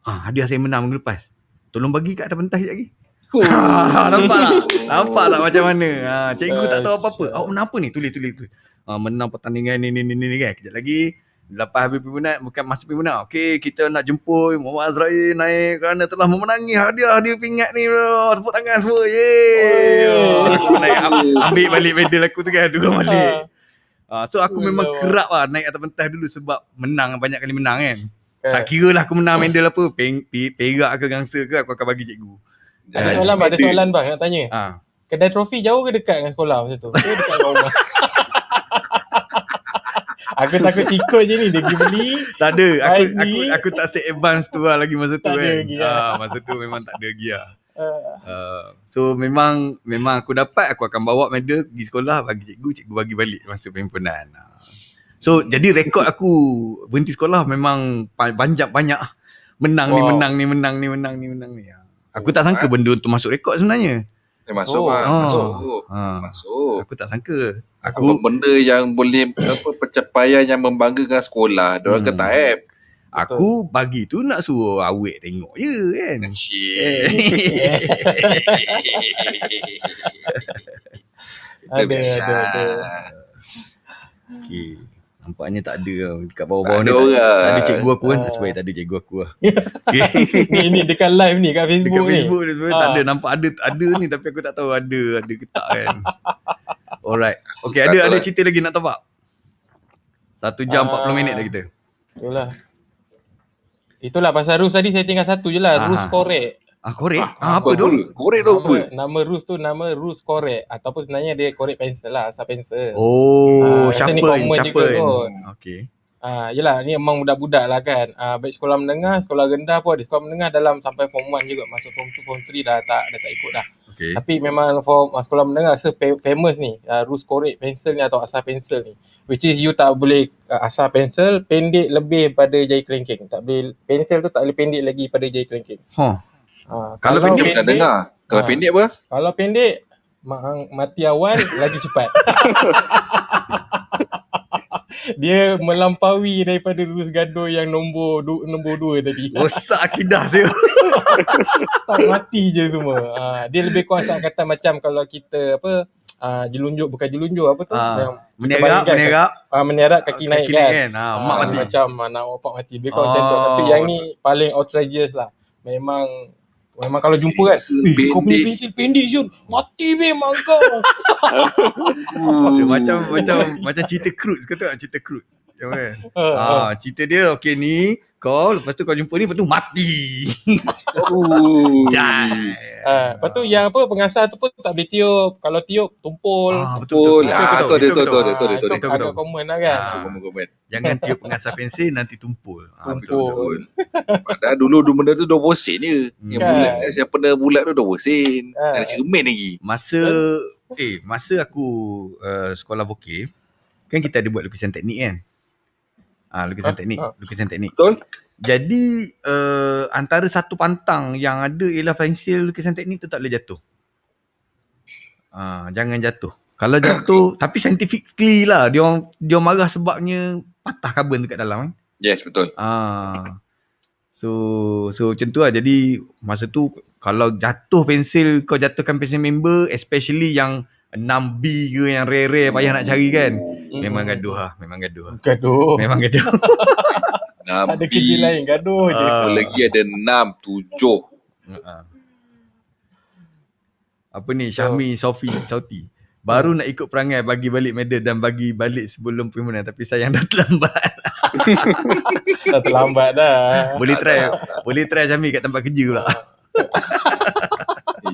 Hadiah saya menang minggu lepas. Tolong bagi kat atas pentas sekejap lagi. Nampak tak macam mana? Cikgu tak tahu apa-apa. Awak menang apa ni? Tulis. menang pertandingan ni kan. Kejap lagi lepas habis perhimpunan, bukan masa perhimpunan. Okey, kita nak jemput Muhammad Azrael naik kerana telah memenangi hadiah pingat ni. Tepuk tangan semua. Yeay. Aku naik ambil balik medal aku tu kan, turun balik. So aku memang kerap lah naik atas pentas dulu sebab menang, banyak kali menang kan. Tak kira lah aku menang medal apa, perak ke gangsa ke, aku akan bagi cikgu. Ada soalan bang nak tanya. Kedai trofi jauh ke dekat dengan sekolah masa tu? Ke dekat dengan rumah? Aku takut ikut je ni, dia pergi beli. Tak ada, aku tak set advance tu lah lagi masa tu kan. Masa tu memang tak ada lagi lah. So memang aku dapat, aku akan bawa medal pergi sekolah, bagi cikgu bagi balik masa perhimpunan. So jadi rekod aku berhenti sekolah memang banyak menang ni. Aku tak sangka benda tu masuk rekod sebenarnya. Masuk. Aku tak sangka. Aku benda yang boleh pencapaian yang membanggakan sekolah, diorang kata app. Aku bagi tu nak suruh awek tengok je kan. Itu biasa. Okay. Nampaknya tak ada lah. Dekat bawah-bawah ni tak ada cikgu aku kan. Sebab tak ada cikgu aku lah. Ni dekat live ni kat Facebook dekat ni. Facebook ni tak ada. Nampak ada ni tapi aku tak tahu ada ke tak kan. Alright. Okay, ada cerita lagi nak top up? 1 jam 40 minit dah kita. Itulah pasal Rus tadi saya tinggal satu je lah. Rus korek. Korek? Apa tu? Korek tu apa? Nama Rus tu nama Rus korek. Ataupun sebenarnya dia korek pensel lah. Asal pensel. Sharpen. Okay. Yelah ni memang budak-budak lah kan. Baik sekolah menengah, sekolah rendah pun ada. Sekolah menengah dalam sampai form 1 juga. Masuk form 2, form 3 dah tak ikut dah. Okay. Tapi memang sekolah menengah famous ni. Rus korek pensel ni atau asal pensel ni. Which is you tak boleh asal pensel pendek lebih pada jari kelingking. Tak boleh, pensel tu tak boleh pendek lagi pada jari kelingking. Kalau pendek nak dengar. Kalau pendek apa? Kalau pendek mati awal lagi cepat. Dia melampaui daripada Rus gaduh yang nombor 2 tadi. Rosak akidah saya. Tak mati je semua. Dia lebih kurang kata macam kalau kita jelunjuk, bukan jelunjuk apa tu? Menerak kaki naik kan. Mak mati. Macam nak opak mati. Lebih kurang macam tu. Tapi yang ni paling outrageous lah. Memang kalau jumpa kan, kau punya pensel pendek Jun, mati memang kau. Macam cerita Cruz, kau tahu tak cerita Cruz? Cerita dia okey ni, lepas tu kau jumpa ni, lepas tu mati. Lepas tu yang pengasah tu pun tak boleh tiup. Kalau tiup tumpul. Betul. Itu agak common lah kan. Komen. Jangan tiup pengasah pensel nanti tumpul. Betul. Padahal dulu benda tu 20 sen je. Yang bulat, siapa dah bulat tu 20 sen. Ada cermin lagi. Masa aku sekolah vokal, kan kita ada buat lukisan teknik kan. Lukisan teknik. Betul. Jadi antara satu pantang yang ada ialah pensil lukisan teknik tu tak boleh jatuh. Jangan jatuh. Kalau jatuh, tapi scientifically lah dia marah sebabnya patah karbon dekat dalam kan. Yes, betul. So macam tu lah. Jadi masa tu kalau jatuh pensil, kau jatuhkan pensil member, especially yang 6B ke yang rare-rare payah nak cari kan. Memang gaduh lah. Memang gaduh. Ada kerja lain, gaduh je. Lagi ada 6, 7. Apa ni, Syahmi, Sauti. Baru nak ikut perangai bagi balik medal dan bagi balik sebelum perhimpunan. Tapi sayang dah terlambat. Dah terlambat dah. Boleh try Syahmi kat tempat kerja pula.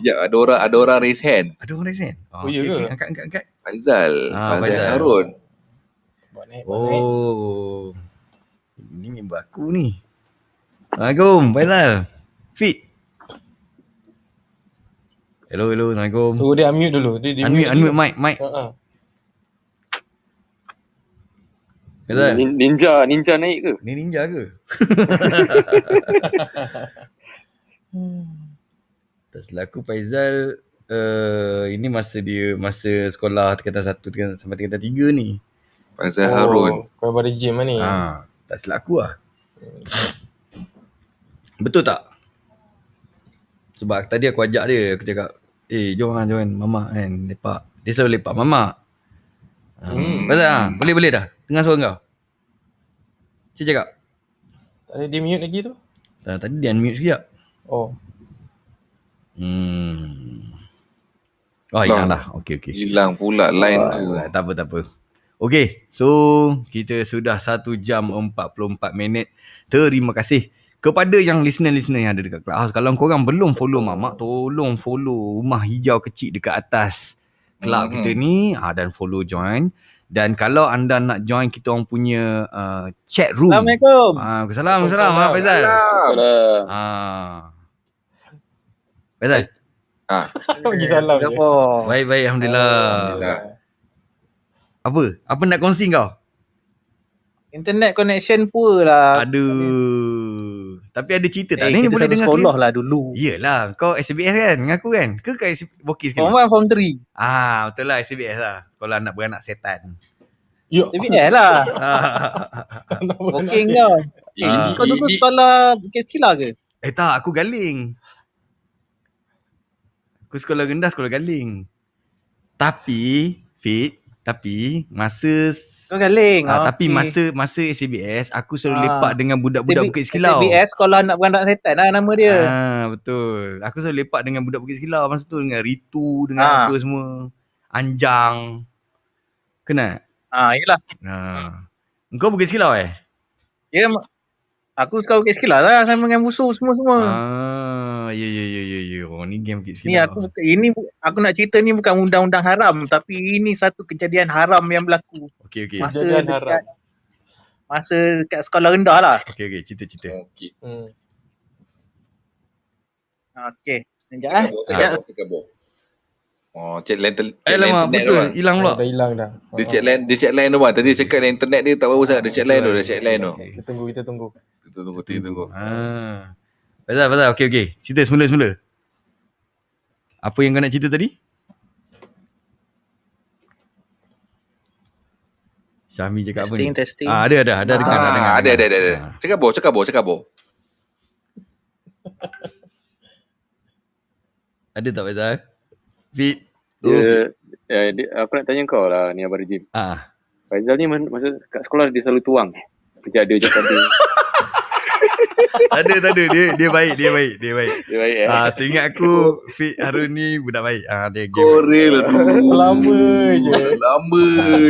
Ya, ada orang raise hand. Ada orang raise hand? Ya ke? Angkat. Faizal Harun. Naik. Ini member aku ni. Assalamualaikum Faizal. Fit. Hello, Assalamualaikum. Dia unmute dulu. Dia unmute mic. Faizal. Ninja naik ke? Ni ninja ke? Tak selaku Faizal, ini masa sekolah tingkatan 1 sampai tingkatan 3 ni. Faizal Harun. Kau pada gym lah ni. Tak selaku lah. Betul tak? Sebab tadi aku ajak dia, aku cakap, jom mamak kan, lepak. Dia selalu lepak mamak. Faizal, boleh dah. Dengar suara kau. Cik cakap. Tak ada di mute lagi tu. Tadi dia unmute sekejap. Oh. Oh, hilang dah. Okey. Hilang pula line tu. Tak apa. Okey, so kita sudah 1 jam 44 minit. Terima kasih kepada yang listener-listener yang ada dekat Clubhouse. Kalau korang belum follow Mamak, tolong follow rumah hijau kecil dekat atas club kita ni dan follow join. Dan kalau anda nak join kita orang punya chat room. Assalamualaikum. Waalaikumsalam. Faizal. Salam. Faizal. Bagi salam je. Baik, alhamdulillah. Apa nak kongsi kau? Internet connection poor lah. Aduh. Tapi ada cerita tak? Ni Kita boleh satu dengar sekolah clear? lah dulu. Yelah, kau SBS kan dengan aku kan? Ke kat Bokis sekali? Form 1, Form 3. Betul lah SBS lah. Kalau anak beranak setan. Yuk. CBS lah. Booking kau. Kau dulu sekolah Bukit Skila ke? Tak, aku Galing. Aku sekolah rendah, sekolah Galing. Tapi masa Kau Galing. tapi masa SBS aku selalu lepak dengan budak-budak Bukit Sekilau. CBS sekolah anak beranak setan lah nama dia. Betul. Aku selalu lepak dengan budak Bukit Sekilau masa tu, dengan Ritu, dengan apa semua. Anjang. Kenal? Yelah. Engkau Bukit Sekilau Ya, aku sekolah Bukit Skila lah sama dengan musuh semua-semua. Ya. Ni game Bukit Ni Sekilau. aku nak cerita ni bukan undang-undang haram, tapi ini satu kejadian haram yang berlaku. Okey. Masa dekat sekolah rendah lah. Okey, cerita. Okey. Okey. Sekejap. Chat line Lama internet betul, tu. hilang pula. Dah hilang dah. Dia chat line tu bang. Tadi cakap internet dia tak bagus sangat. Dia chat line tu. Kita tunggu. Tunggu. Faizal, okey. Cerita semula. Apa yang kau nak cerita tadi? Syahmi cakap apa ni? Testing. Ada dengar. Ada. Cakap bo. Ada tak Faizal? Fit. Aku nak tanya kau lah ni Abang Rejim. Faizal ni masa kat sekolah dia selalu tuang. Kerja dia cakap dia. Tak ada. Dia baik. Dia baik Seingat aku Fit Harun ni budak baik. Dia game. Korel dulu. Lama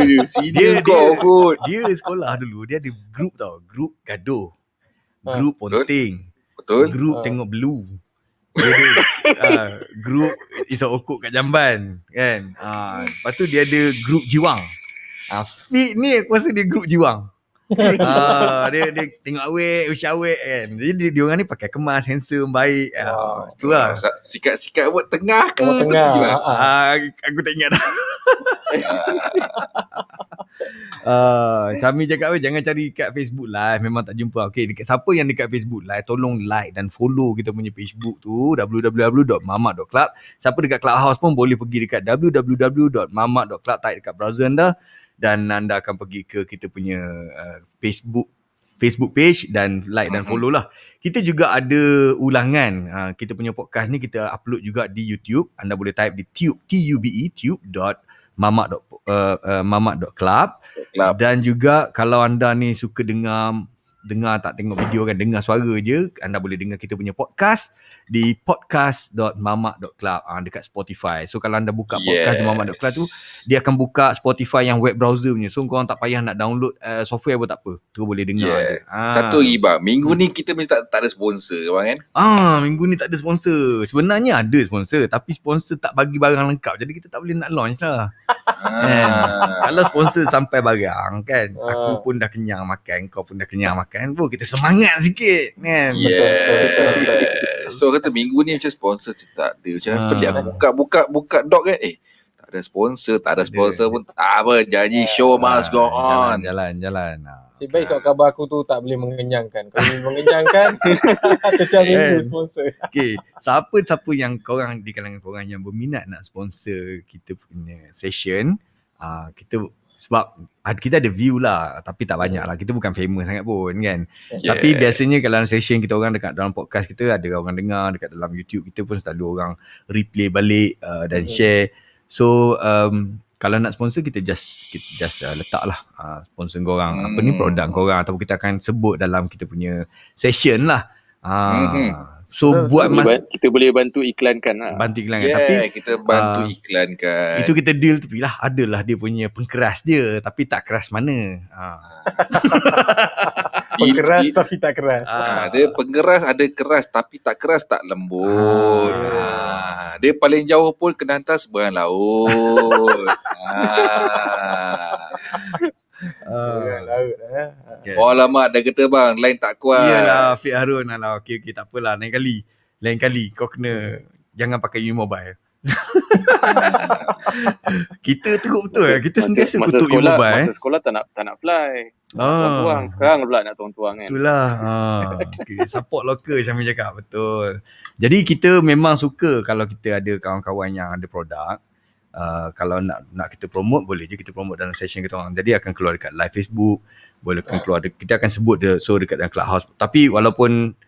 je. Sini kau kot. Dia sekolah dulu dia ada grup tau. Grup gaduh. Grup ponting. Betul. Grup tengok Blue. Dia ada grup Isap Okok kat Jamban kan. Lepas tu dia ada grup Jiwang. Fit ni aku rasa dia grup Jiwang. Dia tengok awet, usia awet kan. Jadi dia orang ni pakai kemas, handsome, baik. Itulah. Sikat buat tengah ke Buat tepi tengah. bang? Aku tak ingat dah. Syami cakap jangan cari kat Facebook Live, memang tak jumpa. Okey, siapa yang dekat Facebook Live tolong like dan follow kita punya Facebook tu www.mamak.club. Siapa dekat Clubhouse pun boleh pergi dekat www.mamak.club, type dekat browser anda dan anda akan pergi ke kita punya Facebook page dan like dan follow lah. Kita juga ada ulangan. Kita punya podcast ni kita upload juga di YouTube. Anda boleh type di tube.mamak.club. Dan juga kalau anda ni suka dengar tak tengok video kan, dengar suara je, anda boleh dengar kita punya podcast di podcast.mamak.club dekat Spotify. So kalau anda buka podcast di mamak.club tu, dia akan buka Spotify yang web browser punya. So korang tak payah nak download software pun tak apa. Tu boleh dengar je. Satu lagi bang, minggu ni kita mesti tak ada sponsor bang kan? Minggu ni tak ada sponsor. Sebenarnya ada sponsor, tapi sponsor tak bagi barang lengkap. Jadi kita tak boleh nak launch lah. Kalau sponsor sampai barang kan, aku pun dah kenyang makan, kau pun dah kenyang makan, kita semangat sikit kan. So kata minggu ni macam sponsor tak ada. Macam pelik aku buka doc kan. Tak ada sponsor pun tak apa. Janji show must go on. Jalan. Si baik soal khabar aku tu tak boleh mengenyangkan. Kalau boleh mengenyangkan, setiap minggu sponsor. Okay, siapa yang korang di kalangan korang yang berminat nak sponsor kita punya session, sebab kita ada view lah, tapi tak banyak lah. Kita bukan famous sangat pun kan. Tapi biasanya kalau session kita orang dekat dalam podcast kita, ada orang dengar, dekat dalam YouTube kita pun selalu orang replay balik dan share. So kalau nak sponsor kita just letak lah sponsor korang apa ni produk korang, ataupun kita akan sebut dalam kita punya session lah. So buat kita boleh bantu iklankan lah. Bantu iklankan, tapi kita bantu iklankan. itu kita deal tepi lah. Adalah dia punya pengkeras dia, tapi tak keras mana. Keras tapi tak keras. Dia pengkeras, ada keras tapi tak keras, tak lembut. Dia paling jauh pun kena hantar seberang laut. Oh lama dah kata bang, line tak kuat. Iyalah Fik Harun. Alah, okey tak apalah, lain kali kau kena jangan pakai U-Mobile. Kita teruk betul lah. Kita sentiasa kutuk U-Mobile. Masa sekolah tak nak fly. Tuang. Sekarang pula nak tuang-tuang kan. Itulah. Okay. Support local Syamil cakap. Betul. Jadi kita memang suka kalau kita ada kawan-kawan yang ada produk. Kalau nak kita promote, boleh je kita promote dalam session kita orang. Jadi akan keluar dekat live Facebook, boleh keluar kita akan sebut dia so dekat dalam Clubhouse. Tapi walaupun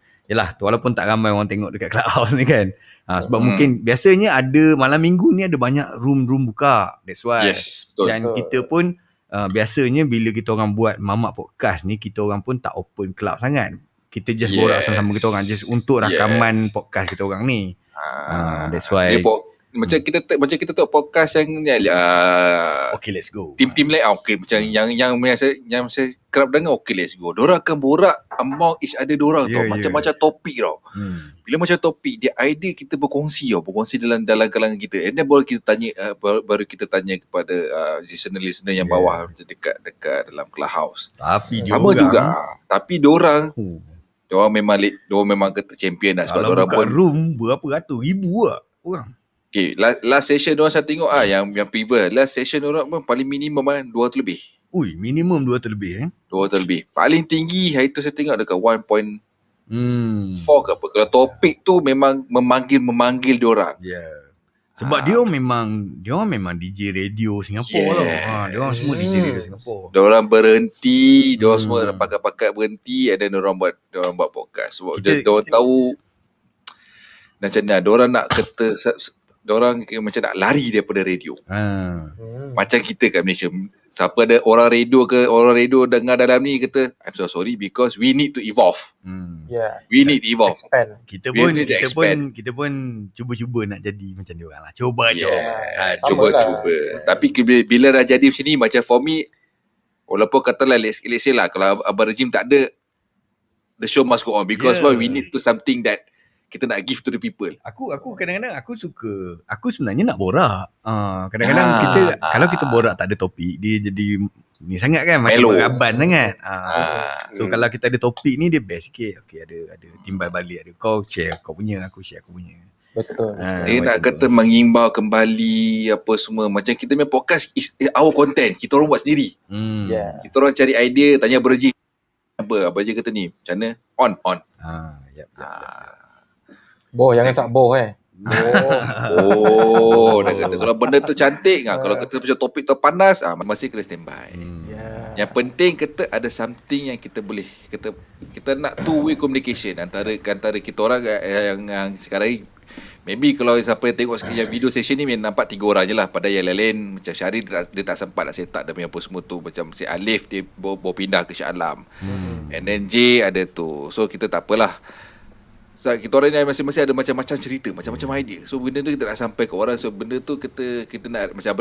tak ramai orang tengok dekat Clubhouse ni kan. Sebab mungkin biasanya ada malam minggu ni ada banyak room buka. That's why. Yes, betul. Dan kita pun biasanya bila kita orang buat Mamak Podcast ni, kita orang pun tak open club sangat. Kita just borak sama-sama kita orang just untuk rakaman podcast kita orang ni. That's why. Macam kita tengok podcast yang Okay, let's go. Tim lain okey, macam yang saya kerap dengar, okay let's go. Diorang akan borak among each other diorang tau, macam-macam topik tau. Bila macam topik, dia idea kita berkongsi dalam kalangan kita. And then baru kita tanya kepada listener yang bawah dekat dalam Clubhouse. Tapi sama juga. Tapi diorang memang kata champion lah, sebab diorang pun room berapa ratus ribu lah orang. Okay, last session diorang saya tengok yang previous. Last session diorang pun paling minimum 200 lebih. Ui, minimum 200 lebih 200 lebih. Paling tinggi hari tu saya tengok dekat 1.4 ke apa. Kalau topik tu memang memanggil diorang. Sebab dia memang DJ radio Singapura tau. Dia orang semua DJ radio Singapura. Diorang berhenti, diorang semua pakat-pakat berhenti, and then diorang buat podcast. Sebab diorang tahu macam mana diorang nak kata, diorang macam nak lari daripada radio. Macam kita kat Malaysia, siapa ada orang radio dengar dalam ni kata, I'm so sorry because we need to evolve. We need to evolve. Kita pun cuba-cuba nak jadi macam diorang lah. Cuba. Tapi bila dah jadi macam ni, macam for me, walaupun katalah let's say lah, kalau Abang Rejim tak ada, the show must go on because we need to something that kita nak give to the people. Aku kadang-kadang aku sebenarnya nak borak. Kadang-kadang kita kalau kita borak tak ada topik, dia jadi ni sangat kan, macam beraban sangat. So kalau kita ada topik ni dia best sikit. Okey, ada timbal balik, ada kau share kau punya, aku share aku punya. Betul. Dia nak kata mengimbau kembali apa semua. Macam kita punya podcast is our content. Kita orang buat sendiri. Kita orang cari idea, tanya Berjim apa je kata ni. Macam mana? On. Boh, jangan tak boh dah kata kalau benda tu cantik, kalau kata macam topik tu panas, masih kena standby. Yang penting kata ada something yang kita boleh kita nak two-way communication antara kita orang yang sekarang ni. Maybe kalau siapa yang tengok yang video session ni nampak 3 orang je lah. Padahal yang lain macam Syahri dia tak sempat nak set up dia punya apa semua tu. Macam si Alif dia bawa pindah ke Shah Alam. And then J ada tu. So kita tak apalah. So, kita orang ni masing-masing ada macam-macam cerita, macam-macam idea. So benda tu kita nak sampai ke orang. So benda tu kita nak macam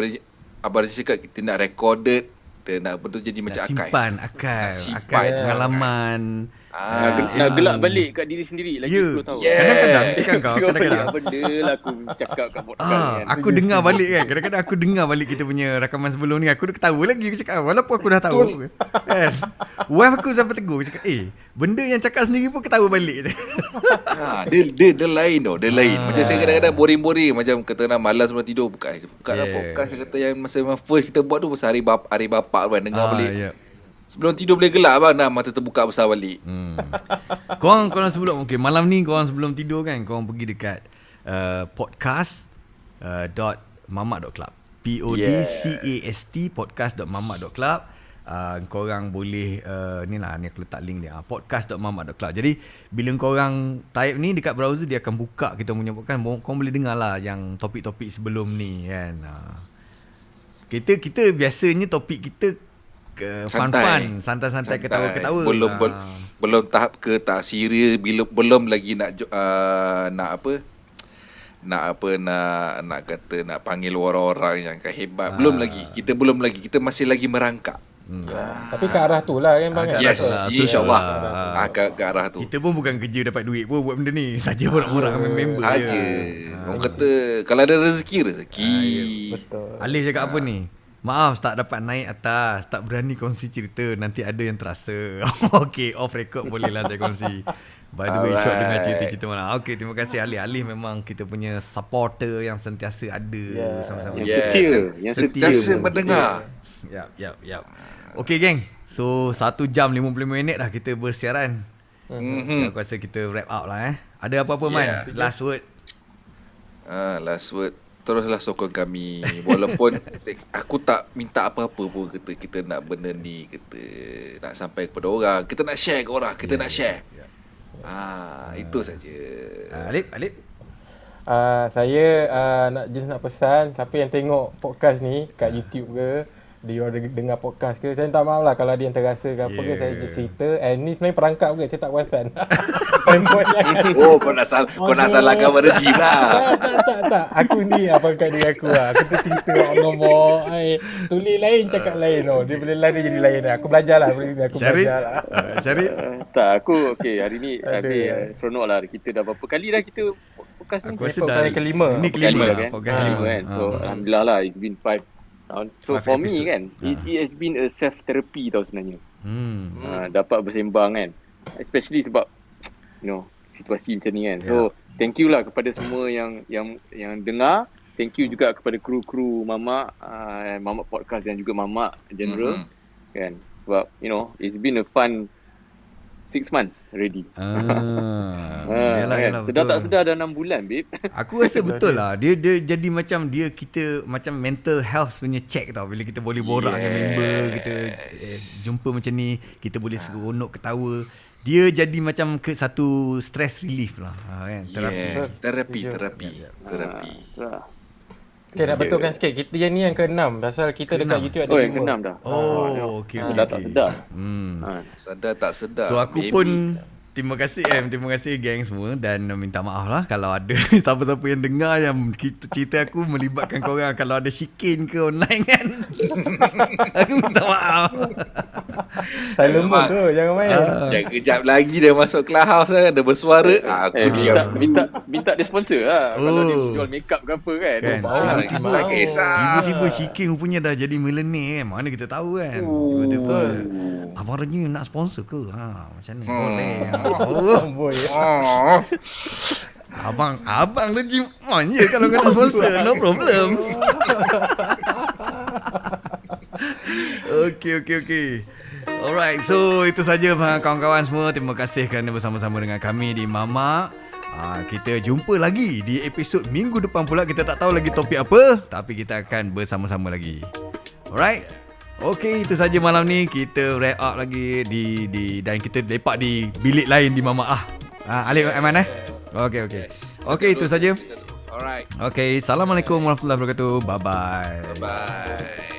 Abang cakap, kita nak recorded, kita nak benda tu jadi macam simpan pengalaman. Nak gelak balik kat diri sendiri lagi 10 tahun. Kadang-kadang benda lah aku cakap kat podcast kan. Aku dengar balik kan. Kadang-kadang aku dengar balik kita punya rakaman sebelum ni. Aku dah ketawa lagi. Aku cakap walaupun aku dah tahu kan. Wife aku sampai tegur. Aku cakap benda yang cakap sendiri pun ketawa balik. Dia lain tau. Dia lain. Macam saya kadang-kadang boring-boring. Macam kata nak malas sebelum tidur. Buka lah podcast. Saya kata yang masa first kita buat tu pasal hari bapak kan. Dengar balik. Sebelum tidur boleh gelap bang, mata terbuka besar balik. Korang sebelum malam ni korang sebelum tidur kan, korang pergi dekat podcast.mamak.club. podcast podcast.mamak.club. Korang boleh ni aku letak link dia. podcast.mamak.club. Jadi bila korang type ni dekat browser, dia akan buka kita punya podcast. Korang boleh dengar lah yang topik-topik sebelum ni kan. Kita biasanya topik kita fun-fun, santai-santai, ketawa-ketawa. Belum tahap ke tak serius, belum lagi nak kata nak panggil orang-orang yang hebat. Belum lagi. Kita masih lagi merangkak. Tapi ke arah tu lah kan bang. Yes, insya-Allah. Ke arah tu. Kita pun bukan kerja dapat duit pun buat benda ni. Saja borak-borak dengan member saja. Orang kata kalau ada rezeki. Betul. Alif cakap apa ni? Maaf tak dapat naik atas, tak berani kongsi cerita, nanti ada yang terasa. Okay, off record boleh lah saya kongsi. By the way, short dengan cerita-cerita mana. Okay, terima kasih Alif. Alif memang kita punya supporter yang sentiasa ada sama-sama. Yang sentiasa mendengar. Yap. Okay geng, so 1 jam 55 minit dah kita bersiaran. Aku rasa kita wrap up lah Ada apa-apa Man? Last word. Last word. Teruslah sokong kami. Walaupun aku tak minta apa-apa pun kita nak benda ni, kita nak sampai kepada orang, kita nak share ke orang, kita nak share. Itu saja. Alif? Saya nak pesan siapa yang tengok podcast ni kat YouTube ke, dia orang dengar podcast ke, saya minta maaf lah kalau ada yang terasa ke apa ke, saya just cerita. Ni sebenarnya perangkap ke, saya tak perasan. Kau nak salahkan Warji lah. Tak. Aku ni pangkat diri aku lah. Aku tu cerita nombor, tulis lain, cakap lain. Dia boleh lari jadi lain. Aku belajar lah. Syarif? Tak, aku hari ni seronok lah. Kita dah berapa kali dah kita podcast ni? Aku rasa kali kelima. Ini kelima kan? podcast kelima kan. So alhamdulillah lah, it's been 5 tahun. So for me kan, it has been a self therapy tau sebenarnya. Dapat bersembang kan, especially sebab situasi macam ni kan. So thank you lah kepada semua yang dengar. Thank you juga kepada kru-kru Mamak Podcast dan juga Mamak General kan. Sebab it's been a fun 6 months already. Yalah, sedar tak sedar dah 6 bulan babe. Aku rasa betul lah. Dia jadi macam kita macam mental health punya check tau. Bila kita boleh borak dengan member, kita jumpa macam ni, kita boleh seronok ketawa. Dia jadi macam satu stress relief lah kan. Terapi. Okay, nak betulkan sikit. Kita yang ni yang ke-6. Pasal kita dekat YouTube ada 5. Yang ke-6 dah. Okay. Dah tak sedar. Sedar tak sedar. So aku pun terima kasih geng semua, dan minta maaf lah kalau ada siapa-siapa yang dengar yang cerita aku melibatkan korang, kalau ada shikin ke online kan. Aku minta maaf. Tak lemah tu, jangan main. Kejap lagi dia masuk clubhouse kan, dia bersuara. Aku minta dia sponsor lah. Kalau dia jual makeup ke apa kan. Tiba-tiba shikin rupanya dah jadi millennial kan. Mana kita tahu kan. Tiba-tiba Abang Renyu nak sponsor ke? Macam ni boleh. Abang Renyu on je kalau kena sponsor, no problem. Okay. Alright, so itu saja kawan-kawan semua. Terima kasih kerana bersama-sama dengan kami di Mamak. Kita jumpa lagi di episod minggu depan pula. Kita tak tahu lagi topik apa, tapi kita akan bersama-sama lagi. Alright. Okay, itu saja malam ni. Kita wrap up lagi dan kita lepak di bilik lain di Mamak lah. Alif, Aiman Okay, itu saja. Alright. Okay, Assalamualaikum warahmatullahi wabarakatuh. Bye-bye.